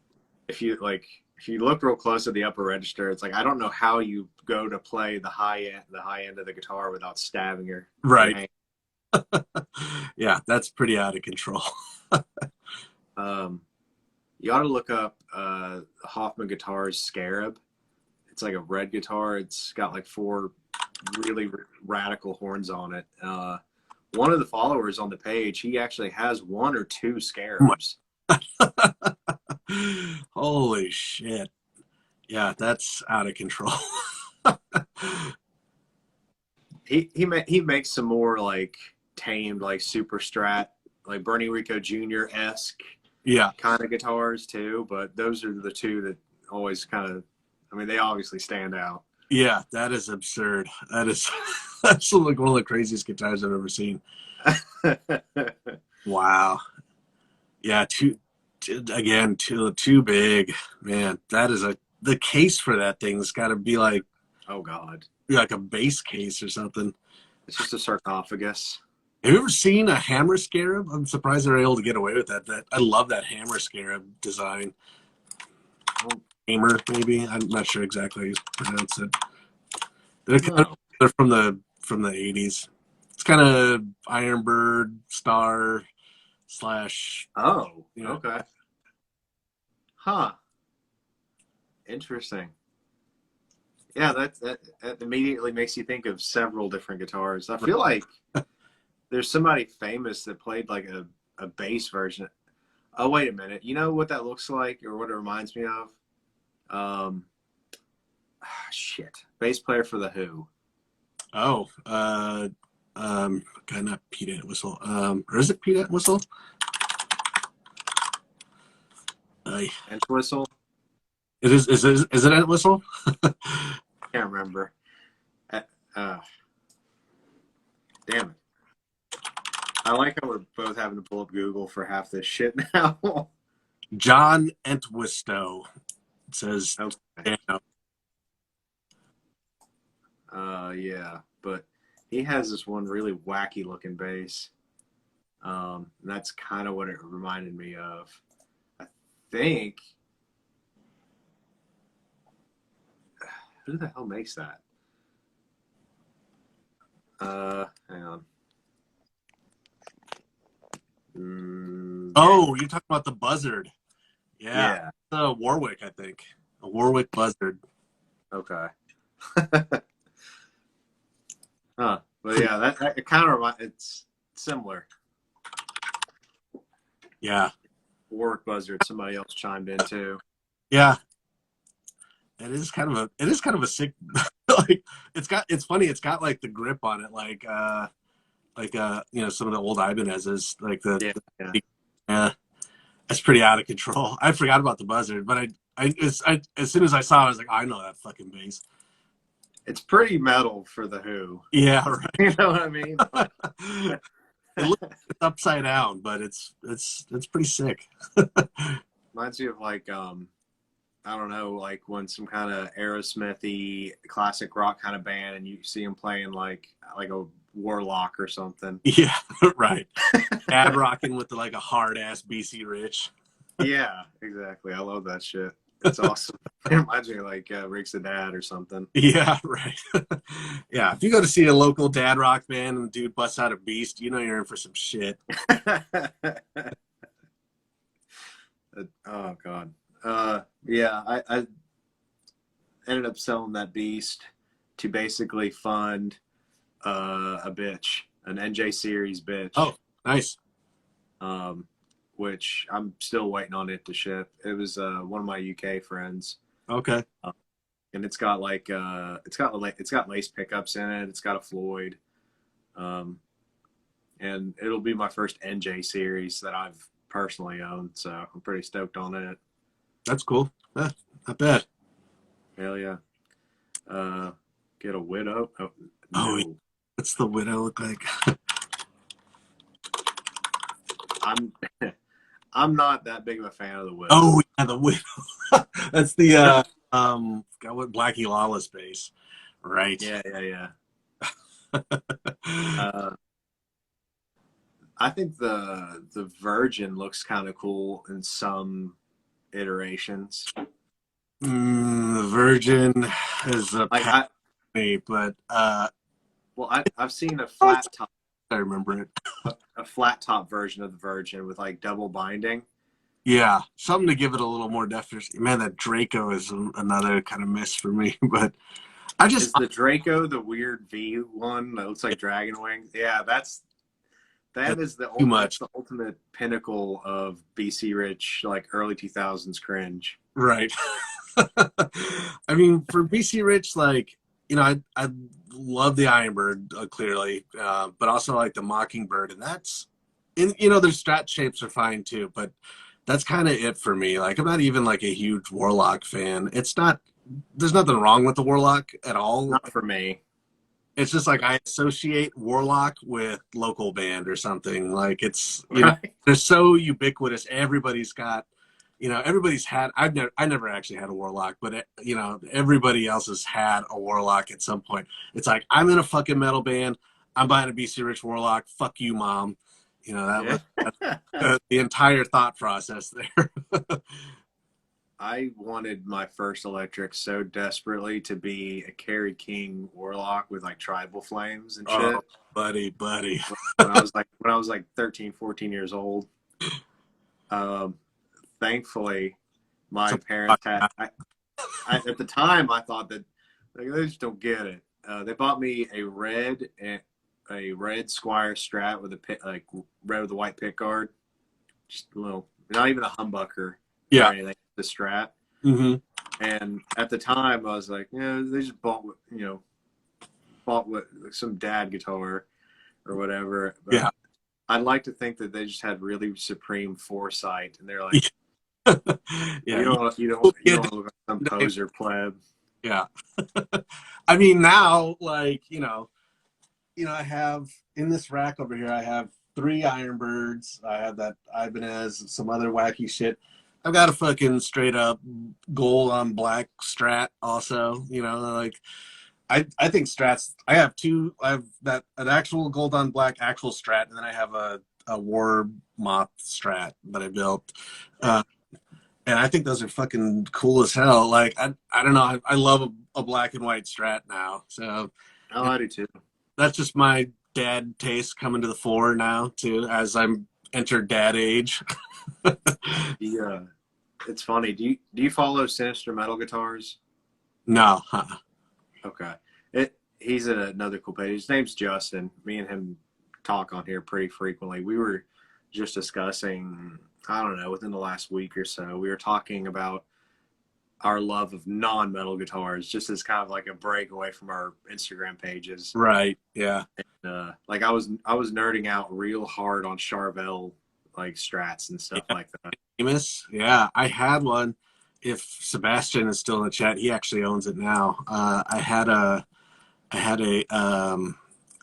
If you look real close at the upper register, it's like I don't know how you go to play the high end of the guitar without stabbing your Right. hand. Yeah, that's pretty out of control. You ought to look up Hoffman Guitars Scarab. It's like a red guitar. It's got like 4 really radical horns on it. One of the followers on the page, he actually has 1 or 2 scarabs. Holy shit. Yeah, that's out of control. He makes some more like tamed, like super strat, like Bernie Rico Jr. esque Yeah. kind of guitars too. But those are the 2 that always kind of, I mean, they obviously stand out. Yeah, that is absurd. That is that's like one of the craziest guitars I've ever seen. Wow. Yeah, too big, man. That is the case for that thing's got to be like, oh God, like a bass case or something. It's just a sarcophagus. Have you ever seen a hammer scarab? I'm surprised they're able to get away with that. I love that hammer scarab design. Hammer, maybe. I'm not sure exactly how you pronounce it. They're from the 80s. It's kind of Ironbird star slash. Oh, you know. Okay. Huh. Interesting. Yeah, that immediately makes you think of several different guitars. I feel like there's somebody famous that played like a bass version. Oh, wait a minute. You know what that looks like or what it reminds me of? Shit. Bass player for The Who. Oh, not Pete Entwistle. Or is it Pete Entwistle? Entwistle? It is. Is it Entwistle? Can't remember. Damn it. I like how we're both having to pull up Google for half this shit now. John Entwistle. It says. Okay. Yeah, but he has this one really wacky looking bass. That's kind of what it reminded me of. I think. Who the hell makes that? Hang on. Oh, you're talking about the buzzard. Yeah. Warwick, I think. A Warwick buzzard. Okay. Huh. But yeah, that it kind of it's similar. Yeah. Warwick buzzard. Somebody else chimed in too. Yeah. It is kind of a sick. Like it's funny. It's got like the grip on it, like some of the old Ibanez's, like yeah. That's pretty out of control. I forgot about the buzzard, but as soon as I saw it, I was like, I know that fucking bass. It's pretty metal for The Who. Yeah, right. You know what I mean? It looks upside down, but it's pretty sick. Reminds me of like I don't know, like when some kind of Aerosmithy classic rock kind of band, and you see them playing like a Warlock or something. Yeah, right. Dad rocking with like a hard ass BC Rich. Yeah, exactly. I love that shit. It's awesome. It reminds me of like Rick's the Dad or something. Yeah, right. Yeah, if you go to see a local dad rock band and the dude busts out a beast, you know you're in for some shit. Oh God. Yeah, I ended up selling that beast to basically fund a bitch, an NJ series bitch. Oh, nice. Which I'm still waiting on it to ship. It was one of my UK friends. Okay. And it's got like it's got lace pickups in it. It's got a Floyd. And it'll be my first NJ series that I've personally owned, so I'm pretty stoked on it. That's cool. Not bad. Hell yeah. Get a Widow. Oh, no. No. What's the Widow look like? I'm not that big of a fan of the Widow. Oh yeah, the Widow. That's the got what Blackie Lawless bass. Right. Yeah. I think the Virgin looks kind of cool in some iterations. The Virgin is a like but well, I've seen a flat top I remember it. A flat top version of the Virgin with like double binding. Yeah, something to give it a little more definition. Man, that Draco is another kind of miss for me. But I just Is the Draco the weird V one that looks like dragon wings? Yeah, that is too that's much. the ultimate pinnacle of BC Rich, like early 2000s cringe. Right. I mean, for BC Rich, like, I love the Ironbird, clearly, but also like the Mockingbird, and their strat shapes are fine too, but that's kind of it for me. Like, I'm not even like a huge Warlock fan. There's nothing wrong with the Warlock at all. Not for me. It's just like I associate Warlock with local band or something. Like Right? they're so ubiquitous. Everybody's had. I never actually had a Warlock, but everybody else has had a Warlock at some point. It's like, I'm in a fucking metal band. I'm buying a BC Rich Warlock. Fuck you, mom. That's the entire thought process there. I wanted my first electric so desperately to be a Kerry King Warlock with like tribal flames and shit. Oh, buddy. When I was like 13, 14 years old. Thankfully, my parents had. At the time, I thought that like, they just don't get it. They bought me a red Squire Strat with red with a white pick guard, just a little, not even a humbucker. Yeah. Or anything, the Strat. Mm-hmm. And at the time, I was like, they just bought some dad guitar or whatever. But Yeah. I'd like to think that they just had really supreme foresight, and they're like, yeah, you don't want to look like some poser pleb. Yeah. I mean, now, like, I have in this rack over here, I have 3 Ironbirds. I have that Ibanez and some other wacky shit. I've got a fucking straight up gold on black Strat also, like I think Strats, I have an actual gold on black actual Strat, and then I have a war moth Strat that I built. And I think those are fucking cool as hell. Like, I don't know. I love a black and white Strat now. So Oh, I do too. that's just my dad taste coming to the fore now too, as I'm entered dad age. Yeah, it's funny. Do you follow Sinister Metal Guitars? No. Okay. He's at another cool page. His name's Justin. Me and him talk on here pretty frequently. We were just discussing, I don't know, within the last week or so, we were talking about our love of non-metal guitars, just as kind of like a break away from our Instagram pages. Right. Yeah. And, like I was nerding out real hard on Charvel like Strats and stuff like that. Famous. Yeah, I had one. If Sebastian is still in the chat, he actually owns it now.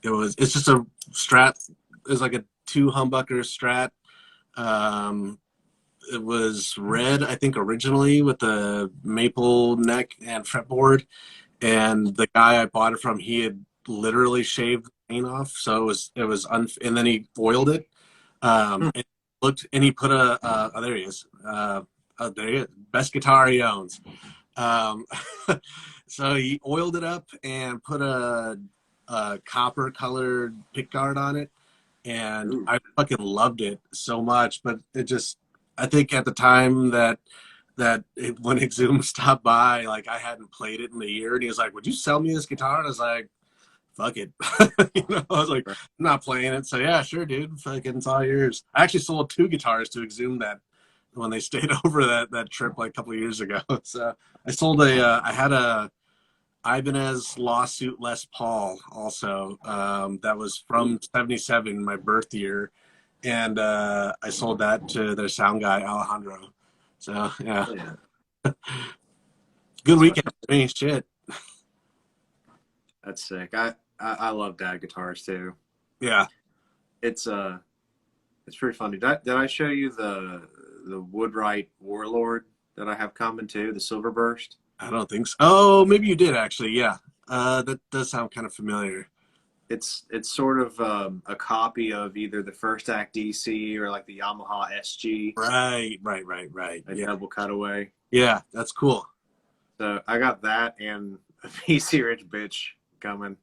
It's just a Strat. It was like a 2 humbucker Strat. It was red, I think, originally with the maple neck and fretboard. And the guy I bought it from, he had literally shaved the paint off, so and then he oiled it. And he put there he is. There he is. Best guitar he owns. So he oiled it up and put a copper colored pickguard on it, and Ooh. I fucking loved it so much. But I think at the time when Exhumed stopped by, like, I hadn't played it in a year, and he was like, "Would you sell me this guitar?" And I was like, "Fuck it." I was like, "I'm not playing it." So yeah, sure, dude. Fucking, it's all yours. I actually sold 2 guitars to Exhumed that when they stayed over that trip like a couple of years ago. So I sold I had a Ibanez Lawsuit Les Paul also, that was from '77, my birth year, and I sold that to their sound guy Alejandro. So yeah, good weekend for me. Shit. That's sick. I love dad guitars too. Yeah, It's pretty funny. Did I show you the Woodwright Warlord that I have coming too, the Silver Burst? I don't think so. Oh, maybe you did actually. Yeah, that does sound kind of familiar. It's sort of a copy of either the First Act DC or like the Yamaha SG. Right. A double cutaway. Yeah, that's cool. So I got that and a PC Rich bitch coming.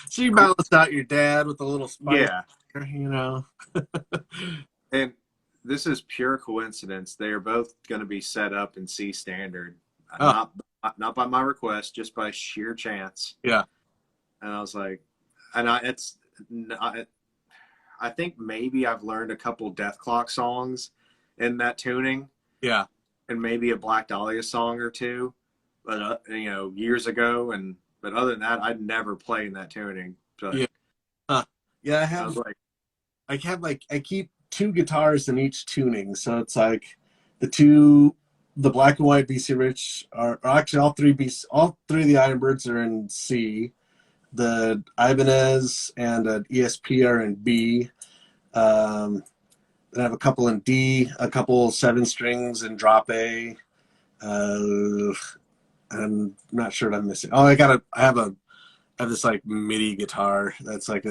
So you balanced out your dad with a little spice, Yeah, you know. and this is pure coincidence. They are both going to be set up in C standard, Oh, not by my request, just by sheer chance. yeah, And I was like, and I think maybe I've learned a couple Death Clock songs in that tuning, yeah, and maybe a Black Dahlia song or two, but years ago. But other than that, I'd never play in that tuning. So yeah. Yeah, I was like, I keep two guitars in each tuning, so it's like the black and white BC Rich are actually all three of the Ironbirds are in C. The Ibanez and ESP are in B. Then I have a couple in D, a couple 7 strings in drop A. Uh, I'm not sure what I'm missing. Oh, I have this like MIDI guitar that's like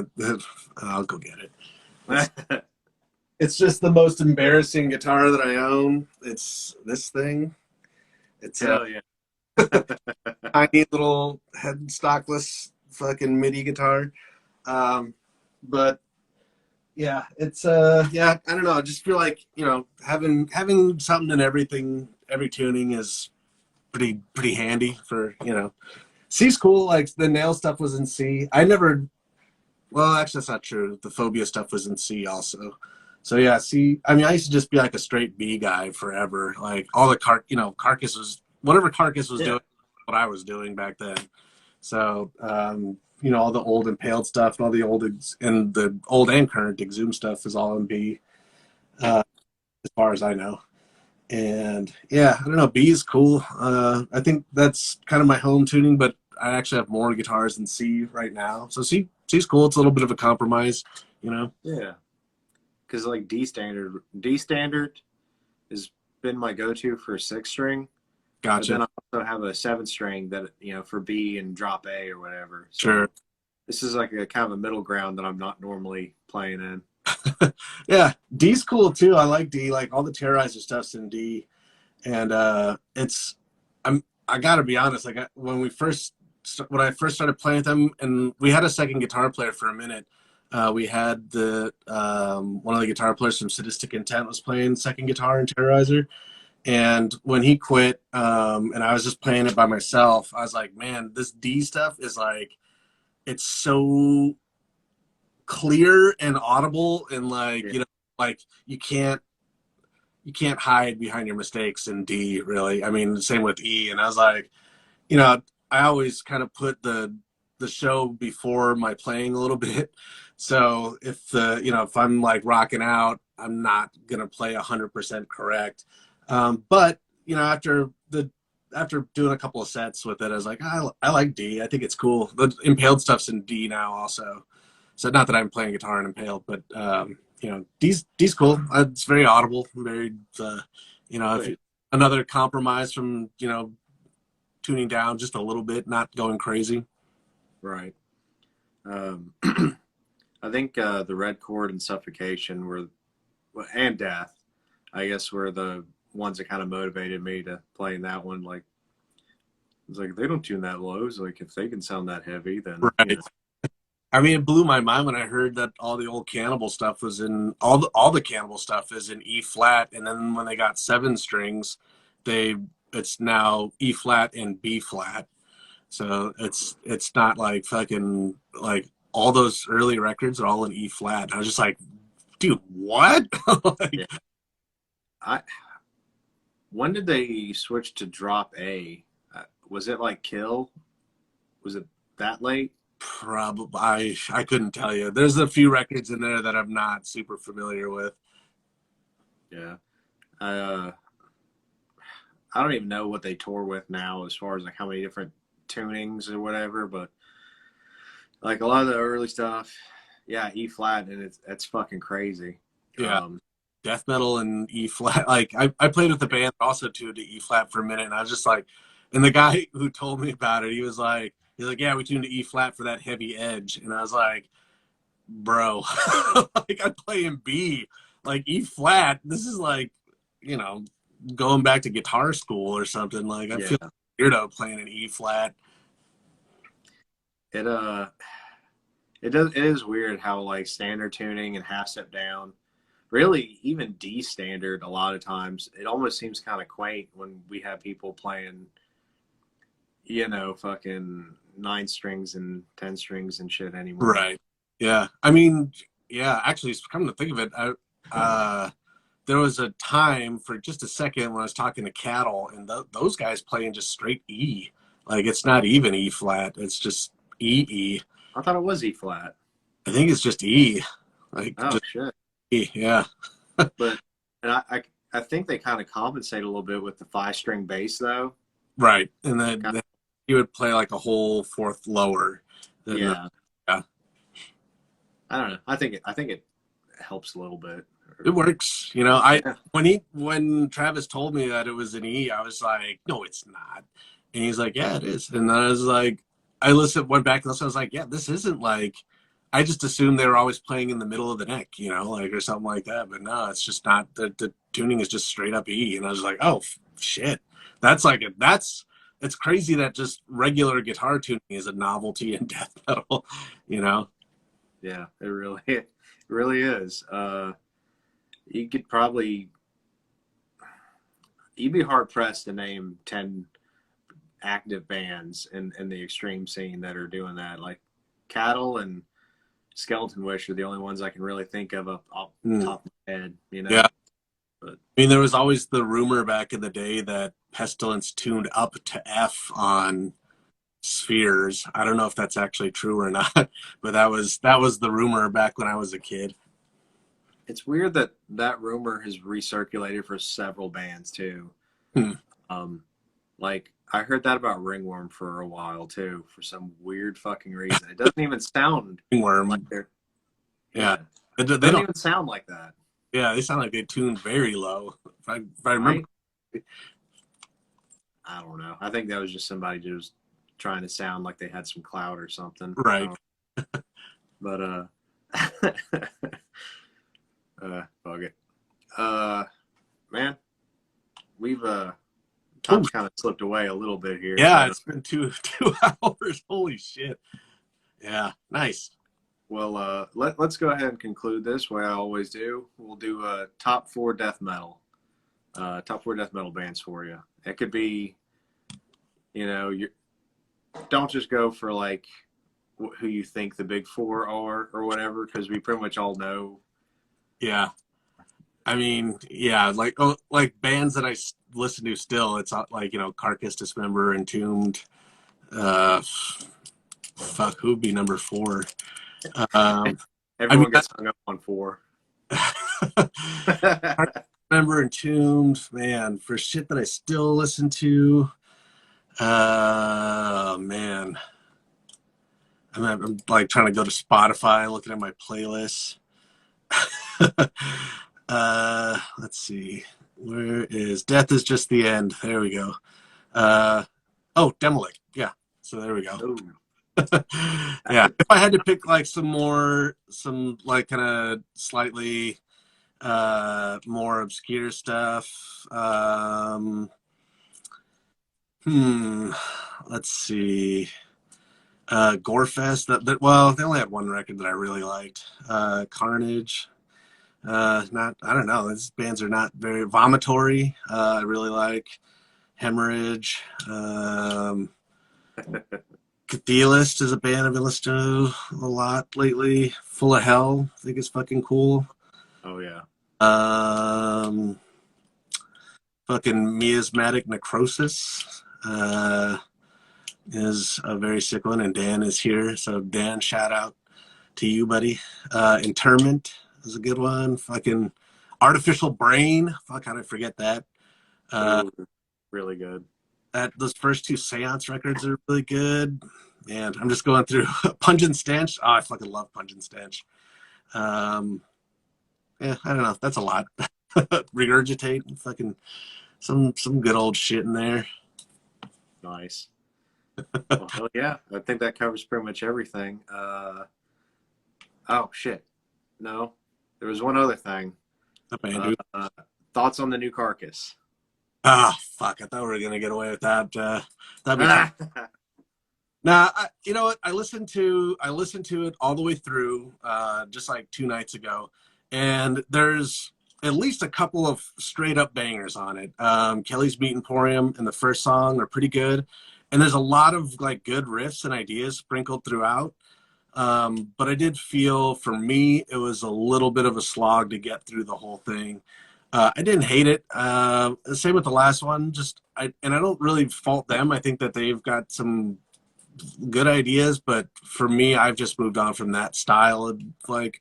I'll go get it. It's just the most embarrassing guitar that I own. It's this thing. It's a hell yeah. tiny little head stockless fucking MIDI guitar. But yeah, it's yeah, I don't know. I just feel like, having something in every tuning is pretty handy for, C's cool. Like the nail stuff was in C. Well, actually that's not true. The phobia stuff was in C also. So yeah, C. I mean, I used to just be like a straight B guy forever. Like all the Carcass was whatever Carcass was doing, what I was doing back then. So all the old Impaled stuff and all the old and current Exhumed stuff is all in B, as far as I know. And yeah, I don't know. B is cool. I think that's kind of my home tuning, but I actually have more guitars than C right now. So C's cool. It's a little bit of a compromise, you know. Yeah, because like D standard has been my go-to for 6 string. Gotcha. But then I also have a 7 string that for B and drop A or whatever. So sure. this is like a kind of a middle ground that I'm not normally playing in. Yeah, D's cool too. I like D. Like all the Terrorizer stuff's in D, and I gotta be honest. Like when I first started playing with them, and we had a second guitar player for a minute. We had one of the guitar players from Sadistic Intent was playing second guitar in Terrorizer, and when he quit, and I was just playing it by myself, I was like, man, this D stuff is like, it's so clear and audible, and like, like you can't hide behind your mistakes in D, really. I mean, same with E. And I was like, I always kind of put the show before my playing a little bit. So if I'm like rocking out, I'm not gonna play 100% correct. But after doing a couple of sets with it, I was like, I like D. I think it's cool. The Impaled stuff's in D now also. So not that I'm playing guitar in Impaled, but D's cool. It's very audible, very another compromise from tuning down just a little bit, not going crazy. Right. I think the Red Chord and Suffocation and Death, I guess, were the ones that kind of motivated me to playing that one. Like, it's like, they don't tune that low. It's like, if they can sound that heavy, then right. I mean, it blew my mind when I heard that all the old Cannibal stuff was in all the Cannibal stuff is in E flat, and then when they got 7 strings, it's now E flat and B flat. So it's not like fucking like all those early records are all in E flat. I was just like, dude, what? When did they switch to drop A? Was it like Kill? Was it that late? Probably. I couldn't tell you. There's a few records in there that I'm not super familiar with. Yeah. I don't even know what they tour with now as far as like how many different tunings or whatever, but like a lot of the early stuff, yeah, E flat, and it's fucking crazy. Yeah. Death metal and E flat. Like I played with the band also tuned to E flat for a minute, and I was just like, and the guy who told me about it, he's like, yeah, we tuned to E flat for that heavy edge, and I was like, bro, like I'm playing B, like E flat. This is like, going back to guitar school or something. Like I feel weirdo playing an E flat. It is weird how like standard tuning and half step down, really even D standard a lot of times, it almost seems kind of quaint when we have people playing, fucking 9 strings and 10 strings and shit anymore. Right. Yeah. I mean, yeah, actually, come to think of it, there was a time for just a second when I was talking to Cattle, and those guys playing just straight E. Like, it's not even E flat. It's just E E. I thought it was E flat. I think it's just E. Like, Oh just shit! E. Yeah. But and I think they kind of compensate a little bit with the 5 string bass though. Right. And then he would play like a whole fourth lower. Yeah. Yeah. I don't know. I think it helps a little bit. It works. When Travis told me that it was an E, I was like, no, it's not. And he's like, yeah, it is. And then I was like, went back and listened. I was like, yeah, this isn't like, I just assumed they were always playing in the middle of the neck, like, or something like that. But no, it's just not. The tuning is just straight up E. And I was like, oh, shit. It's crazy that just regular guitar tuning is a novelty in death metal, Yeah, it really is. You could probably, you'd be hard pressed to name 10 active bands in the extreme scene that are doing that. Like Cattle and Skeleton Wish are the only ones I can really think of off the top of my head, Yeah. But I mean, there was always the rumor back in the day that Pestilence tuned up to F on spheres. I don't know if that's actually true or not, but that was the rumor back when I was a kid. it's weird that rumor has recirculated for several bands too. Like I heard that about Ringworm for a while too, for some weird fucking reason. It doesn't even sound Ringworm. like they're. Yeah. They don't even sound like that. Yeah, they sound like they tuned very low. If I remember. I don't know. I think that was just somebody just trying to sound like they had some clout or something. Right. But fuck it. Man, we've time's kind of slipped away a little bit here. Yeah, it's been two hours. Holy shit. Yeah, nice. Well, let's go ahead and conclude this way I always do. We'll do top 4 death metal. Top 4 death metal bands for you. It could be, you don't just go for like who you think the big 4 are or whatever, because we pretty much all know. Yeah. I mean, yeah, like bands that I listen to still, it's like, Carcass, Dismember, Entombed. Fuck, who'd be number 4? Everyone gets hung up on 4. Remember Entombed, man, for shit that I still listen to. Man, I'm like trying to go to Spotify, looking at my playlists. Let's see, where is Death Is Just the End? There we go. Demolic, yeah. So there we go. Yeah, if I had to pick like some like kind of slightly more obscure stuff, let's see, Gorefest. Well, they only had one record that I really liked, Carnage. I don't know, these bands are not very vomitory. I really like Hemorrhage. Cathelist is a band I've been listening to a lot lately. Full of Hell, I think is fucking cool. Oh yeah. Fucking Miasmatic Necrosis is a very sick one, and Dan is here, so Dan, shout out to you, buddy. Interment is a good one. Fucking Artificial Brain, fuck, how did I forget that? Really good. Those first 2 Seance records are really good. And I'm just going through Pungent Stench. Oh, I fucking love Pungent Stench. Yeah, I don't know. That's a lot. Regurgitate, fucking some good old shit in there. Nice. Well, hell yeah. I think that covers pretty much everything. Oh shit. No, there was one other thing. Thoughts on the new Carcass? Ah, fuck. I thought we were going to get away with that. That'd be Now, you know what? I listened to it all the way through, just like 2 nights ago, and there's at least a couple of straight up bangers on it. Kelly's Meat Emporium and the first song are pretty good, and there's a lot of like good riffs and ideas sprinkled throughout. But I did feel, for me, it was a little bit of a slog to get through the whole thing. I didn't hate it. Same with the last one. And I don't really fault them. I think that they've got some good ideas, but for me, I've just moved on from that style of like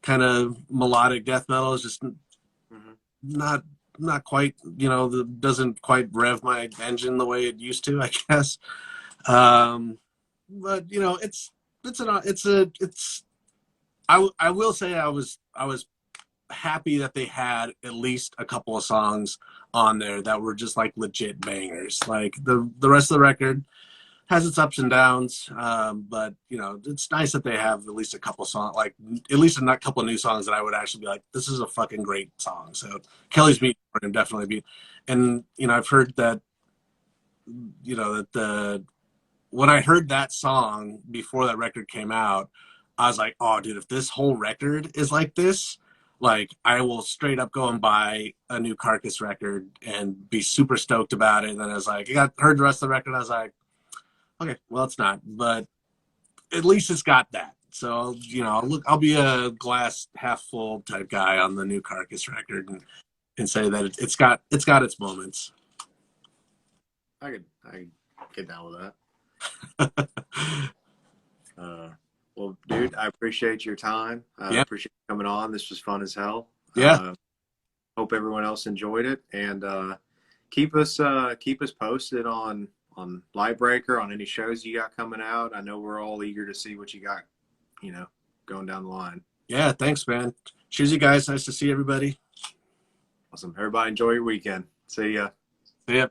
kind of melodic death metal. Is just Mm-hmm. not not quite, doesn't quite rev my engine the way it used to, I guess. But it's I will say I was happy that they had at least a couple of songs on there that were just like legit bangers. Like the rest of the record has its ups and downs, but it's nice that they have at least a couple songs, like at least a couple of new songs that I would actually be like, this is a fucking great song. So Kelly's Meat would definitely be, and I've heard that, that when I heard that song before that record came out, I was like, oh, dude, if this whole record is like this, like I will straight up go and buy a new Carcass record and be super stoked about it. And then I was like, heard the rest of the record, and I was like, okay, well, it's not, but at least it's got that. So, I'll be a glass half full type guy on the new Carcass record, and say that it's got its moments. I could get down with that. Well, dude, I appreciate your time. I Yeah. appreciate you coming on. This was fun as hell. Yeah. Hope everyone else enjoyed it, and keep us posted on Lightbreaker, on any shows you got coming out. I know we're all eager to see what you got, going down the line. Yeah. Thanks, man. Cheers, you guys. Nice to see everybody. Awesome. Everybody enjoy your weekend. See ya. See ya.